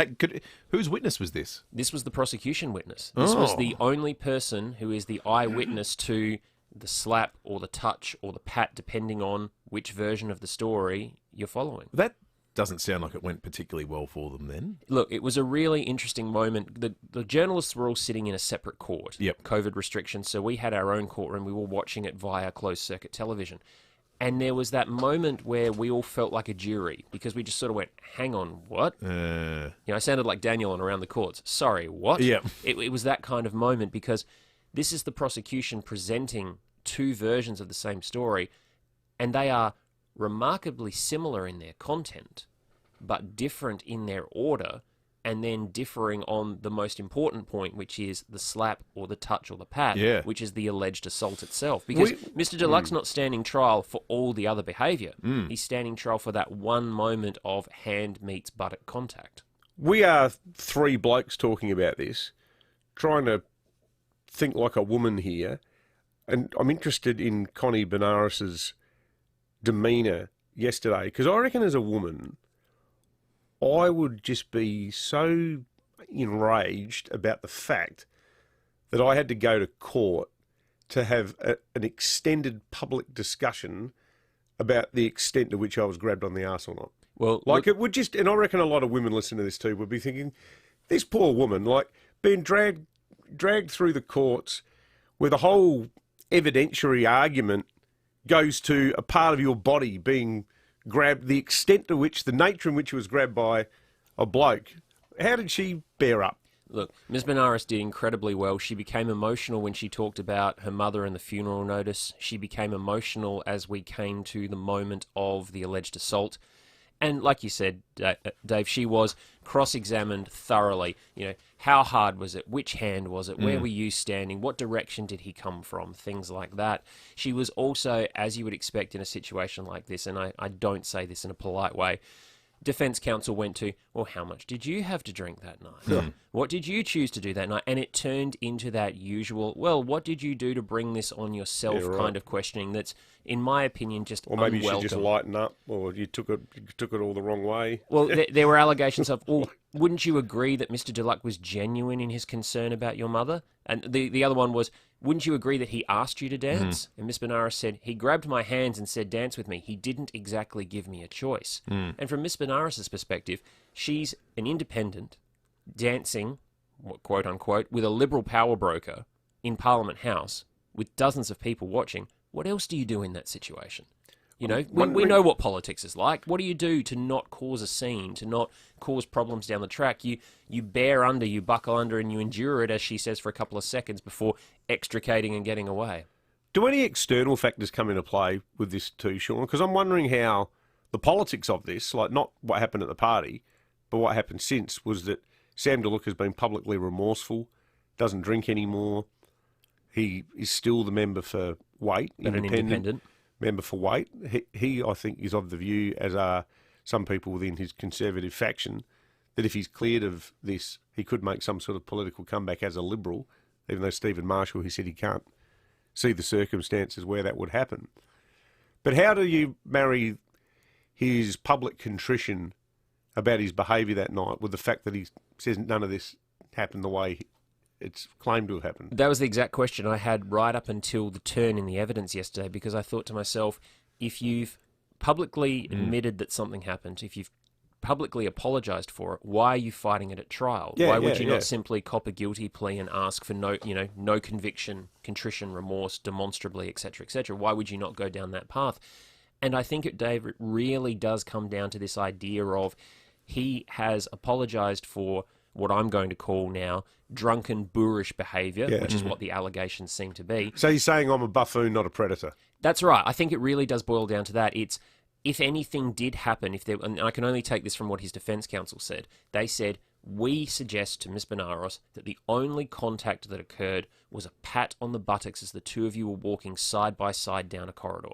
whose witness was this? This was the prosecution witness. This was the only person who is the eyewitness to the slap or the touch or the pat, depending on which version of the story you're following. That doesn't sound like it went particularly well for them then. Look, it was a really interesting moment. The journalists were all sitting in a separate court. Yep. COVID restrictions, so we had our own courtroom. We were watching it via closed-circuit television. And there was that moment where we all felt like a jury, because we just sort of went, hang on, what? I sounded like Daniel on Around the Courts. Sorry, what? Yeah. It was that kind of moment, because this is the prosecution presenting two versions of the same story, and they are remarkably similar in their content, but different in their order, and then differing on the most important point, which is the slap or the touch or the pat, which is the alleged assault itself. Because Mr Delac's not standing trial for all the other behaviour. He's standing trial for that one moment of hand meets buttock contact. We are three blokes talking about this, trying to think like a woman here, and I'm interested in Connie Benaras's demeanour yesterday, because I reckon as a woman, I would just be so enraged about the fact that I had to go to court to have an extended public discussion about the extent to which I was grabbed on the arse or not. Well, it would just, and I reckon a lot of women listening to this too would be thinking, this poor woman, being dragged through the courts where the whole evidentiary argument goes to a part of your body being grabbed, the extent to which, the nature in which it was grabbed by a bloke. How did she bear up? Look, Ms. Benares did incredibly well. She became emotional when she talked about her mother and the funeral notice. She became emotional as we came to the moment of the alleged assault. And like you said, Dave, she was cross-examined thoroughly. How hard was it? Which hand was it? Where were you standing? What direction did he come from? Things like that. She was also, as you would expect in a situation like this, and I don't say this in a polite way, defence counsel went to, well, how much did you have to drink that night? Yeah. What did you choose to do that night? And it turned into that usual, well, what did you do to bring this on yourself kind of questioning that's, in my opinion, just Or maybe unwelcome. you should just lighten up, or you took it all the wrong way. Well, there were allegations of, well, wouldn't you agree that Mr. Deluck was genuine in his concern about your mother? And the other one was, wouldn't you agree that he asked you to dance? And Miss Benares said, he grabbed my hands and said, dance with me. He didn't exactly give me a choice. And from Miss Benares' perspective, she's an independent dancing, quote unquote, with a Liberal power broker in Parliament House with dozens of people watching. What else do you do in that situation? We know what politics is like. What do you do to not cause a scene, to not cause problems down the track? You bear under, you buckle under, and you endure it, as she says, for a couple of seconds before extricating and getting away. Do any external factors come into play with this too, Sean? Because I'm wondering how the politics of this, like not what happened at the party, but what happened since, was that Sam DeLuca has been publicly remorseful, doesn't drink anymore. He is still the member for Weight, independent member for Weight. He, I think, is of the view, as are some people within his conservative faction, that if he's cleared of this, he could make some sort of political comeback as a Liberal, even though Stephen Marshall, he said he can't see the circumstances where that would happen. But how do you marry his public contrition about his behaviour that night with the fact that he says none of this happened the way it's claimed to have happened? That was the exact question I had right up until the turn in the evidence yesterday, because I thought to myself, if you've publicly admitted that something happened, if you've publicly apologised for it, why are you fighting it at trial? Why would you not simply cop a guilty plea and ask for no conviction, contrition, remorse, demonstrably, etc., etc.? Why would you not go down that path? And I think, Dave, it really does come down to this idea of he has apologised for what I'm going to call now drunken, boorish behaviour, which is what the allegations seem to be. So he's saying I'm a buffoon, not a predator. That's right. I think it really does boil down to that. It's, if anything did happen, and I can only take this from what his defence counsel said, they said, we suggest to Ms. Benares that the only contact that occurred was a pat on the buttocks as the two of you were walking side by side down a corridor.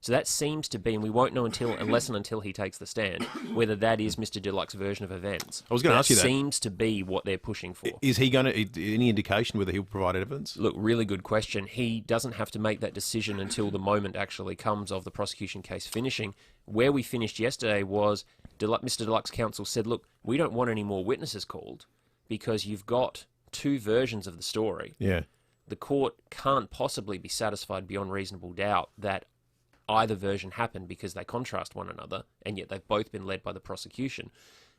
So that seems to be, and we won't know unless and until he takes the stand, whether that is Mr. Delux's version of events. I was going to ask you that. Seems to be what they're pushing for. Is he going to, any indication whether he'll provide evidence? Look, really good question. He doesn't have to make that decision until the moment actually comes of the prosecution case finishing. Where we finished yesterday was Mr. Delux's counsel said, look, we don't want any more witnesses called because you've got two versions of the story. Yeah. The court can't possibly be satisfied beyond reasonable doubt that either version happened because they contrast one another, and yet they've both been led by the prosecution.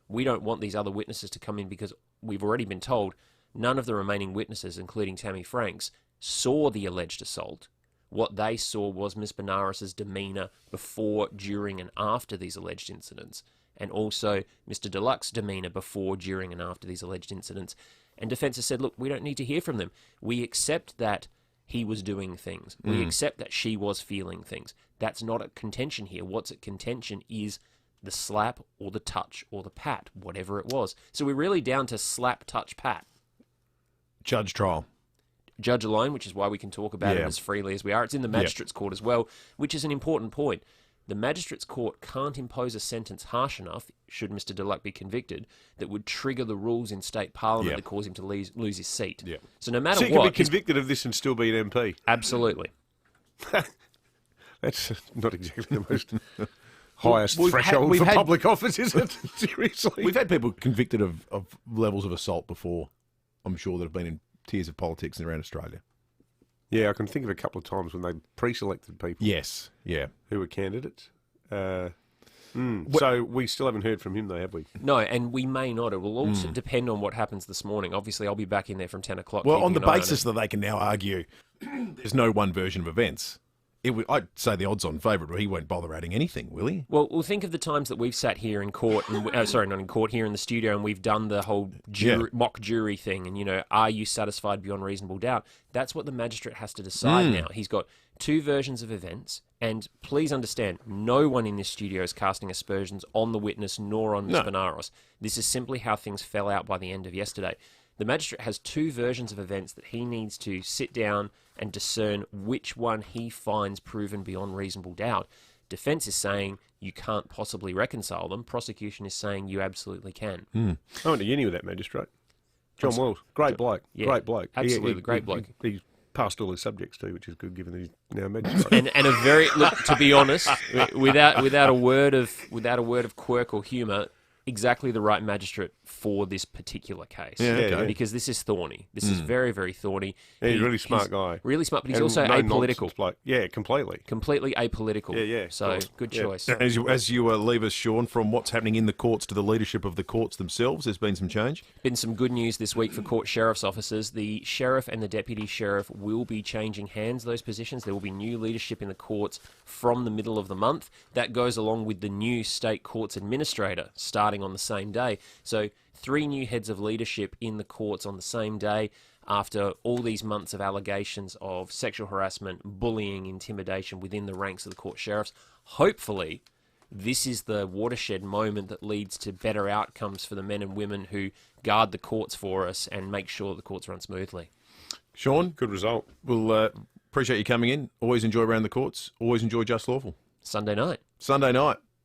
We don't want these other witnesses to come in because we've already been told none of the remaining witnesses, including Tammy Franks, saw the alleged assault. What they saw was Ms. Benares' demeanour before, during and after these alleged incidents, and also Mr. Delux's demeanour before, during and after these alleged incidents. And defence has said, look, we don't need to hear from them. We accept that he was doing things. We accept that she was feeling things. That's not at contention here. What's at contention is the slap or the touch or the pat, whatever it was. So we're really down to slap, touch, pat. Judge trial. Judge alone, which is why we can talk about it as freely as we are. It's in the magistrate's court as well, which is an important point. The magistrate's court can't impose a sentence harsh enough, should Mr. Deluck be convicted, that would trigger the rules in state parliament that cause him to lose his seat. Yeah. So no matter so what... you can be convicted of this and still be an MP? Absolutely. That's not exactly the most highest threshold for public office, is it? Seriously. We've had people convicted of levels of assault before, I'm sure, that have been in tiers of politics around Australia. Yeah, I can think of a couple of times when they pre-selected people. Yes, yeah. Who were candidates. So we still haven't heard from him, though, have we? No, and we may not. It will also depend on what happens this morning. Obviously, I'll be back in there from 10 o'clock. Well, on the keeping an eye basis that they can now argue there's no one version of events, I'd say the odds-on favourite, but he won't bother adding anything, will he? Well, we'll think of the times that we've sat here in court, and, sorry, not in court, here in the studio, and we've done the whole mock jury thing, and, are you satisfied beyond reasonable doubt? That's what the magistrate has to decide now. He's got two versions of events, and please understand, no one in this studio is casting aspersions on the witness nor on Ms. Benaros. This is simply how things fell out by the end of yesterday. The magistrate has two versions of events that he needs to sit down and discern which one he finds proven beyond reasonable doubt. Defence is saying you can't possibly reconcile them. Prosecution is saying you absolutely can. I went to uni with that magistrate. John Wells. Great bloke. Yeah, great bloke. Absolutely, great bloke. He's passed all his subjects too, which is good given that he's now a magistrate. and a very, look, to be honest, without a word of quirk or humour, exactly the right magistrate for this particular case. Because this is thorny. This is very, very thorny. Yeah, he's a really smart guy. Really smart, but he's also apolitical. Yeah, completely. Completely apolitical. Yeah. So, good choice. As you leave us, Sean, from what's happening in the courts to the leadership of the courts themselves, there's been some change? Been some good news this week for court sheriff's officers. The sheriff and the deputy sheriff will be changing hands, those positions. There will be new leadership in the courts from the middle of the month. That goes along with the new state courts administrator starting on the same day. So 3 new heads of leadership in the courts on the same day after all these months of allegations of sexual harassment, bullying, intimidation within the ranks of the court sheriffs. Hopefully, this is the watershed moment that leads to better outcomes for the men and women who guard the courts for us and make sure the courts run smoothly. Sean, good result. We'll appreciate you coming in. Always enjoy Around the Courts. Always enjoy Just Lawful. Sunday night.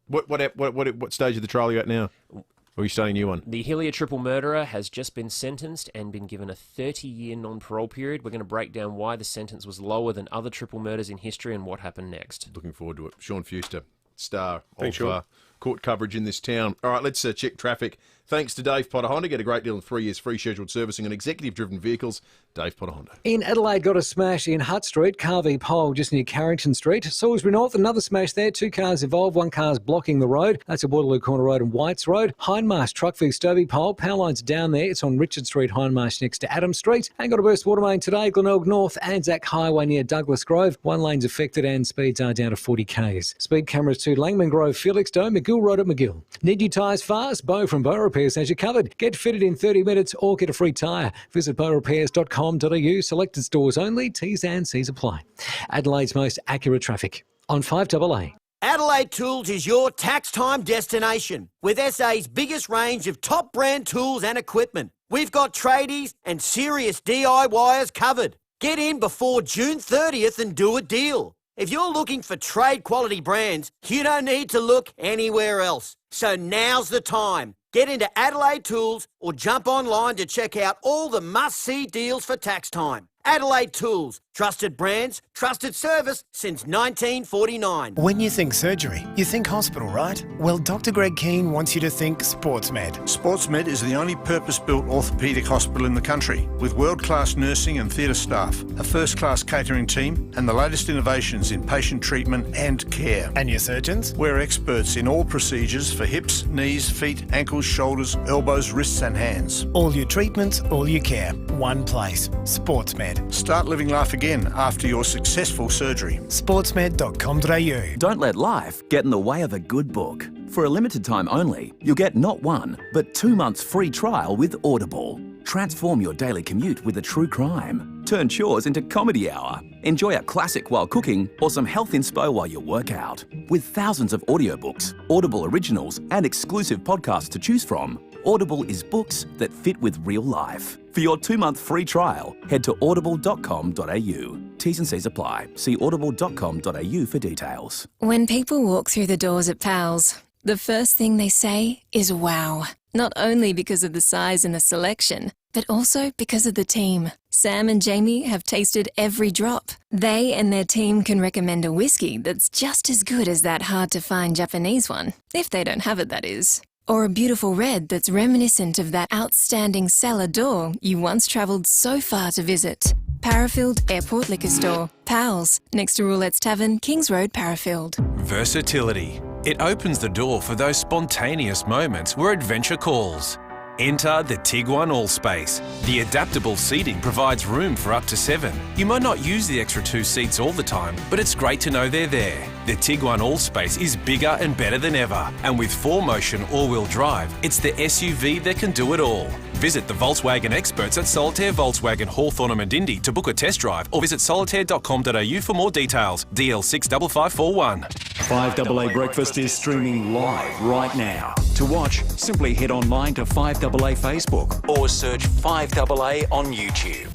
What stage of the trial are you at now? Or are you starting a new one? The Hillier triple murderer has just been sentenced and been given a 30-year non-parole period. We're going to break down why the sentence was lower than other triple murders in history and what happened next. Looking forward to it. Sean Fuster, star Thanks, of court coverage in this town. All right, let's check traffic. Thanks to Dave Potter Honda. Get a great deal of 3 years free scheduled servicing on executive-driven vehicles. Dave Potter Honda. In Adelaide, got a smash in Hutt Street, Carvey Pole, just near Carrington Street. Salisbury North, another smash there. 2 cars involved, 1 car's blocking the road. That's at Waterloo Corner Road and Whites Road. Hindmarsh, truck v Stobie Pole. Power line's down there. It's on Richard Street, Hindmarsh, next to Adam Street. And got a burst water main today, Glenelg North, Anzac Highway near Douglas Grove. 1 lane's affected and speeds are down to 40 k's. Speed cameras to Langman Grove, Felixstowe, McGill Road at McGill. Need new tyres fast? Bo from Bo Repairs has you covered. Get fitted in 30 minutes or get a free tyre. Visit borepairs.com.au. Selected stores only. T's and C's apply. Adelaide's most accurate traffic on 5AA. Adelaide Tools is your tax time destination with SA's biggest range of top brand tools and equipment. We've got tradies and serious DIYers covered. Get in before June 30th and do a deal. If you're looking for trade quality brands, you don't need to look anywhere else. So now's the time. Get into Adelaide Tools or jump online to check out all the must-see deals for tax time. Adelaide Tools, trusted brands, trusted service since 1949. When you think surgery, you think hospital, right? Well, Dr. Greg Keane wants you to think SportsMed. SportsMed is the only purpose-built orthopaedic hospital in the country, with world-class nursing and theatre staff, a first-class catering team, and the latest innovations in patient treatment and care. And your surgeons? We're experts in all procedures for hips, knees, feet, ankles, shoulders, elbows, wrists and hands. All your treatments, all your care. One place. SportsMed. Start living life again after your successful surgery. Sportsmed.com.au. Don't let life get in the way of a good book. For a limited time only, you'll get not 1, but 2 months free trial with Audible. Transform your daily commute with a true crime. Turn chores into comedy hour. Enjoy a classic while cooking or some health inspo while you work out. With thousands of audiobooks, Audible originals and exclusive podcasts to choose from, Audible is books that fit with real life. For your 2-month free trial, head to audible.com.au. T's and C's apply. See audible.com.au for details. When people walk through the doors at Pals, the first thing they say is wow. Not only because of the size and the selection, but also because of the team. Sam and Jamie have tasted every drop. They and their team can recommend a whiskey that's just as good as that hard-to-find Japanese one, if they don't have it, that is. Or a beautiful red that's reminiscent of that outstanding cellar door you once travelled so far to visit. Parafield Airport Liquor Store. Pals, next to Roulette's Tavern, Kings Road, Parafield. Versatility. It opens the door for those spontaneous moments where adventure calls. Enter the Tiguan Allspace. The adaptable seating provides room for up to 7. You might not use the extra 2 seats all the time, but it's great to know they're there. The Tiguan Allspace is bigger and better than ever, and with 4Motion all-wheel drive, it's the SUV that can do it all. Visit the Volkswagen experts at Solitaire Volkswagen Hawthorne and Medindi to book a test drive, or visit solitaire.com.au for more details. DL65541. 5AA Breakfast is streaming live right now. To watch, simply head online to 5AA Facebook or search 5AA on YouTube.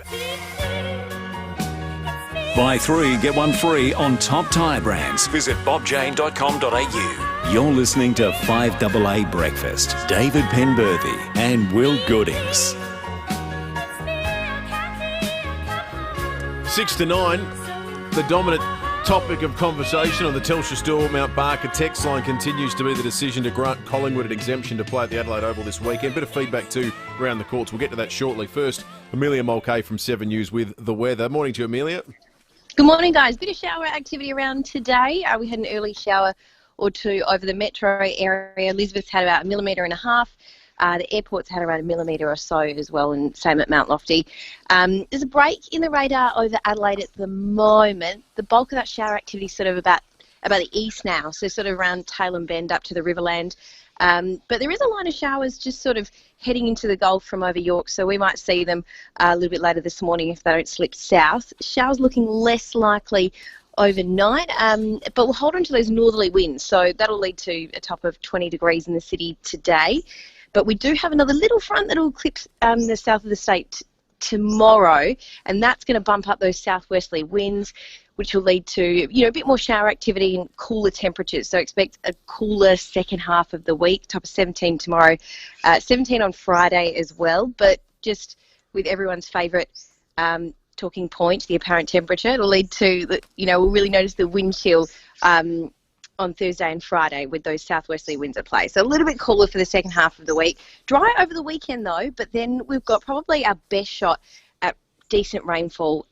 Buy 3, get 1 free on top tyre brands. Visit bobjane.com.au. You're listening to 5AA Breakfast. David Penberthy and Will Goodings. 6 to 9, the dominant topic of conversation on the Telstra Store Mount Barker text line continues to be the decision to grant Collingwood an exemption to play at the Adelaide Oval this weekend. Bit of feedback too around the courts. We'll get to that shortly. First, Amelia Mulcahy from 7 News with the weather. Morning to you, Amelia. Good morning, guys. Bit of shower activity around today. We had an early shower or two over the metro area. Elizabeth's had about 1.5 millimetres. The airport's had around 1 millimetre or so as well, and same at Mount Lofty. There's a break in the radar over Adelaide at the moment. The bulk of that shower activity is sort of about the east now, so sort of around Tailem and Bend up to the Riverland. But there is a line of showers just sort of heading into the Gulf from over York, so we might see them a little bit later this morning if they don't slip south. Showers looking less likely overnight, but we'll hold on to those northerly winds, so that'll lead to a top of 20 degrees in the city today. But we do have another little front that will eclipse the south of the state tomorrow, and that's going to bump up those southwesterly winds, which will lead to a bit more shower activity and cooler temperatures. So expect a cooler second half of the week, top of 17 tomorrow, 17 on Friday as well. But just with everyone's favourite talking point, the apparent temperature, it'll lead to, we'll really notice the wind chill on Thursday and Friday with those southwesterly winds at play. So a little bit cooler for the second half of the week. Dry over the weekend though, but then we've got probably our best shot at decent rainfall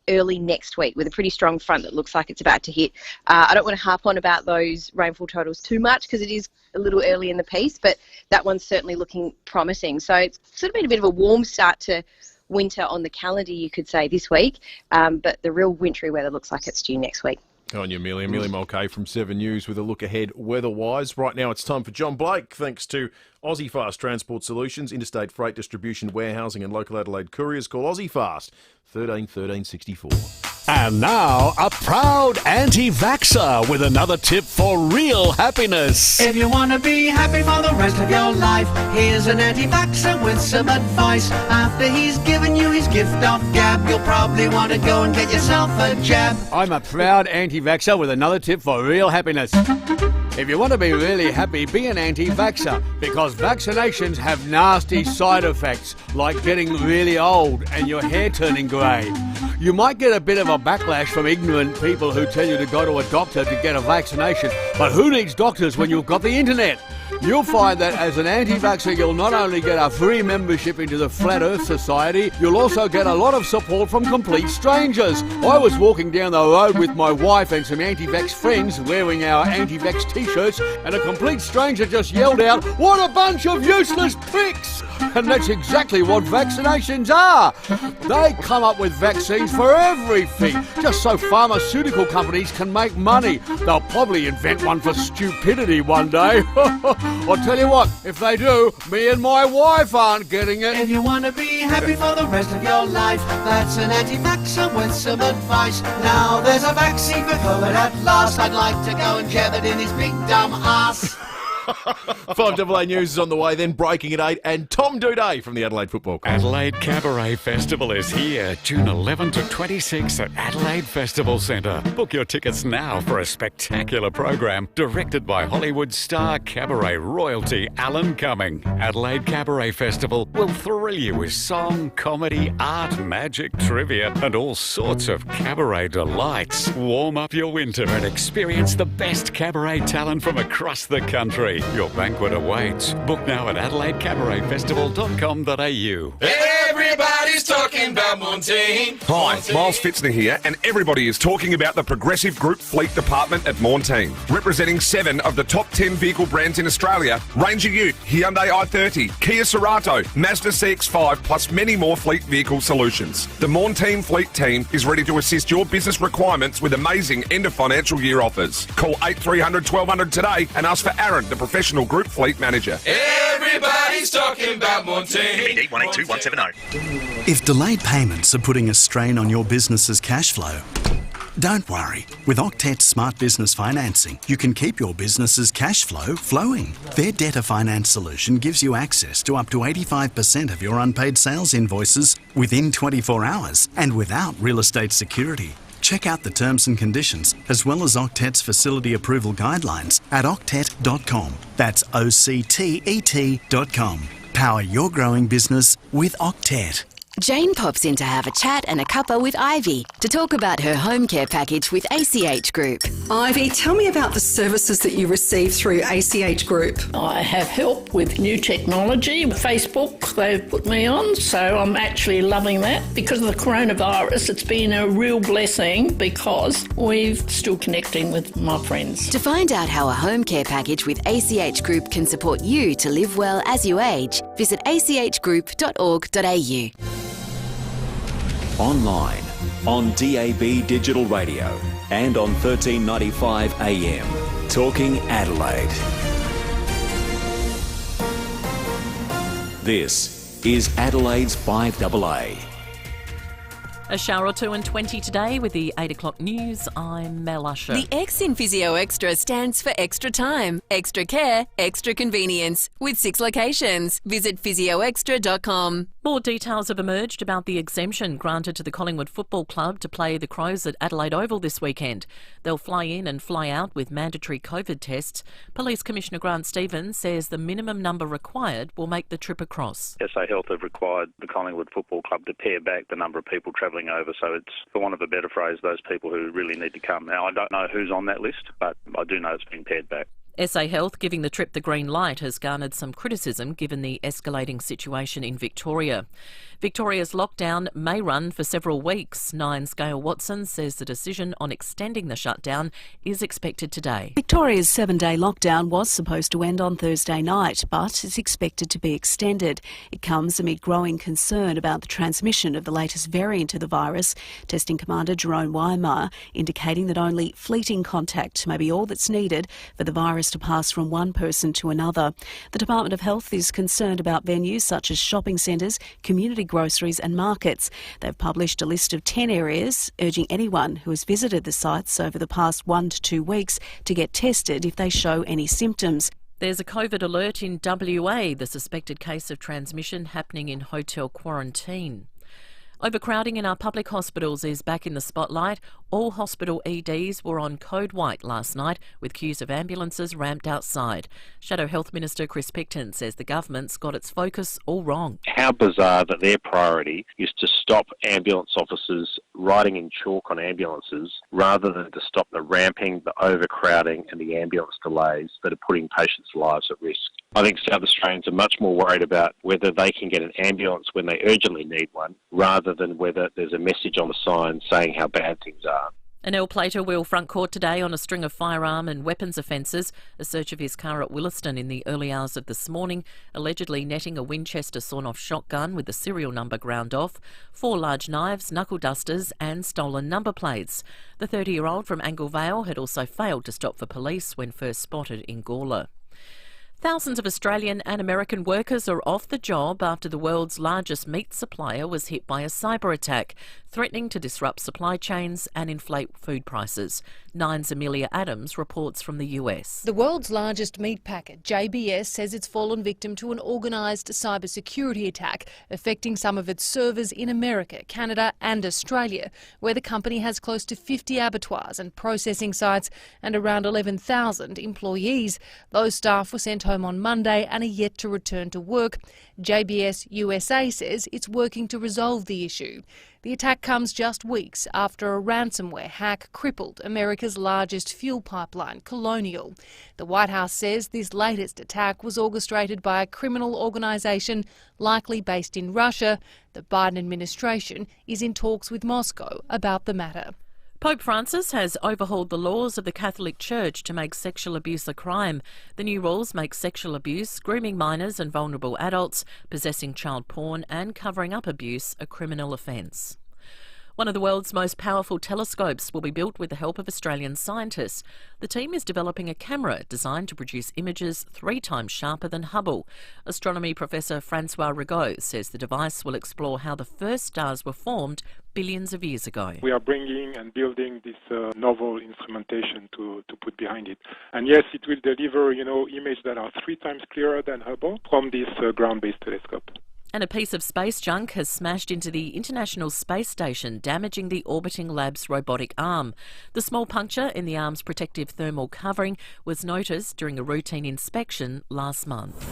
early next week with a pretty strong front that looks like it's about to hit. I don't want to harp on about those rainfall totals too much because it is a little early in the piece, but that one's certainly looking promising. So it's sort of been a bit of a warm start to winter on the calendar, you could say, this week, but the real wintry weather looks like it's due next week. Good on you, Amelia. Amelia Mulcahy from 7 News with a look ahead weather-wise. Right now it's time for John Blake, thanks to Aussie Fast Transport Solutions, interstate freight distribution, warehousing and local Adelaide couriers. Call Aussie Fast, 13 13 64. And now, a proud anti-vaxxer with another tip for real happiness. If you want to be happy for the rest of your life, here's an anti-vaxxer with some advice. After he's given you his gift of gab, you'll probably want to go and get yourself a jab. I'm a proud anti-vaxxer with another tip for real happiness. If you want to be really happy, be an anti-vaxxer, because vaccinations have nasty side effects, like getting really old and your hair turning grey. You might get a bit of a backlash from ignorant people who tell you to go to a doctor to get a vaccination, but who needs doctors when you've got the internet? You'll find that as an anti-vaxxer, you'll not only get a free membership into the Flat Earth Society, you'll also get a lot of support from complete strangers. I was walking down the road with my wife and some anti-vax friends wearing our anti-vax t-shirts, and a complete stranger just yelled out, "What a bunch of useless pricks!" And that's exactly what vaccinations are. They come up with vaccines for everything, just so pharmaceutical companies can make money. They'll probably invent one for stupidity one day. I'll tell you what, if they do, me and my wife aren't getting it. If you want to be happy for the rest of your life, that's an anti-vaxxer with some advice. Now there's a vaccine for COVID at last. I'd like to go and jab it in his big dumb ass. 5AA News is on the way, then breaking at 8, and Tom Duday from the Adelaide Football Club. Adelaide Cabaret Festival is here, June 11 to 26 at Adelaide Festival Centre. Book your tickets now for a spectacular program directed by Hollywood star cabaret royalty Alan Cumming. Adelaide Cabaret Festival will thrill you with song, comedy, art, magic, trivia and all sorts of cabaret delights. Warm up your winter and experience the best cabaret talent from across the country. family. Your banquet awaits. Book now at adelaidecabaretfestival.com.au. Everybody's talking about Montaigne. Hi, Miles Fitzner here, and everybody is talking about the Progressive Group Fleet Department at Montaigne. Representing 7 of the top 10 vehicle brands in Australia, Ranger Ute, Hyundai i30, Kia Cerato, Mazda CX-5, plus many more fleet vehicle solutions. The Montaigne Fleet team is ready to assist your business requirements with amazing end of financial year offers. Call 8300 1200 today and ask for Aaron, the professional group fleet manager. Everybody's talking about Montaigne. BD 182170. If delayed payments are putting a strain on your business's cash flow, don't worry. With Octet's Smart Business Financing, you can keep your business's cash flow flowing. Their debtor finance solution gives you access to up to 85% of your unpaid sales invoices within 24 hours and without real estate security. Check out the terms and conditions, as well as Octet's facility approval guidelines at octet.com. That's OCTET.com. Power your growing business with Octet. Jane pops in to have a chat and a cuppa with Ivy to talk about her home care package with ACH Group. Ivy, tell me about the services that you receive through ACH Group. I have help with new technology. Facebook, they've put me on, so I'm actually loving that. Because of the coronavirus, it's been a real blessing because we're still connecting with my friends. To find out how a home care package with ACH Group can support you to live well as you age, visit achgroup.org.au. Online, on DAB Digital Radio and on 1395 AM. Talking Adelaide. This is Adelaide's 5AA. A shower or two and 20 today with the 8 o'clock news. I'm Mel Usher. The X in Physio Extra stands for extra time, extra care, extra convenience, with 6 locations. Visit physioextra.com. More details have emerged about the exemption granted to the Collingwood Football Club to play the Crows at Adelaide Oval this weekend. They'll fly in and fly out with mandatory COVID tests. Police Commissioner Grant Stevens says the minimum number required will make the trip across. SA Health have required the Collingwood Football Club to pare back the number of people travelling over, so it's, for want of a better phrase, those people who really need to come. Now, I don't know who's on that list, but I do know it's been pared back. SA Health giving the trip the green light has garnered some criticism given the escalating situation in Victoria. Victoria's lockdown may run for several weeks. Nine's Gail Watson says the decision on extending the shutdown is expected today. Victoria's 7-day lockdown was supposed to end on Thursday night, but is expected to be extended. It comes amid growing concern about the transmission of the latest variant of the virus. Testing Commander Jerome Weimar indicating that only fleeting contact may be all that's needed for the virus to pass from one person to another. The Department of Health is concerned about venues such as shopping centres, community groceries and markets. They've published a list of 10 areas, urging anyone who has visited the sites over the past 1 to 2 weeks to get tested if they show any symptoms. There's a COVID alert in WA, the suspected case of transmission happening in hotel quarantine. Overcrowding in our public hospitals is back in the spotlight. All hospital EDs were on code white last night, with queues of ambulances ramped outside. Shadow Health Minister Chris Picton says the government's got its focus all wrong. How bizarre that their priority is to stop ambulance officers writing in chalk on ambulances rather than to stop the ramping, the overcrowding and the ambulance delays that are putting patients' lives at risk. I think South Australians are much more worried about whether they can get an ambulance when they urgently need one rather than whether there's a message on the sign saying how bad things are. An El Plater will front court today on a string of firearm and weapons offences. A search of his car at Williston in the early hours of this morning, allegedly netting a Winchester sawn-off shotgun with the serial number ground off, 4 large knives, knuckle dusters and stolen number plates. The 30-year-old from Anglevale had also failed to stop for police when first spotted in Gawler. Thousands of Australian and American workers are off the job after the world's largest meat supplier was hit by a cyber attack, threatening to disrupt supply chains and inflate food prices. Nine's Amelia Adams reports from the US. The world's largest meat packer, JBS, says it's fallen victim to an organised cybersecurity attack affecting some of its servers in America, Canada and Australia, where the company has close to 50 abattoirs and processing sites and around 11,000 employees. Those staff were sent home on Monday and are yet to return to work. JBS USA says it's working to resolve the issue. The attack comes just weeks after a ransomware hack crippled America's largest fuel pipeline, Colonial. The White House says this latest attack was orchestrated by a criminal organisation likely based in Russia. The Biden administration is in talks with Moscow about the matter. Pope Francis has overhauled the laws of the Catholic Church to make sexual abuse a crime. The new rules make sexual abuse, grooming minors and vulnerable adults, possessing child porn and covering up abuse a criminal offence. One of the world's most powerful telescopes will be built with the help of Australian scientists. The team is developing a camera designed to produce images 3 times sharper than Hubble. Astronomy professor Francois Rigaud says the device will explore how the first stars were formed billions of years ago. We are bringing and building this novel instrumentation to put behind it. And yes, it will deliver, images that are 3 times clearer than Hubble from this ground-based telescope. And a piece of space junk has smashed into the International Space Station, damaging the orbiting lab's robotic arm. The small puncture in the arm's protective thermal covering was noticed during a routine inspection last month.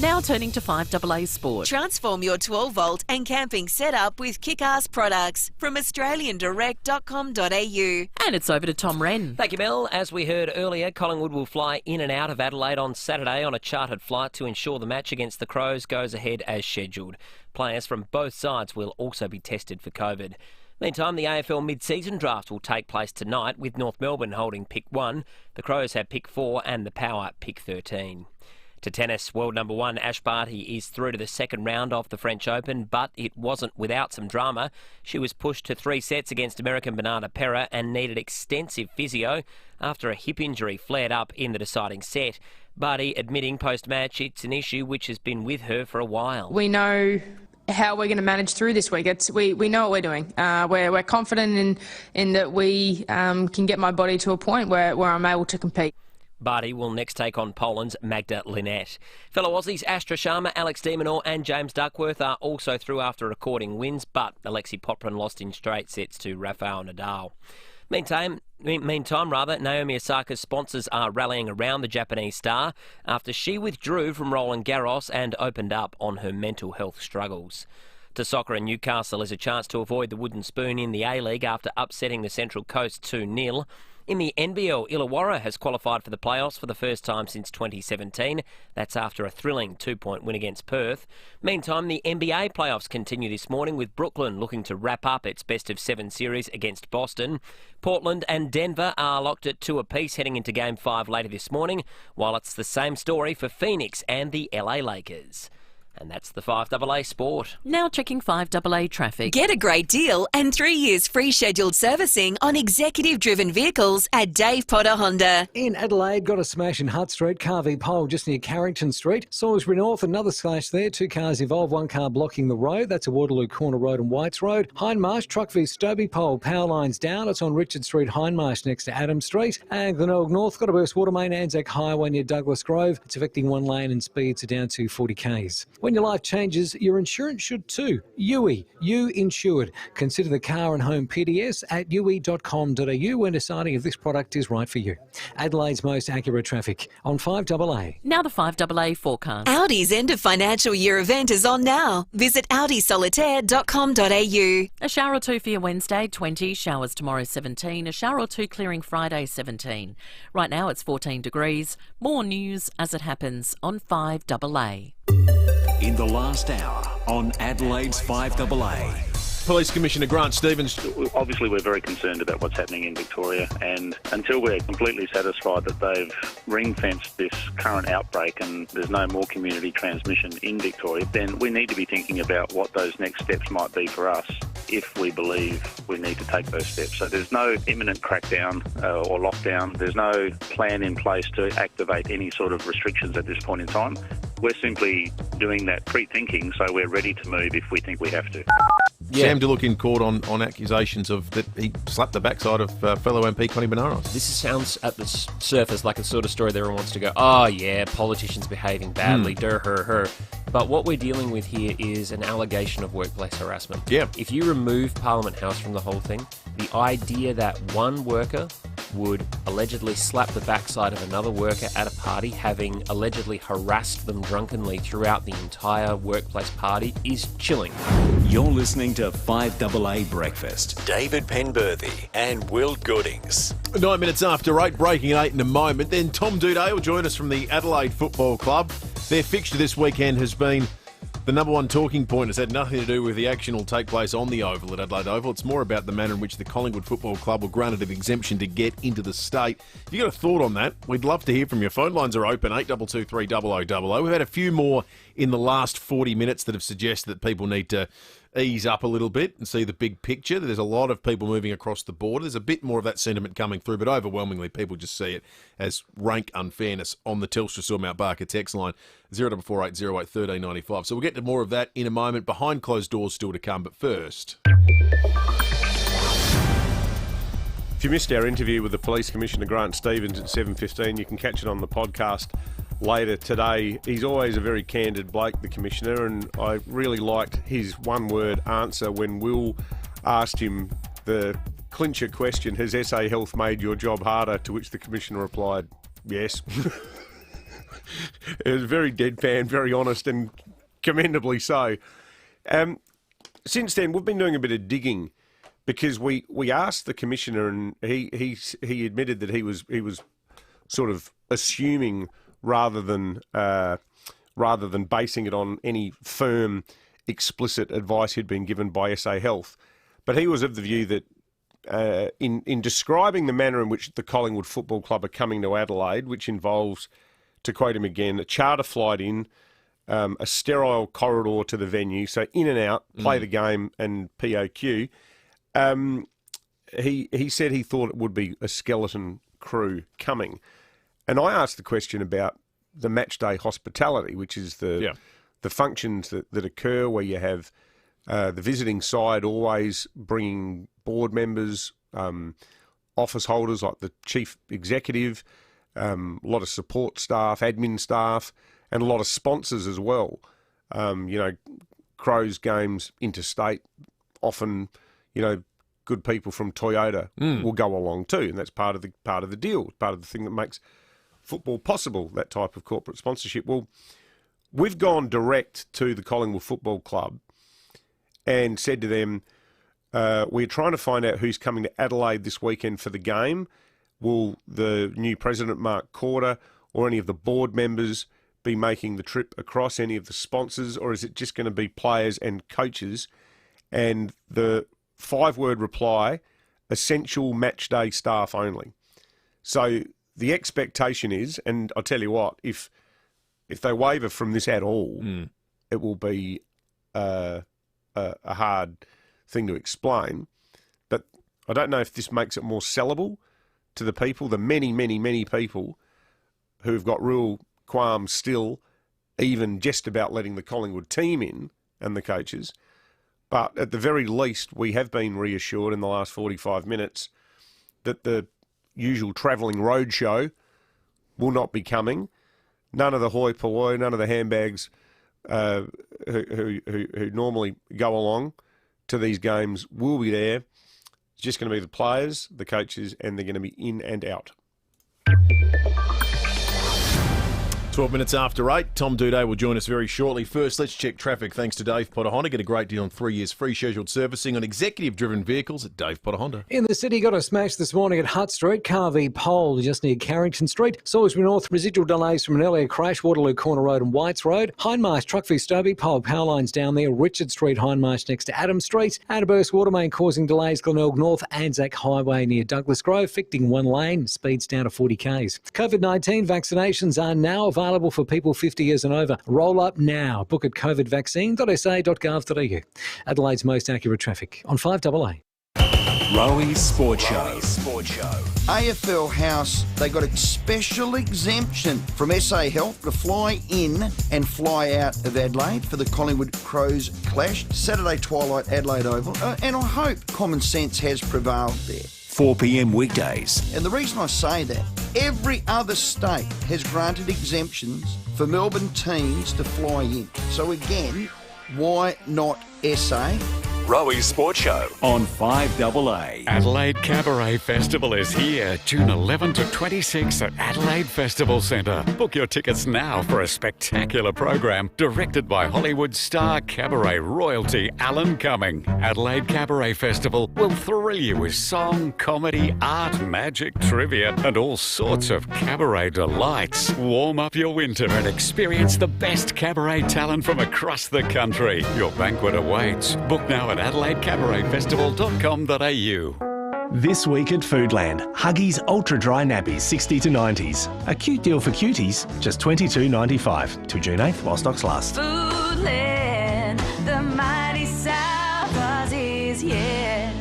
Now turning to 5AA Sport. Transform your 12-volt and camping setup with kick-ass products from australiandirect.com.au. And it's over to Tom Wren. Thank you, Mel. As we heard earlier, Collingwood will fly in and out of Adelaide on Saturday on a chartered flight to ensure the match against the Crows goes ahead as scheduled. Players from both sides will also be tested for COVID. Meantime, the AFL mid-season draft will take place tonight with North Melbourne holding pick 1. The Crows have pick 4 and the Power pick 13. To tennis, world number 1 Ash Barty is through to the second round of the French Open, but it wasn't without some drama. She was pushed to 3 sets against American Bernarda Pera and needed extensive physio after a hip injury flared up in the deciding set. Barty admitting post-match it's an issue which has been with her for a while. We know how we're going to manage through this week. We know what we're doing. We're confident in that we can get my body to a point where I'm able to compete. Barty will next take on Poland's Magda Linette. Fellow Aussies Astra Sharma, Alex de Minaur and James Duckworth are also through after recording wins, but Alexei Popyrin lost in straight sets to Rafael Nadal. Meantime, Naomi Osaka's sponsors are rallying around the Japanese star after she withdrew from Roland Garros and opened up on her mental health struggles. To soccer, and Newcastle is a chance to avoid the wooden spoon in the A-League after upsetting the Central Coast 2-0. In the NBL, Illawarra has qualified for the playoffs for the first time since 2017. That's after a thrilling 2-point win against Perth. Meantime, the NBA playoffs continue this morning with Brooklyn looking to wrap up its best-of-7 series against Boston. Portland and Denver are locked at 2 apiece heading into Game 5 later this morning, while it's the same story for Phoenix and the LA Lakers. And that's the 5AA Sport. Now checking 5AA traffic. Get a great deal and 3 years free scheduled servicing on executive-driven vehicles at Dave Potter Honda. In Adelaide, got a smash in Hutt Street, Carvey Pole just near Carrington Street. Salisbury North, another smash there. 2 cars involved, 1 car blocking the road. That's a Waterloo Corner Road and Whites Road. Hindmarsh, truck v Stobie Pole, power lines down. It's on Richard Street, Hindmarsh next to Adam Street. And Glenelg North, got a burst water main, Anzac Highway near Douglas Grove. It's affecting 1 lane and speeds are down to 40 k's. When your life changes, your insurance should too. UE, you insured. Consider the car and home PDS at ue.com.au when deciding if this product is right for you. Adelaide's most accurate traffic on 5AA. Now the 5AA forecast. Audi's end of financial year event is on now. Visit audisolitaire.com.au. A shower or 2 for your Wednesday, 20. Showers tomorrow, 17. A shower or 2 clearing Friday, 17. Right now it's 14 degrees. More news as it happens on 5AA. In the last hour on Adelaide's 5AA. Police Commissioner Grant Stevens. Obviously, we're very concerned about what's happening in Victoria, and until we're completely satisfied that they've ring-fenced this current outbreak and there's no more community transmission in Victoria, then we need to be thinking about what those next steps might be for us if we believe we need to take those steps. So there's no imminent crackdown or lockdown. There's no plan in place to activate any sort of restrictions at this point in time. We're simply doing that pre-thinking so we're ready to move if we think we have to. Sam Dillock in court on accusations of that he slapped the backside of fellow MP Connie Benaros. This sounds at the surface like a sort of story that everyone wants to go, oh yeah, politicians behaving badly, her. But what we're dealing with here is an allegation of workplace harassment. Yeah. If you remove Parliament House from the whole thing, the idea that one worker would allegedly slap the backside of another worker at a party, having allegedly harassed them drunkenly throughout the entire workplace party, is chilling. You're listening to 5AA Breakfast. David Penberthy and Will Goodings. 9 minutes after 8, breaking at 8 in a moment. Then Tom Duday will join us from the Adelaide Football Club. Their fixture this weekend has been the number one talking point. It's had nothing to do with the action that will take place on the Oval at Adelaide Oval. It's more about the manner in which the Collingwood Football Club were granted an exemption to get into the state. If you've got a thought on that, we'd love to hear from you. Phone lines are open, 8223 0000. We've had a few more in the last 40 minutes that have suggested that people need to ease up a little bit and see the big picture. There's a lot of people moving across the border. There's a bit more of that sentiment coming through, but overwhelmingly people just see it as rank unfairness on the Telstra or Mount Barker text line 0448 08 1395. So we'll get to more of that in a moment. Behind closed doors still to come, but first... If you missed our interview with the Police Commissioner Grant Stevens at 7:15, you can catch it on the podcast later today. He's always a very candid bloke, the Commissioner, and I really liked his one-word answer when Will asked him the clincher question, has SA Health made your job harder? To which the Commissioner replied, yes. It was very deadpan, very honest, and commendably so. Since then, we've been doing a bit of digging because we asked the Commissioner, and he admitted that he was sort of assuming rather than basing it on any firm, explicit advice he'd been given by SA Health. But he was of the view that in describing the manner in which the Collingwood Football Club are coming to Adelaide, which involves, to quote him again, a charter flight in, a sterile corridor to the venue, so in and out, play the game and POQ. He said he thought it would be a skeleton crew coming. And I asked the question about the match day hospitality, which is the functions that occur where you have the visiting side always bringing board members, office holders like the chief executive, a lot of support staff, admin staff, and a lot of sponsors as well. Crows games interstate, often, good people from Toyota will go along too, and that's part of the deal, part of the thing that makes football possible, that type of corporate sponsorship. Well, we've gone direct to the Collingwood Football Club and said to them, we're trying to find out who's coming to Adelaide this weekend for the game. Will the new president, Mark Corder, or any of the board members be making the trip across, any of the sponsors, or is it just going to be players and coaches? And the 5-word reply, essential match day staff only. So the expectation is, and I'll tell you what, if they waver from this at all, it will be a hard thing to explain. But I don't know if this makes it more sellable to the people, the many, many, many people who've got real qualms still, even just about letting the Collingwood team in and the coaches. But at the very least, we have been reassured in the last 45 minutes that the usual travelling roadshow will not be coming. None of the hoi polloi, none of the handbags who normally go along to these games will be there. It's just going to be the players, the coaches, and they're going to be in and out. 12 minutes after 8, Tom Duday will join us very shortly. First, let's check traffic thanks to Dave Potter Honda. Get a great deal on 3 years free scheduled servicing on executive-driven vehicles at Dave Potter Honda. In the city, got a smash this morning at Hutt Street, Carvey Pole, just near Carrington Street. Salisbury North, residual delays from an earlier crash, Waterloo Corner Road and Whites Road. Hindmarsh, Truck v Stobie, pole power lines down there. Richard Street, Hindmarsh next to Adam Street. Adderburst Water Main causing delays, Glenelg North, Anzac Highway near Douglas Grove, affecting one lane, speeds down to 40 k's. COVID-19 vaccinations are now available for people 50 years and over. Roll up now. Book at covidvaccine.sa.gov.au. Adelaide's most accurate traffic on 5AA. Rowie Sports Show. AFL House, they got a special exemption from SA Health to fly in and fly out of Adelaide for the Collingwood Crows clash. Saturday twilight, Adelaide Oval. And I hope common sense has prevailed there. 4 p.m. weekdays. And the reason I say that, every other state has granted exemptions for Melbourne teams to fly in. So again, why not SA? Rowi's Sports Show on 5AA. Adelaide Cabaret Festival is here, June 11 to 26 at Adelaide Festival Centre. Book your tickets now for a spectacular program directed by Hollywood star cabaret royalty Alan Cumming. Adelaide Cabaret Festival will thrill you with song, comedy, art, magic, trivia and all sorts of cabaret delights. Warm up your winter and experience the best cabaret talent from across the country. Your banquet awaits. Book now at adelaidecabaretfestival.com.au. This week at Foodland, Huggies Ultra Dry Nappies 60 to 90s. A cute deal for cuties, just $22.95 till June 8th while stocks last. Foodland, the mighty South Aussies, yeah.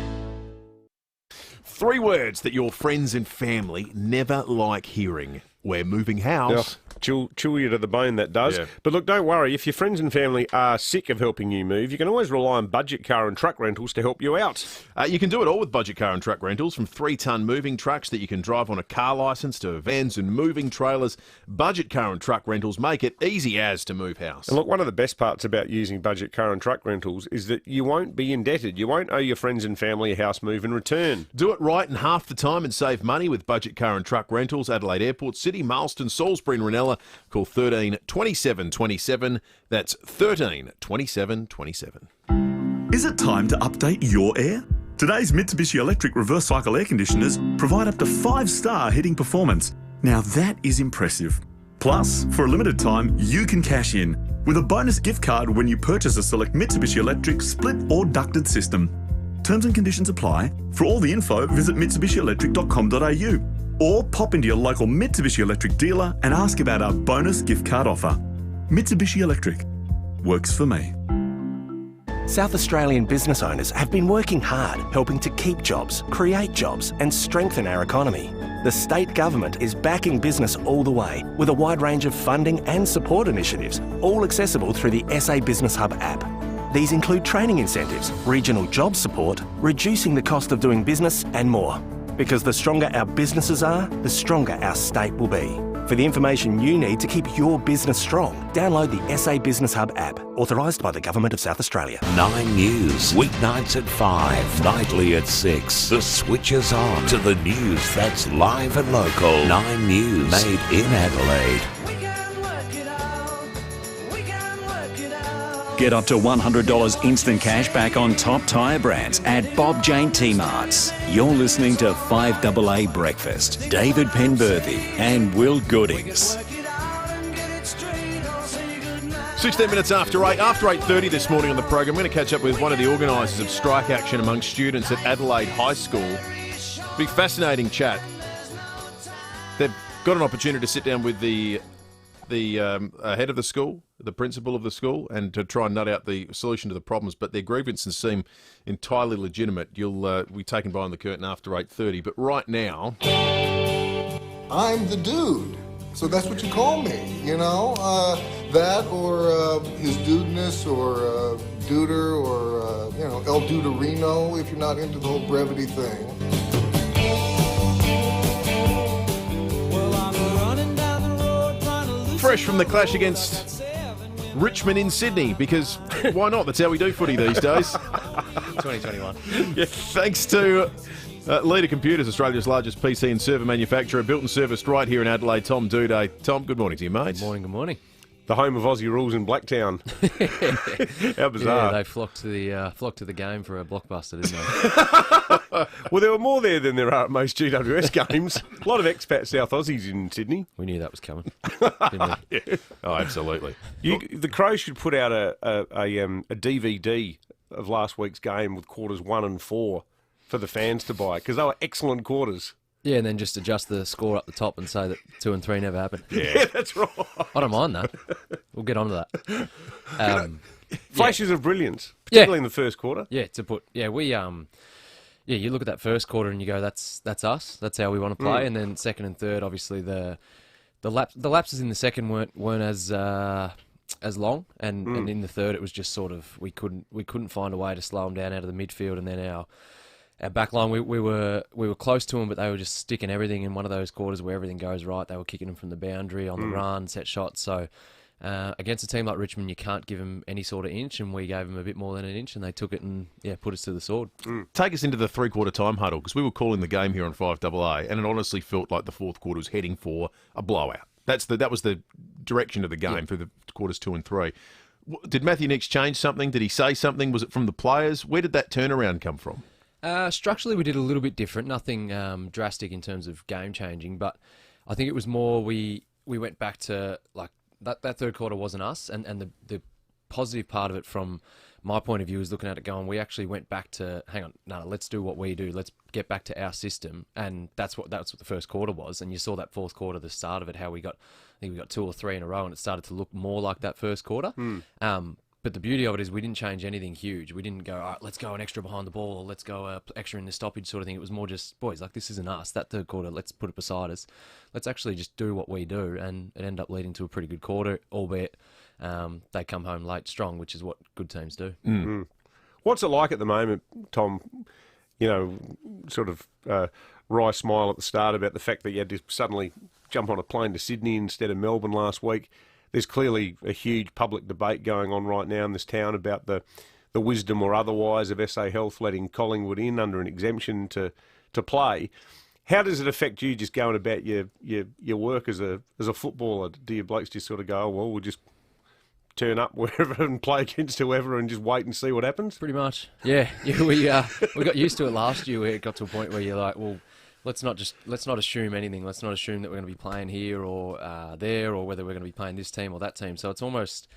3 words that your friends and family never like hearing. We're moving house. Chill you to the bone, that does. Yeah. But look, don't worry. If your friends and family are sick of helping you move, you can always rely on budget car and truck rentals to help you out. You can do it all with budget car and truck rentals, from 3-ton moving trucks that you can drive on a car licence to vans and moving trailers. Budget car and truck rentals make it easy as to move house. And look, one of the best parts about using budget car and truck rentals is that you won't be indebted. You won't owe your friends and family a house move in return. Do it right in half the time and save money with budget car and truck rentals. Adelaide Airport City, Marston, Salisbury and Ranella. Call 13 27 27. That's 13 27 27. Is it time to update your air? Today's Mitsubishi Electric reverse cycle air conditioners provide up to 5-star heating performance. Now that is impressive. Plus, for a limited time, you can cash in with a bonus gift card when you purchase a select Mitsubishi Electric split or ducted system. Terms and conditions apply. For all the info, visit mitsubishielectric.com.au. or pop into your local Mitsubishi Electric dealer and ask about our bonus gift card offer. Mitsubishi Electric. Works for me. South Australian business owners have been working hard helping to keep jobs, create jobs and strengthen our economy. The state government is backing business all the way with a wide range of funding and support initiatives, all accessible through the SA Business Hub app. These include training incentives, regional job support, reducing the cost of doing business and more. Because the stronger our businesses are, the stronger our state will be. For the information you need to keep your business strong, download the SA Business Hub app, authorised by the Government of South Australia. 9 News, weeknights at 5, nightly at 6. The switch is on to the news that's live and local. 9 News, made in Adelaide. Get up to $100 instant cash back on top tyre brands at Bob Jane T-Marts. You're listening to 5AA Breakfast. David Penberthy and Will Goodings. 16 minutes after 8. After 8:30 this morning on the program, I'm going to catch up with one of the organisers of strike action among students at Adelaide High School. Be fascinating chat. They've got an opportunity to sit down with the head of the school, the principal of the school, and to try and nut out the solution to the problems. But their grievances seem entirely legitimate. You'll be taken behind the curtain after 8:30. But right now, I'm the dude, so that's what you call me. You know, that or his dudeness or duder or El Duderino if you're not into the whole brevity thing. fresh from the clash against Richmond in Sydney, because why not? That's how we do footy these days. 2021. Yeah, thanks to Leader Computers, Australia's largest PC and server manufacturer, built and serviced right here in Adelaide, Tom Duday. Tom, good morning to you, mate. Good morning. The home of Aussie rules in Blacktown. How bizarre. Yeah, they flocked to the game for a blockbuster, didn't they? Well, there were more there than there are at most GWS games. A lot of expat South Aussies in Sydney. We knew that was coming, didn't we? Yeah. Oh, absolutely. The Crows should put out a DVD of last week's game with quarters 1 and 4 for the fans to buy, because they were excellent quarters. Yeah, and then just adjust the score up the top and say that 2 and 3 never happened. Yeah, that's right. I don't mind that. We'll get on to that. Flashes of brilliance, particularly in the first quarter. Yeah, you look at that first quarter and you go, that's us. That's how we want to play. And then second and third, obviously the lapses in the second weren't as long, and in the third it was just sort of we couldn't find a way to slow them down out of the midfield, and then our back line, we were close to them, but they were just sticking everything in one of those quarters where everything goes right. They were kicking them from the boundary, on the run, set shots. So against a team like Richmond, you can't give them any sort of inch, and we gave them a bit more than an inch, and they took it and put us to the sword. Take us into the three-quarter time huddle, because we were calling the game here on 5AA, and it honestly felt like the fourth quarter was heading for a blowout. That was the direction of the game through the quarters 2 and 3. Did Matthew Nicks change something? Did he say something? Was it from the players? Where did that turnaround come from? Structurally, we did a little bit different. Nothing drastic in terms of game changing, but I think it was more we went back to like that third quarter wasn't us, and the positive part of it from my point of view is looking at it going, we actually went back to, hang on, no, let's do what we do. Let's get back to our system. And that's what the first quarter was. And you saw that fourth quarter, the start of it, how I think we got 2 or 3 in a row, and it started to look more like that first quarter. But the beauty of it is we didn't change anything huge. We didn't go, all right, let's go an extra behind the ball, or let's go extra in the stoppage sort of thing. It was more just, boys, like, this isn't us. That third quarter, let's put it beside us. Let's actually just do what we do. And it ended up leading to a pretty good quarter, albeit they come home late strong, which is what good teams do. What's it like at the moment, Tom? You know, sort of wry smile at the start about the fact that you had to suddenly jump on a plane to Sydney instead of Melbourne last week. There's clearly a huge public debate going on right now in this town about the wisdom or otherwise of SA Health letting Collingwood in under an exemption to play. How does it affect you just going about your work as a footballer? Do your blokes just sort of go, oh, well, we'll just turn up wherever and play against whoever and just wait and see what happens? Pretty much. Yeah. We got used to it last year where it got to a point where you're like, well, let's not assume anything. Let's not assume that we're going to be playing here or there, or whether we're going to be playing this team or that team. So it's almost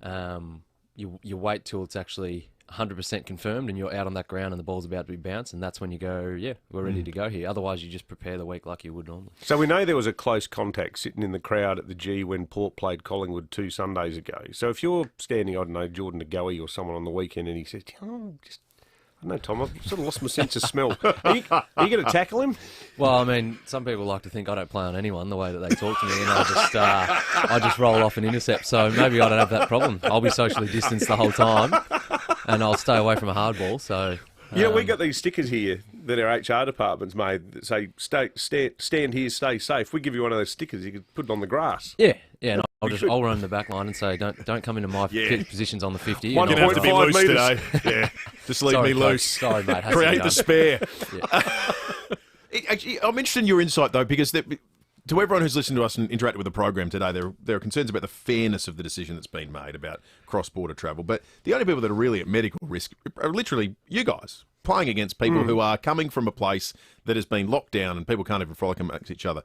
you wait till it's actually 100% confirmed and you're out on that ground and the ball's about to be bounced, and that's when you go, yeah, we're ready to go here. Otherwise, you just prepare the week like you would normally. So we know there was a close contact sitting in the crowd at the G when Port played Collingwood 2 Sundays ago. So if you're standing, I don't know, Jordan DeGoey or someone on the weekend, and he says, I don't know, Tom, I've sort of lost my sense of smell. Are you going to tackle him? Well, I mean, some people like to think I don't play on anyone the way that they talk to me, and I just roll off and intercept. So maybe I don't have that problem. I'll be socially distanced the whole time, and I'll stay away from a hard ball. So yeah, we got these stickers here that our HR department's made that say stand here, stay safe. We give you one of those stickers, you could put it on the grass. Yeah, and I'll run the back line and say, don't come into my positions on the 50. You're going to have to be loose today. Yeah, just leave me loose. Sorry, mate. Create the spare. Actually, I'm interested in your insight, though, because to everyone who's listened to us and interacted with the program today, there are concerns about the fairness of the decision that's been made about cross-border travel. But the only people that are really at medical risk are literally you guys, playing against people who are coming from a place that has been locked down and people can't even frolic amongst each other.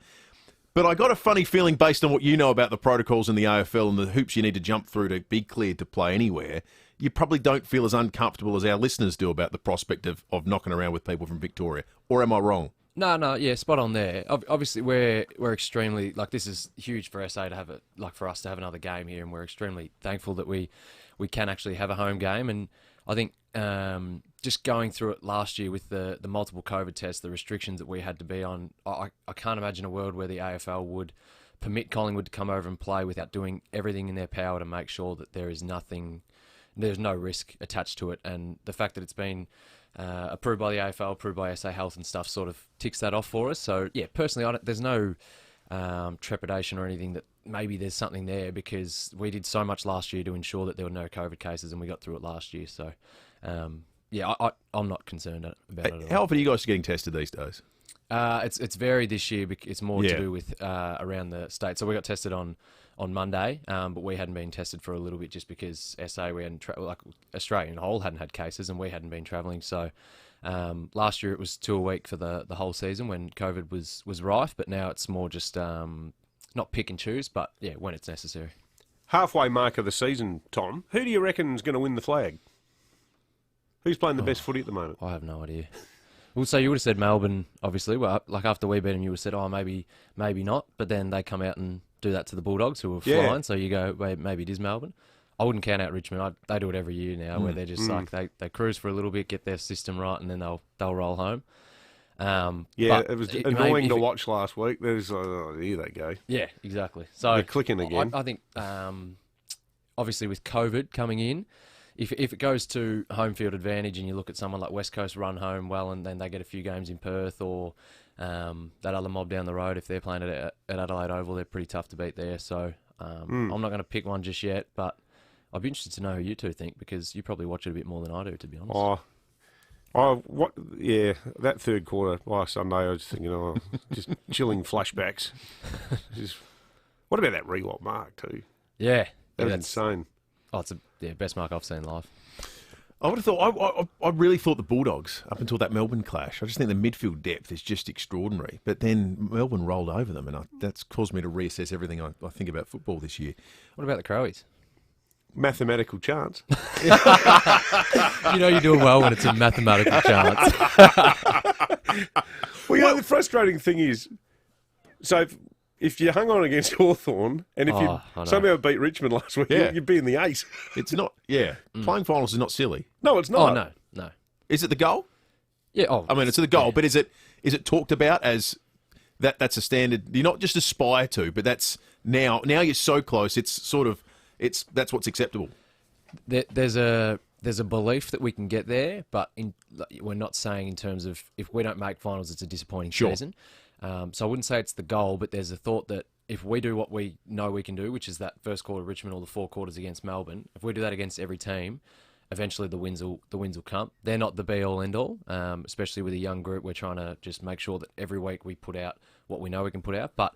But I got a funny feeling, based on what you know about the protocols in the AFL and the hoops you need to jump through to be cleared to play anywhere, you probably don't feel as uncomfortable as our listeners do about the prospect of knocking around with people from Victoria. Or am I wrong? No, yeah, spot on there. Obviously, we're extremely, like, this is huge for SA to have it, like, for us to have another game here, and we're extremely thankful that we can actually have a home game. And I think just going through it last year with the multiple COVID tests, the restrictions that we had to be on, I can't imagine a world where the AFL would permit Collingwood to come over and play without doing everything in their power to make sure that there's no risk attached to it. And the fact that it's been approved by the AFL, approved by SA Health and stuff, sort of ticks that off for us. So yeah, personally, there's no trepidation or anything that maybe there's something there, because we did so much last year to ensure that there were no COVID cases, and we got through it last year. So yeah, I'm not concerned about it at all. How often are you guys getting tested these days? It's varied this year. It's more to do with around the state. So we got tested on Monday, but we hadn't been tested for a little bit just because we hadn't like Australia in the whole hadn't had cases, and we hadn't been travelling. So last year it was 2 a week for the whole season when COVID was rife, but now it's more just not pick and choose, but yeah, when it's necessary. Halfway mark of the season, Tom. Who do you reckon is going to win the flag? Who's playing the best footy at the moment? I have no idea. Well, so you would have said Melbourne, obviously. Well, like after we beat them, you would have said, oh, maybe not. But then they come out and do that to the Bulldogs, who were flying. So you go, well, maybe it is Melbourne. I wouldn't count out Richmond. They do it every year now, where they're just like they cruise for a little bit, get their system right, and then they'll roll home. It was annoying to watch last week. There's here they go. Yeah, exactly. So they're clicking again. I think obviously with COVID coming in, if it goes to home field advantage and you look at someone like West Coast run home well and then they get a few games in Perth, or that other mob down the road, if they're playing at Adelaide Oval, they're pretty tough to beat there. So I'm not going to pick one just yet, but I'd be interested to know who you two think, because you probably watch it a bit more than I do, to be honest. Yeah, that third quarter last Sunday, I was thinking, just chilling flashbacks. What about that Rewalt mark too? Yeah. That was insane. Oh, it's the best mark I've seen live. I would have thought. I really thought the Bulldogs up until that Melbourne clash. I just think the midfield depth is just extraordinary. But then Melbourne rolled over them, and that's caused me to reassess everything I think about football this year. What about the Crowies? Mathematical chance. You know you're doing well when it's a mathematical chance. Well, the frustrating thing is, so if you hung on against Hawthorn, and if you somehow beat Richmond last week, you'd be in the 8. It's not, playing finals is not silly. No, it's not. Oh, no. Is it the goal? Yeah. I mean, it's the goal, but is it talked about as that's a standard you not just aspire to, but that's now you're so close, it's sort of, that's what's acceptable. There's a belief that we can get there, but we're not saying in terms of if we don't make finals, it's a disappointing season. So I wouldn't say it's the goal, but there's a thought that if we do what we know we can do, which is that first quarter Richmond or the 4 quarters against Melbourne, if we do that against every team, eventually the wins will come. They're not the be-all, end-all, especially with a young group. We're trying to just make sure that every week we put out what we know we can put out, but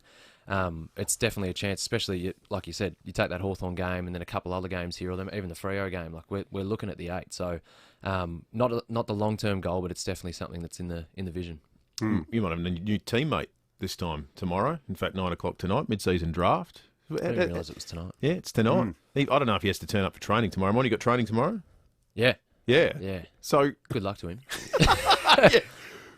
it's definitely a chance, especially, like you said, you take that Hawthorn game and then a couple other games here or them, even the Freo game. Like we're looking at the 8, so not the long-term goal, but it's definitely something that's in the vision. You might have a new teammate this time tomorrow. In fact, 9 o'clock tonight, mid-season draft. I didn't realise it was tonight. Yeah, it's tonight. I don't know if he has to turn up for training tomorrow. Mon, you got training tomorrow? Yeah. Yeah. So good luck to him.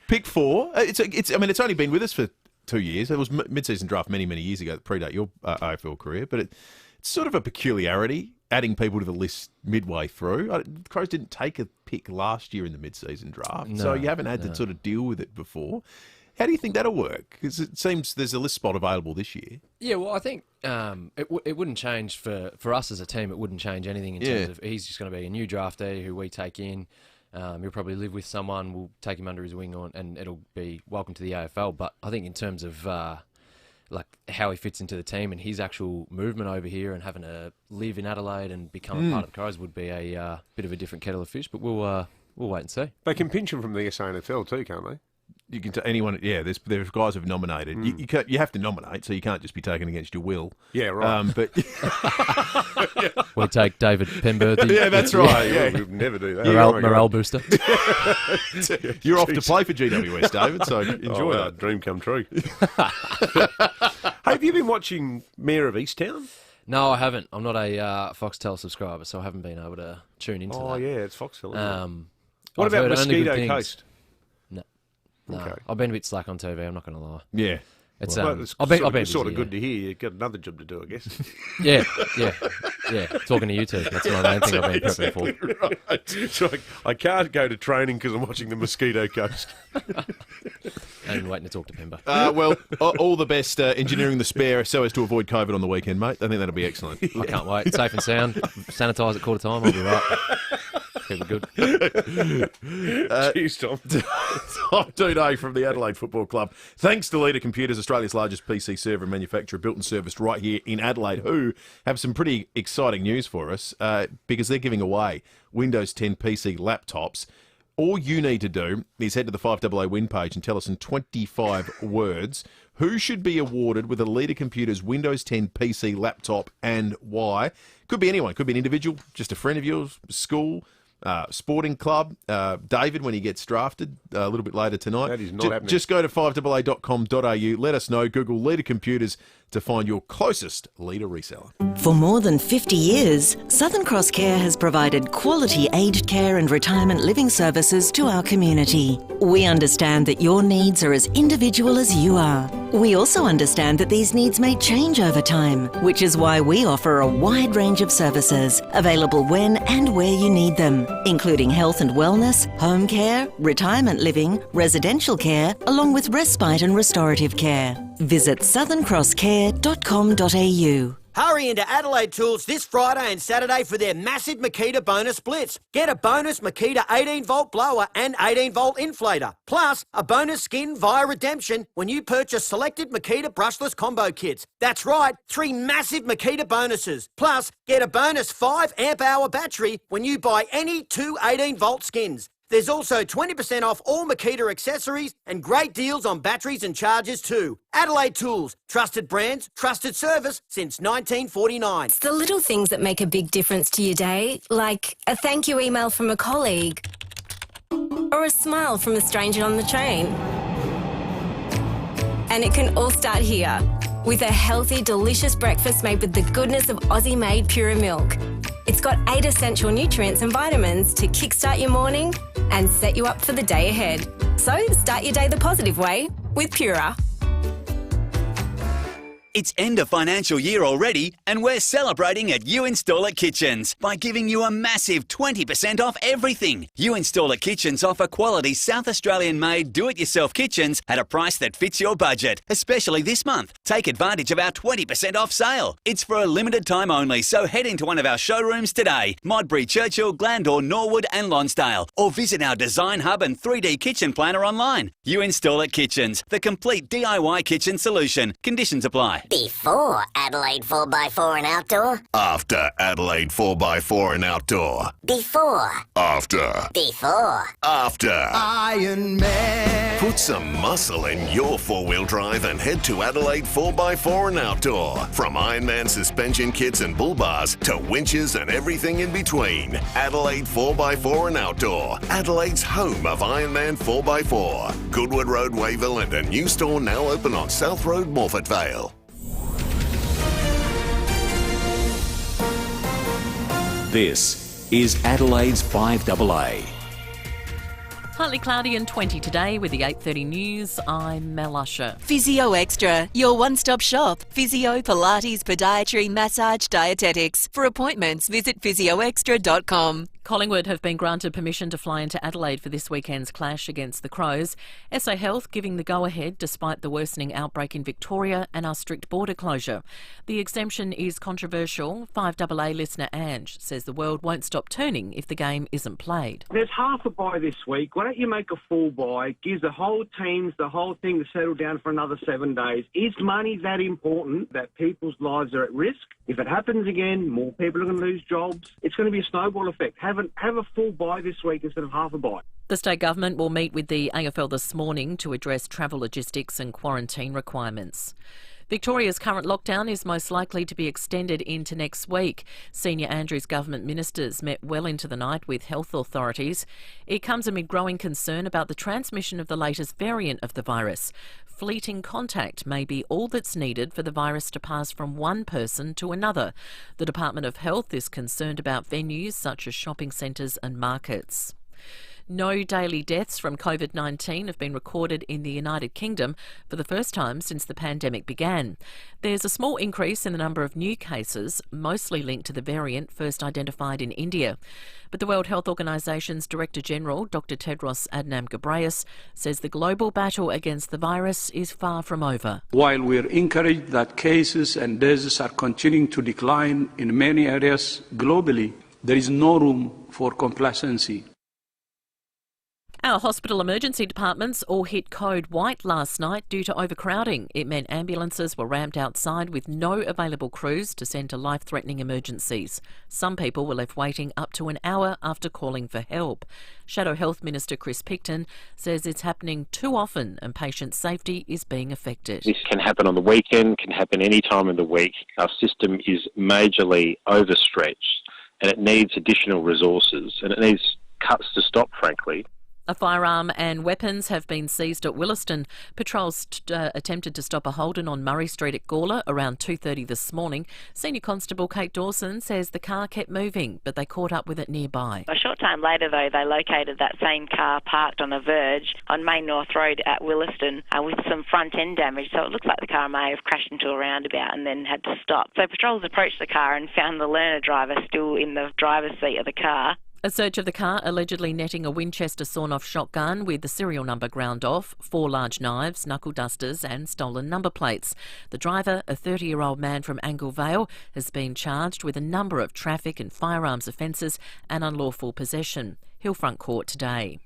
Pick 4. It's only been with us for 2 years. It was mid-season draft many years ago that predate your AFL career, but it's sort of a peculiarity adding people to the list midway through. The Crows didn't take a pick last year in the mid-season draft, so you haven't had to sort of deal with it before. How do you think that'll work? Because it seems there's a list spot available this year. Yeah, well, I think it wouldn't change for us as a team. It wouldn't change anything in terms of he's just going to be a new draftee who we take in. He'll probably live with someone. We'll take him under his wing and it'll be welcome to the AFL. But I think in terms of like how he fits into the team and his actual movement over here and having to live in Adelaide and become a part of the Crows would be a bit of a different kettle of fish. But we'll wait and see. They can pinch him from the SANFL too, can't they? You can anyone. Yeah, there's guys who've nominated. You have to nominate, so you can't just be taken against your will. Yeah, right. But we take David Penberthy. Yeah, that's right. Yeah, we'd never do that. Morale booster. You're off to play for GWS, David. So enjoy that. Dream come true. Have you been watching Mayor of Easttown? No, I haven't. I'm not a Foxtel subscriber, so I haven't been able to tune into that. Oh yeah, it's Foxtel. What about Mosquito Coast? No, okay. I've been a bit slack on TV. I'm not going to lie. Yeah, it's it's sort of good to hear. You've got another job to do, I guess. Yeah. Talking to you two. That's my main thing I've been prepping for. Right. So I can't go to training because I'm watching the Mosquito Coast. And waiting to talk to Pemba. Well, all the best engineering the spare so as to avoid COVID on the weekend, mate. I think that'll be excellent. I can't wait. Safe and sound. Sanitise at quarter time. I'll be right. Keep it good. Cheers, Tom. Tom Duday from the Adelaide Football Club. Thanks to Leader Computers, Australia's largest PC server and manufacturer, built and serviced right here in Adelaide, who have some pretty exciting news for us because they're giving away Windows 10 PC laptops. All you need to do is head to the FIVEaa win page and tell us in 25 words who should be awarded with a Leader Computers Windows 10 PC laptop and why. Could be anyone. Could be an individual, just a friend of yours, school, sporting club. David, when he gets drafted a little bit later tonight. That is not happening. Just go to fiveaa.com.au. Let us know. Google Leader Computers to find your closest Leader reseller. For more than 50 years, Southern Cross Care has provided quality aged care and retirement living services to our community. We understand that your needs are as individual as you are. We also understand that these needs may change over time, which is why we offer a wide range of services available when and where you need them, including health and wellness, home care, retirement living, residential care, along with respite and restorative care. Visit southerncrosscare.com.au. Hurry into Adelaide Tools this Friday and Saturday for their massive Makita bonus splits. Get a bonus Makita 18-volt blower and 18-volt inflator. Plus, a bonus skin via redemption when you purchase selected Makita brushless combo kits. That's right, 3 massive Makita bonuses. Plus, get a bonus 5 amp-hour battery when you buy any 2 18-volt skins. There's also 20% off all Makita accessories and great deals on batteries and chargers too. Adelaide Tools, trusted brands, trusted service since 1949. It's the little things that make a big difference to your day, like a thank you email from a colleague or a smile from a stranger on the train. And it can all start here with a healthy, delicious breakfast made with the goodness of Aussie-made Pura milk. It's got 8 essential nutrients and vitamins to kickstart your morning and set you up for the day ahead. So start your day the positive way with Pura. It's end of financial year already, and we're celebrating at You Install It Kitchens by giving you a massive 20% off everything. You Install It Kitchens offer quality South Australian-made do-it-yourself kitchens at a price that fits your budget, especially this month. Take advantage of our 20% off sale. It's for a limited time only, so head into one of our showrooms today, Modbury, Churchill, Glandore, Norwood and Lonsdale, or visit our Design Hub and 3D Kitchen Planner online. You Install It Kitchens, the complete DIY kitchen solution. Conditions apply. Before Adelaide 4x4 and Outdoor. After Adelaide 4x4 and Outdoor. Before. After. Before. After. Iron Man. Put some muscle in your four-wheel drive and head to Adelaide 4x4 and Outdoor. From Ironman suspension kits and bull bars to winches and everything in between. Adelaide 4x4 and Outdoor. Adelaide's home of Ironman 4x4. Goodwood Road, Wayville, and a new store now open on South Road, Morfett Vale. This is Adelaide's 5AA. Partly cloudy and 20 today with the 8:30 news. I'm Mel Usher. Physio Extra, your one-stop shop. Physio, Pilates, podiatry, massage, dietetics. For appointments, visit physioextra.com. Collingwood have been granted permission to fly into Adelaide for this weekend's clash against the Crows. SA Health giving the go-ahead despite the worsening outbreak in Victoria and our strict border closure. The exemption is controversial. 5AA listener Ange says the world won't stop turning if the game isn't played. There's half a bye this week. Why don't you make a full bye? Gives the whole teams, the whole thing to settle down for another 7 days. Is money that important that people's lives are at risk? If it happens again, more people are going to lose jobs. It's going to be a snowball effect. Have a full bye this week instead of half a bye. The state government will meet with the AFL this morning to address travel logistics and quarantine requirements. Victoria's current lockdown is most likely to be extended into next week. Senior Andrews government ministers met well into the night with health authorities. It comes amid growing concern about the transmission of the latest variant of the virus. Fleeting contact may be all that's needed for the virus to pass from one person to another. The Department of Health is concerned about venues such as shopping centres and markets. No daily deaths from COVID-19 have been recorded in the United Kingdom for the first time since the pandemic began. There's a small increase in the number of new cases, mostly linked to the variant first identified in India. But the World Health Organisation's Director General, Dr Tedros Adhanom Ghebreyesus, says the global battle against the virus is far from over. While we're encouraged that cases and deaths are continuing to decline in many areas globally, there is no room for complacency. Our hospital emergency departments all hit code white last night due to overcrowding. It meant ambulances were ramped outside with no available crews to send to life-threatening emergencies. Some people were left waiting up to an hour after calling for help. Shadow Health Minister Chris Picton says it's happening too often and patient safety is being affected. This can happen on the weekend, can happen any time in the week. Our system is majorly overstretched and it needs additional resources and it needs cuts to stop, frankly. A firearm and weapons have been seized at Williston. Patrols attempted to stop a Holden on Murray Street at Gawler around 2:30 this morning. Senior Constable Kate Dawson says the car kept moving, but they caught up with it nearby. A short time later, though, they located that same car parked on a verge on Main North Road at Williston with some front-end damage. So it looks like the car may have crashed into a roundabout and then had to stop. So patrols approached the car and found the learner driver still in the driver's seat of the car. A search of the car allegedly netting a Winchester sawn-off shotgun with the serial number ground off, 4 large knives, knuckle dusters and stolen number plates. The driver, a 30-year-old man from Angle Vale, has been charged with a number of traffic and firearms offences and unlawful possession. He'll front court today.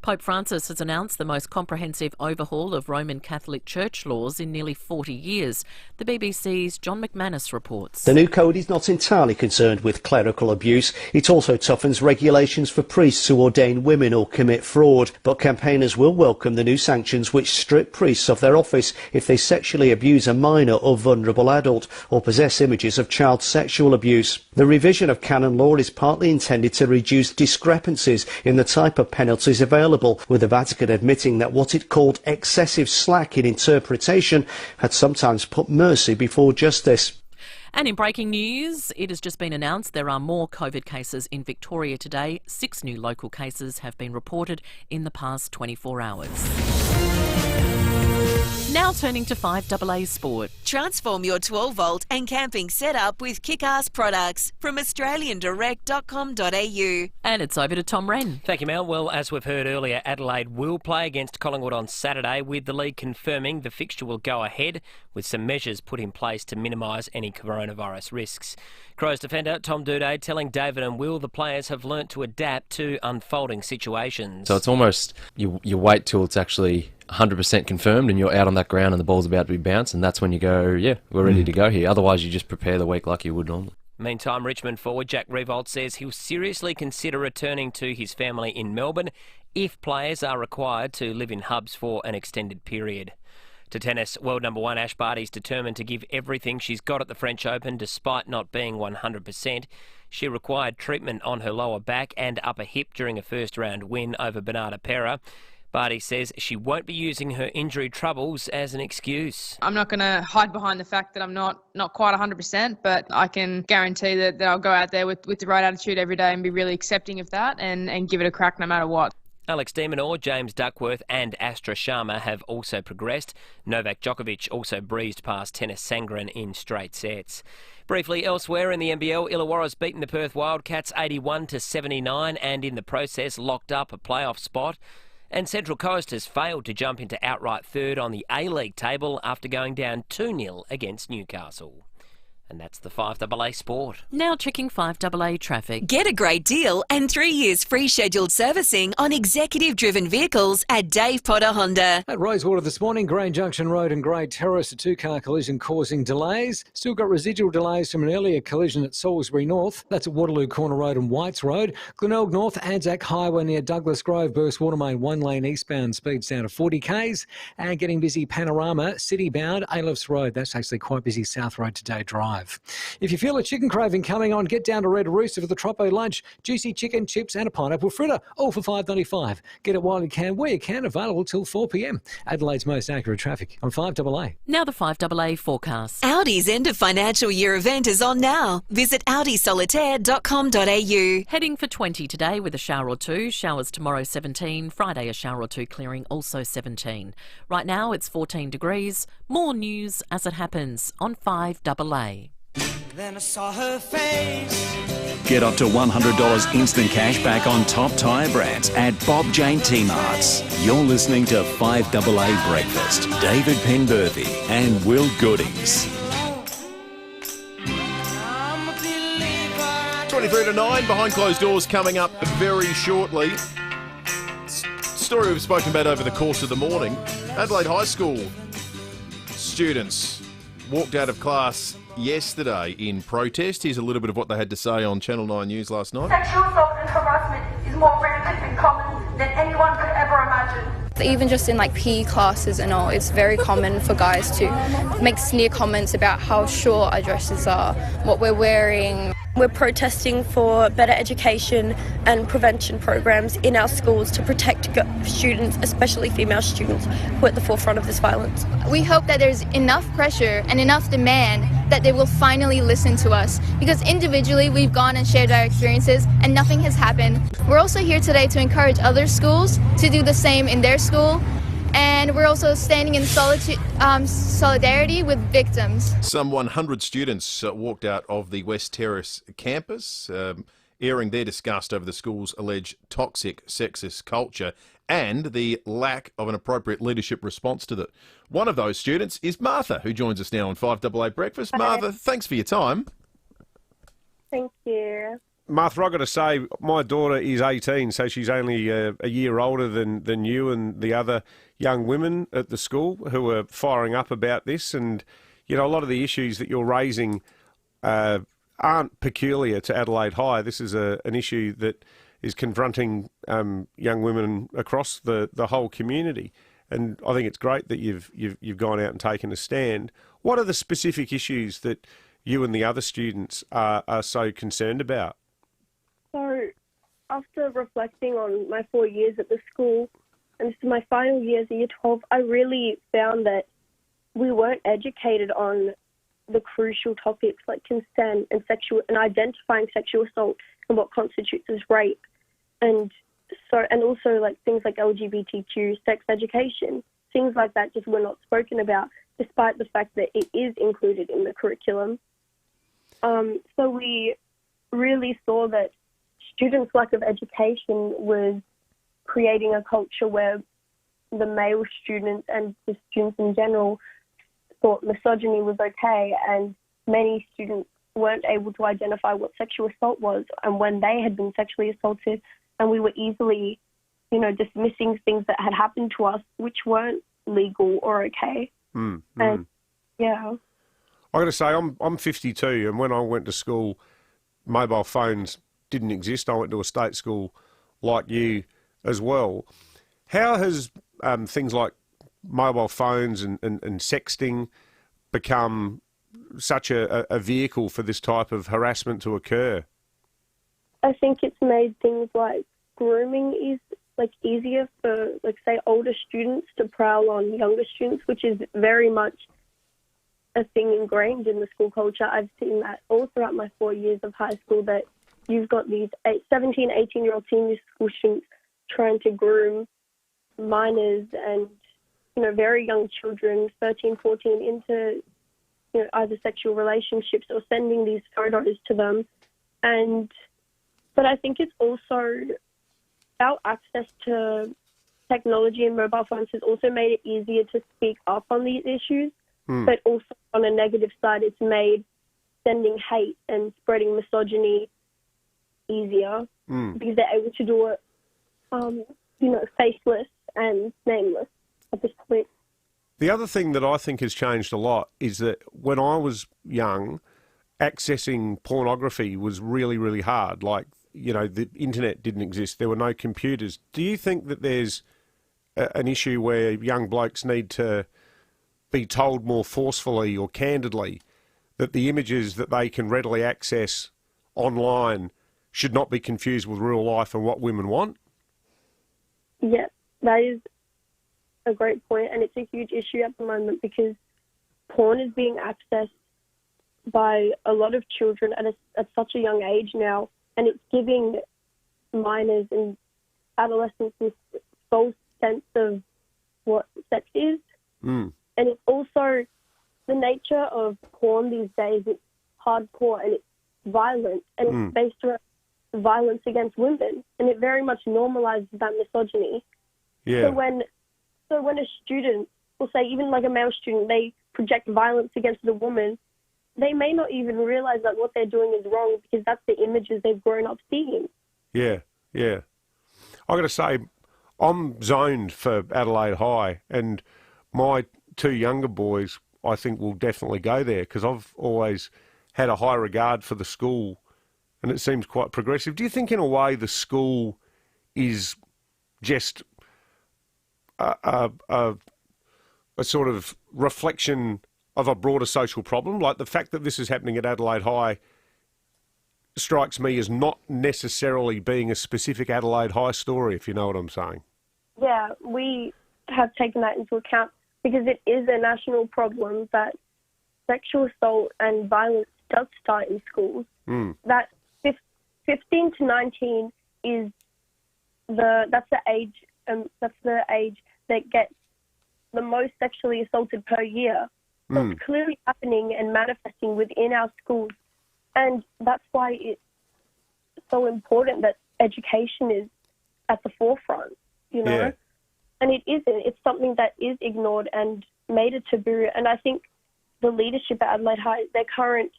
Pope Francis has announced the most comprehensive overhaul of Roman Catholic Church laws in nearly 40 years. The BBC's John McManus reports. The new code is not entirely concerned with clerical abuse. It also toughens regulations for priests who ordain women or commit fraud. But campaigners will welcome the new sanctions which strip priests of their office if they sexually abuse a minor or vulnerable adult or possess images of child sexual abuse. The revision of canon law is partly intended to reduce discrepancies in the type of penalties available, with the Vatican admitting that what it called excessive slack in interpretation had sometimes put mercy before justice. And in breaking news, it has just been announced there are more COVID cases in Victoria today. 6 new local cases have been reported in the past 24 hours. Now turning to 5AA Sport. Transform your 12-volt and camping setup with kick-ass products from australiandirect.com.au. And it's over to Tom Wren. Thank you, Mel. Well, as we've heard earlier, Adelaide will play against Collingwood on Saturday, with the league confirming the fixture will go ahead with some measures put in place to minimise any coronavirus risks. Crows defender Tom Doedee telling David and Will the players have learnt to adapt to unfolding situations. So it's almost, you wait till it's actually 100% confirmed and you're out on that ground and the ball's about to be bounced, and that's when you go, yeah, we're ready to go here. Otherwise, you just prepare the week like you would normally. Meantime, Richmond forward Jack Riewoldt says he'll seriously consider returning to his family in Melbourne if players are required to live in hubs for an extended period. To tennis, world number 1 Ash Barty's determined to give everything she's got at the French Open despite not being 100%. She required treatment on her lower back and upper hip during a first-round win over Bernarda Pera. Barty says she won't be using her injury troubles as an excuse. I'm not going to hide behind the fact that I'm not quite 100%, but I can guarantee that I'll go out there with the right attitude every day and be really accepting of that and give it a crack no matter what. Alex de Minaur, James Duckworth and Astra Sharma have also progressed. Novak Djokovic also breezed past Tennis Sangren in straight sets. Briefly, elsewhere in the NBL, Illawarra's beaten the Perth Wildcats 81-79 and in the process locked up a playoff spot. And Central Coast has failed to jump into outright third on the A-League table after going down 2-0 against Newcastle. And that's the 5AA Sport. Now checking 5AA traffic. Get a great deal and 3 years free scheduled servicing on executive-driven vehicles at Dave Potter Honda. At Rosewater this morning, Grange Junction Road and Grey Terrace, a 2-car collision causing delays. Still got residual delays from an earlier collision at Salisbury North. That's at Waterloo Corner Road and Whites Road. Glenelg North, Anzac Highway near Douglas Grove, burst water main 1-lane eastbound, speeds down to 40 k's. And getting busy Panorama, city-bound, Alifs Road. That's actually quite busy South Road today drive. If you feel a chicken craving coming on, get down to Red Rooster for the Troppo lunch. Juicy chicken, chips and a pineapple fritter, all for $5.95. Get it while you can, where you can, available till 4 p.m. Adelaide's most accurate traffic on 5AA. Now the 5AA forecast. Audi's end of financial year event is on now. Visit audisolitaire.com.au. Heading for 20 today with a shower or two. Showers tomorrow 17. Friday a shower or two clearing, also 17. Right now it's 14 degrees. More news as it happens on 5AA. Then I saw her face. Get up to $100 instant cash back on top tyre brands at Bob Jane T-Marts. You're listening to 5AA Breakfast. David Penberthy and Will Goodings. 23 to 9, behind closed doors coming up very shortly. Story we've spoken about over the course of the morning. Adelaide High School students walked out of class yesterday in protest. Here's a little bit of what they had to say on Channel 9 News last night. Sexual assault and harassment is more rampant and common than anyone could ever imagine. Even just in like PE classes and all, it's very common for guys to make sneer comments about how short our dresses are, what we're wearing. We're protesting for better education and prevention programs in our schools to protect students, especially female students, who are at the forefront of this violence. We hope that there's enough pressure and enough demand that they will finally listen to us, because individually we've gone and shared our experiences and nothing has happened. We're also here today to encourage other schools to do the same in their school. And we're also standing in solidarity with victims. Some 100 students walked out of the West Terrace campus airing their disgust over the school's alleged toxic sexist culture and the lack of an appropriate leadership response to that. One of those students is Martha, who joins us now on 5AA Breakfast. Martha, thanks for your time. Thank you. Martha, I've got to say, my daughter is 18, so she's only a year older than you and the other young women at the school who are firing up about this. And, you know, a lot of the issues that you're raising aren't peculiar to Adelaide High. This is an issue that is confronting young women across the whole community. And I think it's great that you've gone out and taken a stand. What are the specific issues that you and the other students are so concerned about? So, after reflecting on my 4 years at the school, and this is my final year as a Year 12, I really found that we weren't educated on the crucial topics like consent and identifying sexual assault and what constitutes as rape, and also like things like LGBTQ, sex education, things like that just were not spoken about, despite the fact that it is included in the curriculum. So we really saw that students' lack of education was creating a culture where the male students and the students in general thought misogyny was okay, and many students weren't able to identify what sexual assault was and when they had been sexually assaulted, and we were easily, dismissing things that had happened to us which weren't legal or okay. And yeah. I got to say, I'm 52, and when I went to school, mobile phones didn't exist. I went to a state school like you as well. How has things like mobile phones and sexting become such a vehicle for this type of harassment to occur? I think it's made things like grooming easier for, say, older students to prowl on younger students, which is very much a thing ingrained in the school culture. I've seen that all throughout my 4 years of high school, that you've got these 17, 18-year-old senior school students trying to groom minors and, very young children, 13, 14, into, either sexual relationships or sending these photos to them. But I think it's also our access to technology and mobile phones has also made it easier to speak up on these issues. But also on a negative side, it's made sending hate and spreading misogyny easier because they're able to do it, faceless and nameless at this point. The other thing that I think has changed a lot is that when I was young, accessing pornography was really, really hard. Like, the internet didn't exist. There were no computers. Do you think that there's an issue where young blokes need to be told more forcefully or candidly that the images that they can readily access online should not be confused with real life and what women want? Yeah, that is a great point, and it's a huge issue at the moment because porn is being accessed by a lot of children at such a young age now, and it's giving minors and adolescents this false sense of what sex is. And it's also the nature of porn these days. It's hardcore and it's violent, and it's based around violence against women, and it very much normalizes that misogyny. Yeah. So when a student, or say even like a male student, they project violence against a woman, they may not even realize that what they're doing is wrong because that's the images they've grown up seeing. Yeah. I got to say, I'm zoned for Adelaide High, and my two younger boys, I think, will definitely go there because I've always had a high regard for the school, and it seems quite progressive. Do you think, in a way, the school is just a sort of reflection of a broader social problem? Like, the fact that this is happening at Adelaide High strikes me as not necessarily being a specific Adelaide High story, if you know what I'm saying. Yeah, we have taken that into account because it is a national problem that sexual assault and violence does start in schools. That 15 to 19 is that's the age that gets the most sexually assaulted per year. So it's clearly happening and manifesting within our schools, and that's why it's so important that education is at the forefront, you know? Yeah. And it isn't. It's something that is ignored and made a taboo. And I think the leadership at Adelaide High, their current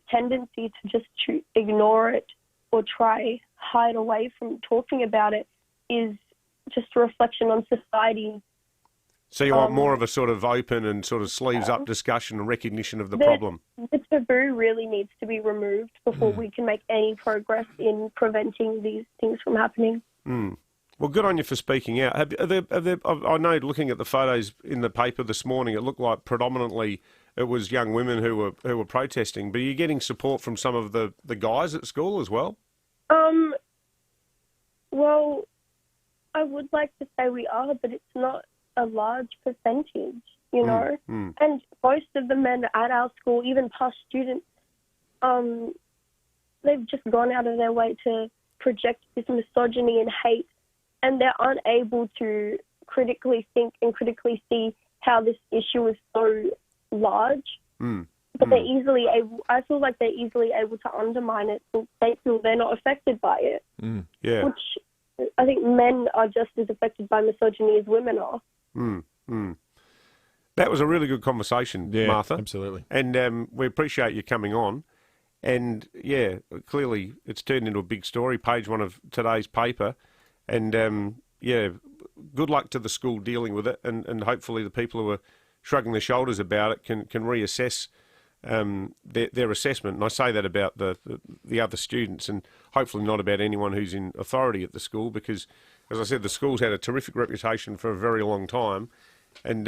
tendency to just ignore it or hide away from talking about it is just a reflection on society. So you want more of a sort of open and sort of sleeves-up discussion and recognition of the problem? The taboo really needs to be removed before we can make any progress in preventing these things from happening. Mm. Well, good on you for speaking out. I know, looking at the photos in the paper this morning, it looked like predominantly it was young women who were protesting. But are you getting support from some of the guys at school as well? Well, I would like to say we are, but it's not a large percentage, you know. And most of the men at our school, even past students, they've just gone out of their way to project this misogyny and hate, and they're unable to critically think and critically see how this issue is so large. But they're easily able, I feel like they're easily able to undermine it since they feel they're not affected by it. Yeah. Which I think men are just as affected by misogyny as women are. That was a really good conversation, Martha. Absolutely. And we appreciate you coming on. And, yeah, clearly it's turned into a big story, page one of today's paper. And, yeah, good luck to the school dealing with it. And hopefully the people who are shrugging their shoulders about it can reassess their assessment. And I say that about the other students and hopefully not about anyone who's in authority at the school because, as I said, the school's had a terrific reputation for a very long time. And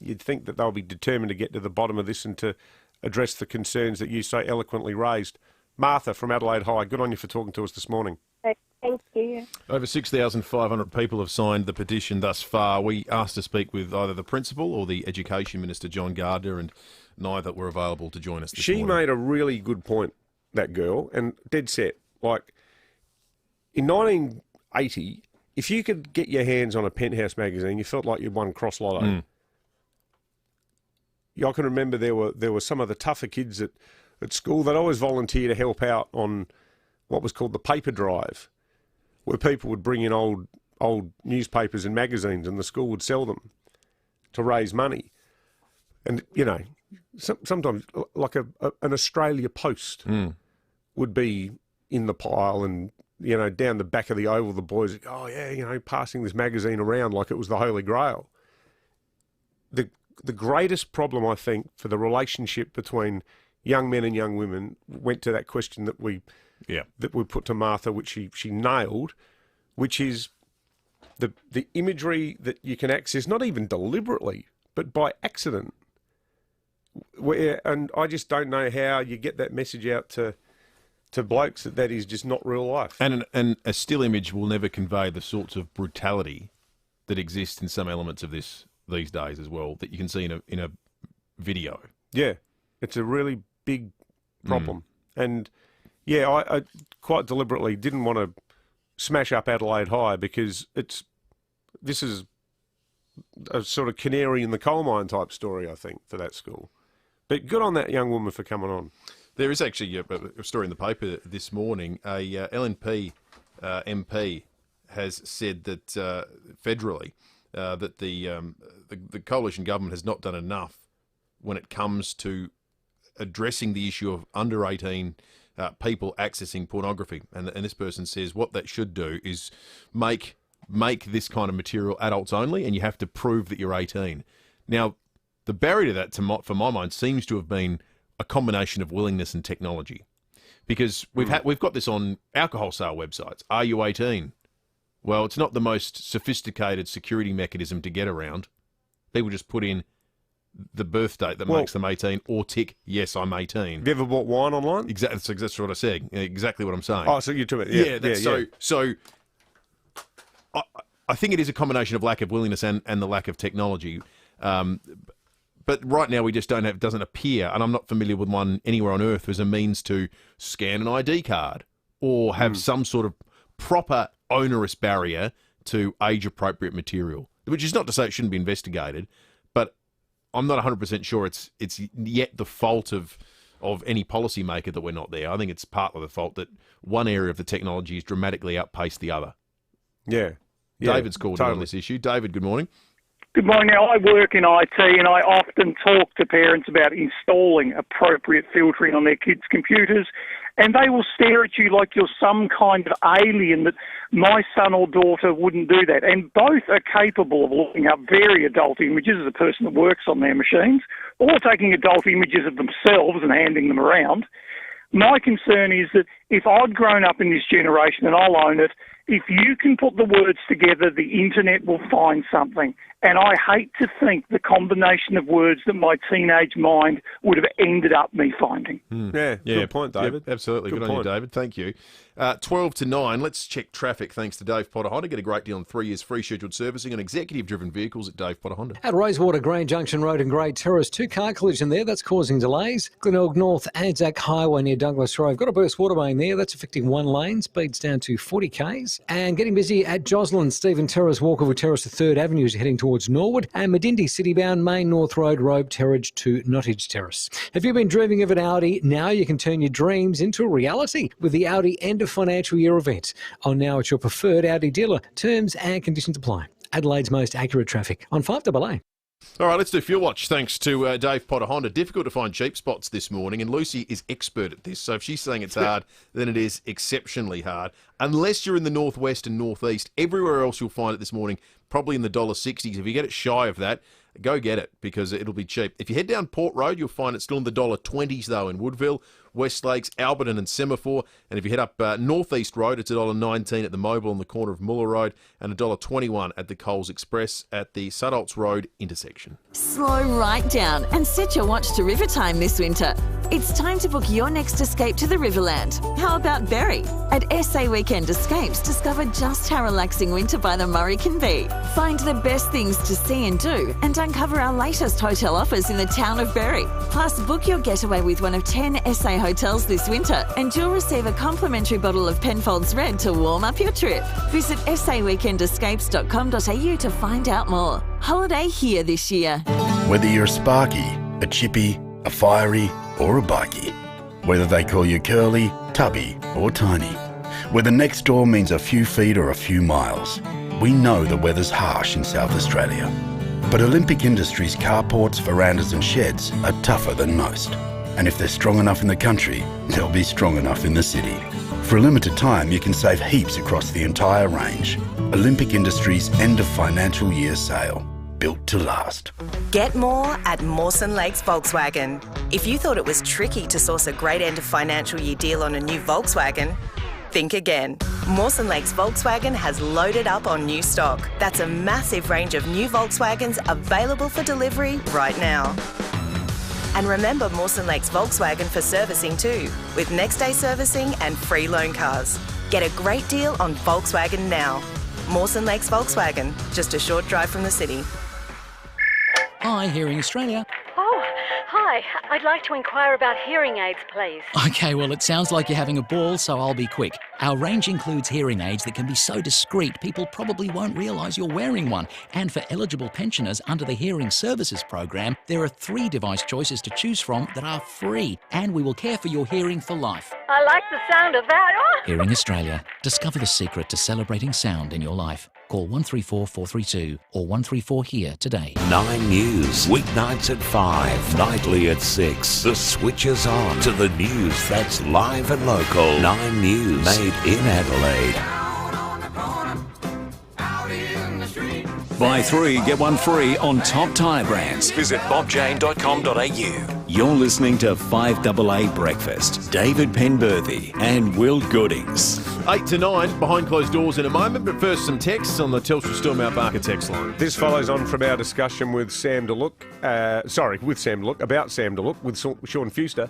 you'd think that they'll be determined to get to the bottom of this and to address the concerns that you so eloquently raised. Martha from Adelaide High, good on you for talking to us this morning. Thank you. Over 6,500 people have signed the petition thus far. We asked to speak with either the principal or the Education Minister, John Gardner, and neither were available to join us this morning. She made a really good point, that girl, and dead set. Like, in 1980, if you could get your hands on a Penthouse magazine, you felt like you'd won Cross Lotto. I can remember there were some of the tougher kids at school that always volunteer to help out on what was called the paper drive, where people would bring in old newspapers and magazines and the school would sell them to raise money. And, you know, sometimes like an Australia Post would be in the pile and, you know, down the back of the oval, the boys would go, oh, yeah, you know, passing this magazine around like it was the Holy Grail. The greatest problem, I think, for the relationship between young men and young women went to that question that we put to Martha, which she nailed, which is the imagery that you can access, not even deliberately, but by accident. And I just don't know how you get that message out to blokes that is just not real life. And a still image will never convey the sorts of brutality that exist in some elements of this these days as well that you can see in a video. Yeah, it's a really big problem. And yeah, I quite deliberately didn't want to smash up Adelaide High because this is a sort of canary in the coal mine type story, I think, for that school. But good on that young woman for coming on. There is actually a story in the paper this morning. A LNP MP has said that federally that the coalition government has not done enough when it comes to addressing the issue of under 18 people accessing pornography. And this person says what that should do is make this kind of material adults only, and you have to prove that you're 18. Now, the barrier to that, for my mind, seems to have been a combination of willingness and technology, because we've got this on alcohol sale websites. Are you 18? Well, it's not the most sophisticated security mechanism to get around. People just put in the birth date that makes them 18 or tick, yes, I'm 18. Have you ever bought wine online? Exactly, that's what I said. Exactly what I'm saying. Oh, so you're talking about, So I think it is a combination of lack of willingness and the lack of technology. But right now we just don't have, it doesn't appear, and I'm not familiar with one anywhere on earth as a means to scan an ID card or have some sort of proper onerous barrier to age-appropriate material, which is not to say it shouldn't be investigated, but I'm not 100% sure it's yet the fault of of any policymaker that we're not there. I think it's partly the fault that one area of the technology has dramatically outpaced the other. Yeah. David's called in on totally. this issue. David, good morning. Good morning. Now, I work in IT and I often talk to parents about installing appropriate filtering on their kids' computers, and they will stare at you like you're some kind of alien, that my son or daughter wouldn't do that. And both are capable of looking up very adult images as a person that works on their machines, or taking adult images of themselves and handing them around. My concern is that if I'd grown up in this generation, and I'll own it, if you can put the words together, the internet will find something. And I hate to think the combination of words that my teenage mind would have ended up me finding. Yeah, good point, David. Yeah, absolutely. Good on you, David. Thank you. 12 to 9, let's check traffic thanks to Dave Potter Honda. Get a great deal on 3 years free scheduled servicing on executive-driven vehicles at Dave Potter Honda. At Rosewater, Grange Junction Road and Great Terrace, 2-car collision there. That's causing delays. Glenelg North, Anzac Highway near Douglas Road. Got a burst water main there. That's affecting one lane. Speeds down to 40 k's. And getting busy at Joslin, Stephen Terrace, Walkerwood Terrace to 3rd Avenue as you're heading towards Norwood. And Medindi City-bound Main North Road, Robe Terrage to Nottage Terrace. Have you been dreaming of an Audi? Now you can turn your dreams into a reality with the Audi end of financial year event. On now at your preferred Audi dealer. Terms and conditions apply. Adelaide's most accurate traffic on 5AA. All right, let's do Fuel Watch thanks to Dave Potter Honda. Difficult to find cheap spots this morning, and Lucy is expert at this. So if she's saying it's hard, then it is exceptionally hard. Unless you're in the northwest and northeast, everywhere else you'll find it this morning, probably in the $1.60s. If you get it shy of that, go get it because it'll be cheap. If you head down Port Road, you'll find it still in the $1.20s though in Woodville, West Lakes, Alberton and Semaphore. And if you head up Northeast Road, it's $1.19 at the Mobile on the corner of Muller Road and $1.21 at the Coles Express at the Sudolts Road intersection. Slow right down and set your watch to river time this winter. It's time to book your next escape to the Riverland. How about Berry? At SA Weekend Escapes, discover just how relaxing winter by the Murray can be. Find the best things to see and do and uncover our latest hotel offers in the town of Berry. Plus, book your getaway with one of 10 SA hotels this winter and you'll receive a complimentary bottle of Penfolds Red to warm up your trip. Visit saweekendescapes.com.au to find out more. Holiday here this year. Whether you're a sparky, a chippy, a fiery or a bikey. Whether they call you curly, tubby or tiny. Whether next door means a few feet or a few miles. We know the weather's harsh in South Australia. But Olympic Industries carports, verandas and sheds are tougher than most. And if they're strong enough in the country, they'll be strong enough in the city. For a limited time, you can save heaps across the entire range. Olympic Industries end of financial year sale. Built to last. Get more at Mawson Lakes Volkswagen. If you thought it was tricky to source a great end of financial year deal on a new Volkswagen, think again. Mawson Lakes Volkswagen has loaded up on new stock. That's a massive range of new Volkswagens available for delivery right now. And remember Mawson Lakes Volkswagen for servicing too, with next day servicing and free loan cars. Get a great deal on Volkswagen now. Mawson Lakes Volkswagen, just a short drive from the city. Hi, Hearing Australia. Oh, hi. I'd like to inquire about hearing aids, please. Okay, well, it sounds like you're having a ball, so I'll be quick. Our range includes hearing aids that can be so discreet people probably won't realise you're wearing one. And for eligible pensioners under the Hearing Services Program, there are 3 device choices to choose from that are free. And we will care for your hearing for life. I like the sound of that. Oh. Hearing Australia. Discover the secret to celebrating sound in your life. Call 134 432 or 134 HERE today. 9 News, weeknights at 5, nightly at 6. The switch is on to the news that's live and local. 9 News, made in Adelaide. Buy 3, get 1 free on top tyre brands. Visit bobjane.com.au. You're listening to 5AA Breakfast. David Penberthy and Will Goodings. 8 to 9, behind closed doors in a moment, but first some texts on the Telstra Storm Mount Barker text line. This follows on from our discussion with Sam DeLuc, about Sam DeLuc with Sean Fuster.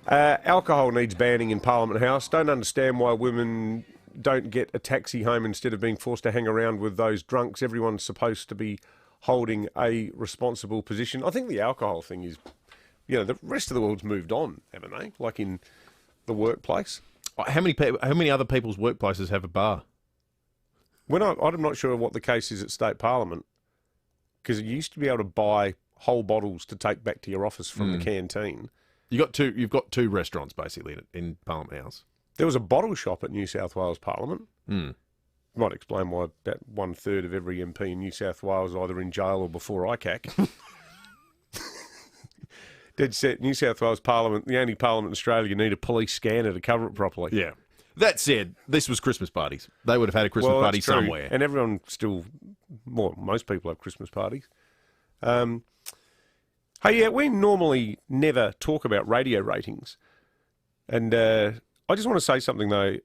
Alcohol needs banning in Parliament House. Don't understand why women don't get a taxi home instead of being forced to hang around with those drunks. Everyone's supposed to be holding a responsible position. I think the alcohol thing is, the rest of the world's moved on, haven't they? Like in the workplace. How many other people's workplaces have a bar? I'm not sure what the case is at State Parliament, because you used to be able to buy whole bottles to take back to your office from the canteen. You've got two restaurants basically in Parliament House. There was a bottle shop at New South Wales Parliament. Mm. Might explain why about 1/3 of every MP in New South Wales is either in jail or before ICAC. Dead set, New South Wales Parliament, the only parliament in Australia you need a police scanner to cover it properly. Yeah. That said, this was Christmas parties. They would have had a Christmas party that's true. somewhere. And everyone still, most people have Christmas parties. We normally never talk about radio ratings. And I just want to say something, though,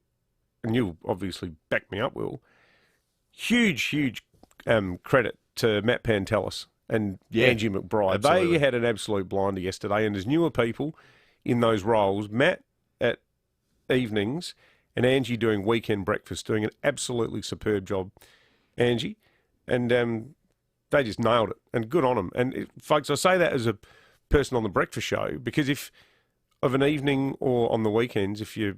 and you'll obviously back me up, Will. Huge credit to Matt Pantelis and Angie McBride. Absolutely. They had an absolute blinder yesterday, and as newer people in those roles, Matt at evenings and Angie doing weekend breakfast, doing an absolutely superb job, Angie. And they just nailed it, and good on them. And, folks, I say that as a person on the breakfast show, because if of an evening or on the weekends, if you're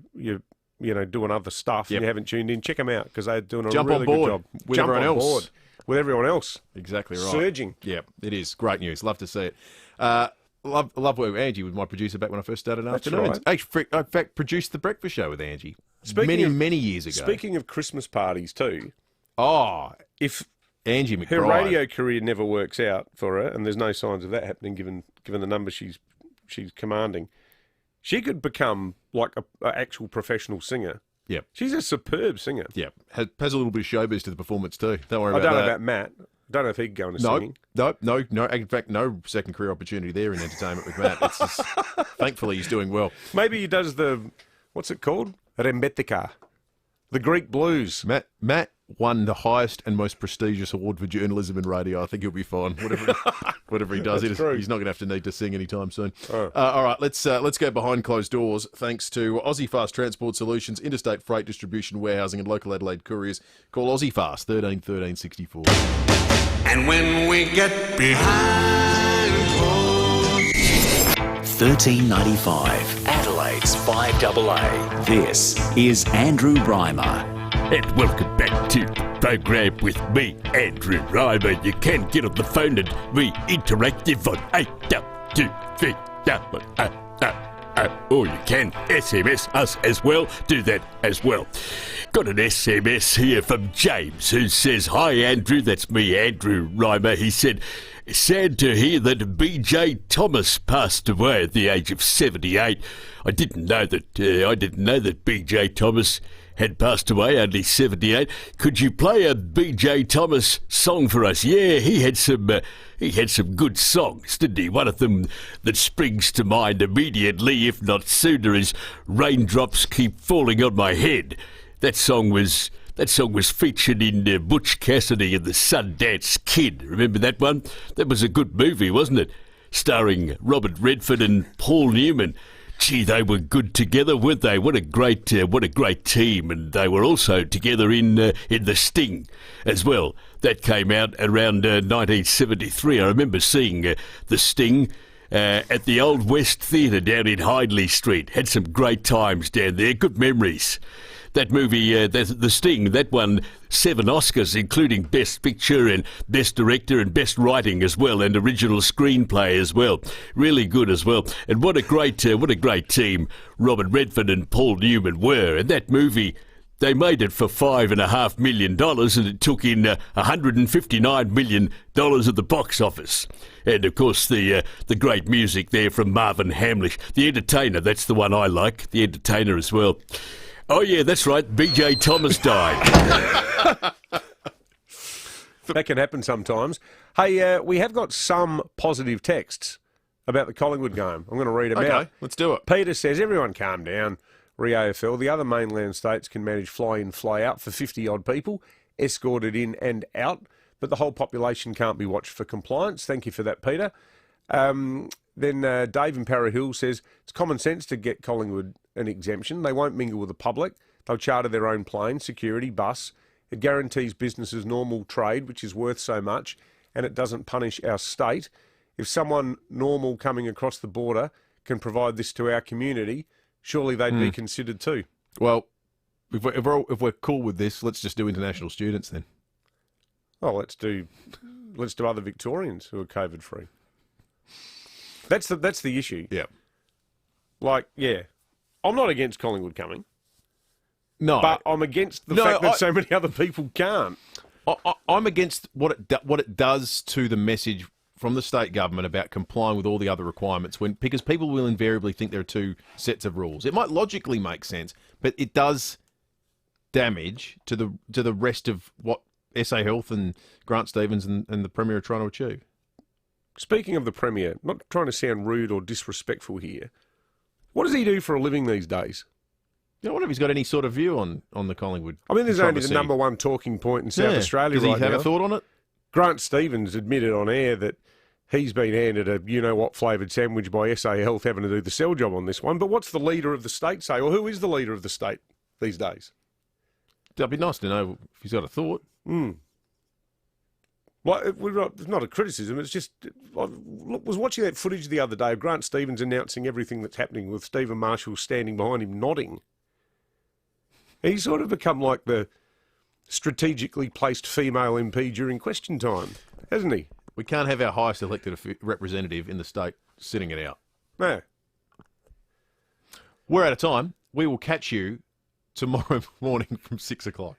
doing other stuff and you haven't tuned in, check them out, because they're doing a really good job. With everyone else. Board with everyone else. Exactly right. Surging. Yeah, it is. Great news. Love to see it. Love working with Angie, was my producer back when I first started in afternoons. Right. I, in fact, produced the breakfast show with Angie many years ago. Speaking of Christmas parties too, if Angie McBride, her radio career never works out for her, and there's no signs of that happening given the numbers she's commanding, she could become like an actual professional singer. Yep. She's a superb singer. Yep. Has a little bit of showbiz to the performance too. Don't worry about that. I don't know about Matt. Don't know if he could go into singing. No. In fact, no second career opportunity there in entertainment with Matt. It's just, thankfully, he's doing well. Maybe he does what's it called? Rembetika. The Greek blues. Matt won the highest and most prestigious award for journalism in radio. I think he'll be fine. Whatever he does, he's not going to have to need to sing anytime soon. Oh. All right, let's go behind closed doors. Thanks to Aussie Fast Transport Solutions, Interstate Freight Distribution, Warehousing, and local Adelaide couriers. Call Aussie Fast 13 13 64. And when we get behind closed 1395, Adelaide's 5AA. This is Andrew Brymer. And welcome back to the program with me, Andrew Brymer. You can get on the phone and we interactive on 823. Or you can SMS us as well. Do that as well. Got an SMS here from James who says, "Hi Andrew, that's me, Andrew Reimer." He said, "Sad to hear that BJ Thomas passed away at the age of 78. I didn't know that BJ Thomas had passed away, only 78. Could you play a BJ Thomas song for us?" Yeah, he had some good songs, didn't he? One of them that springs to mind immediately, if not sooner, is "Raindrops Keep Falling on My Head." That song was featured in Butch Cassidy and the Sundance Kid. Remember that one? That was a good movie, wasn't it? Starring Robert Redford and Paul Newman. Gee, they were good together, weren't they? What a great team, and they were also together in The Sting as well. That came out around 1973. I remember seeing The Sting at the Old West Theatre down in Hindley Street. Had some great times down there. Good memories. That movie, The Sting, that won 7 Oscars, including Best Picture and Best Director and Best Writing as well, and Original Screenplay as well. Really good as well. And what a great team Robert Redford and Paul Newman were. And that movie, they made it for $5.5 million, and it took in $159 million at the box office. And of course, the great music there from Marvin Hamlish, The Entertainer. That's the one I like, The Entertainer as well. Oh, yeah, that's right. BJ Thomas died. That can happen sometimes. Hey, we have got some positive texts about the Collingwood game. I'm going to read them out. Okay, let's do it. Peter says, "Everyone calm down. Re-AFL. The other mainland states can manage fly-in, fly-out for 50-odd people, escorted in and out, but the whole population can't be watched for compliance." Thank you for that, Peter. Then Dave in Para Hill says, "It's common sense to get Collingwood an exemption. They won't mingle with the public. They'll charter their own plane, security, bus. It guarantees businesses normal trade, which is worth so much, and it doesn't punish our state. If someone normal coming across the border can provide this to our community, surely they'd be considered too." Well, if we're cool with this, let's just do international students then. Oh, let's do other Victorians who are COVID free. That's the issue. Yeah. Like, yeah. I'm not against Collingwood coming. No. But I'm against the fact that so many other people can't. I'm against what it does to the message from the state government about complying with all the other requirements because people will invariably think there are two sets of rules. It might logically make sense, but it does damage to the rest of what SA Health and Grant Stevens and the Premier are trying to achieve. Speaking of the Premier, not trying to sound rude or disrespectful here, what does he do for a living these days? I wonder if he's got any sort of view on the Collingwood. I mean, there's only the number one talking point in South Australia right now. Does he have a thought on it? Grant Stevens admitted on air that he's been handed a you-know-what flavoured sandwich by SA Health having to do the sell job on this one. But what's the leader of the state say? Or who is the leader of the state these days? It'd be nice to know if he's got a thought. Well, it's not a criticism. It's just, I was watching that footage the other day of Grant Stevens announcing everything that's happening with Stephen Marshall standing behind him nodding. He's sort of become like the strategically placed female MP during question time, hasn't he? We can't have our highest elected representative in the state sitting it out. No. We're out of time. We will catch you tomorrow morning from 6 o'clock.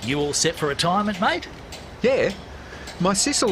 You all set for retirement, mate? Yeah. My sister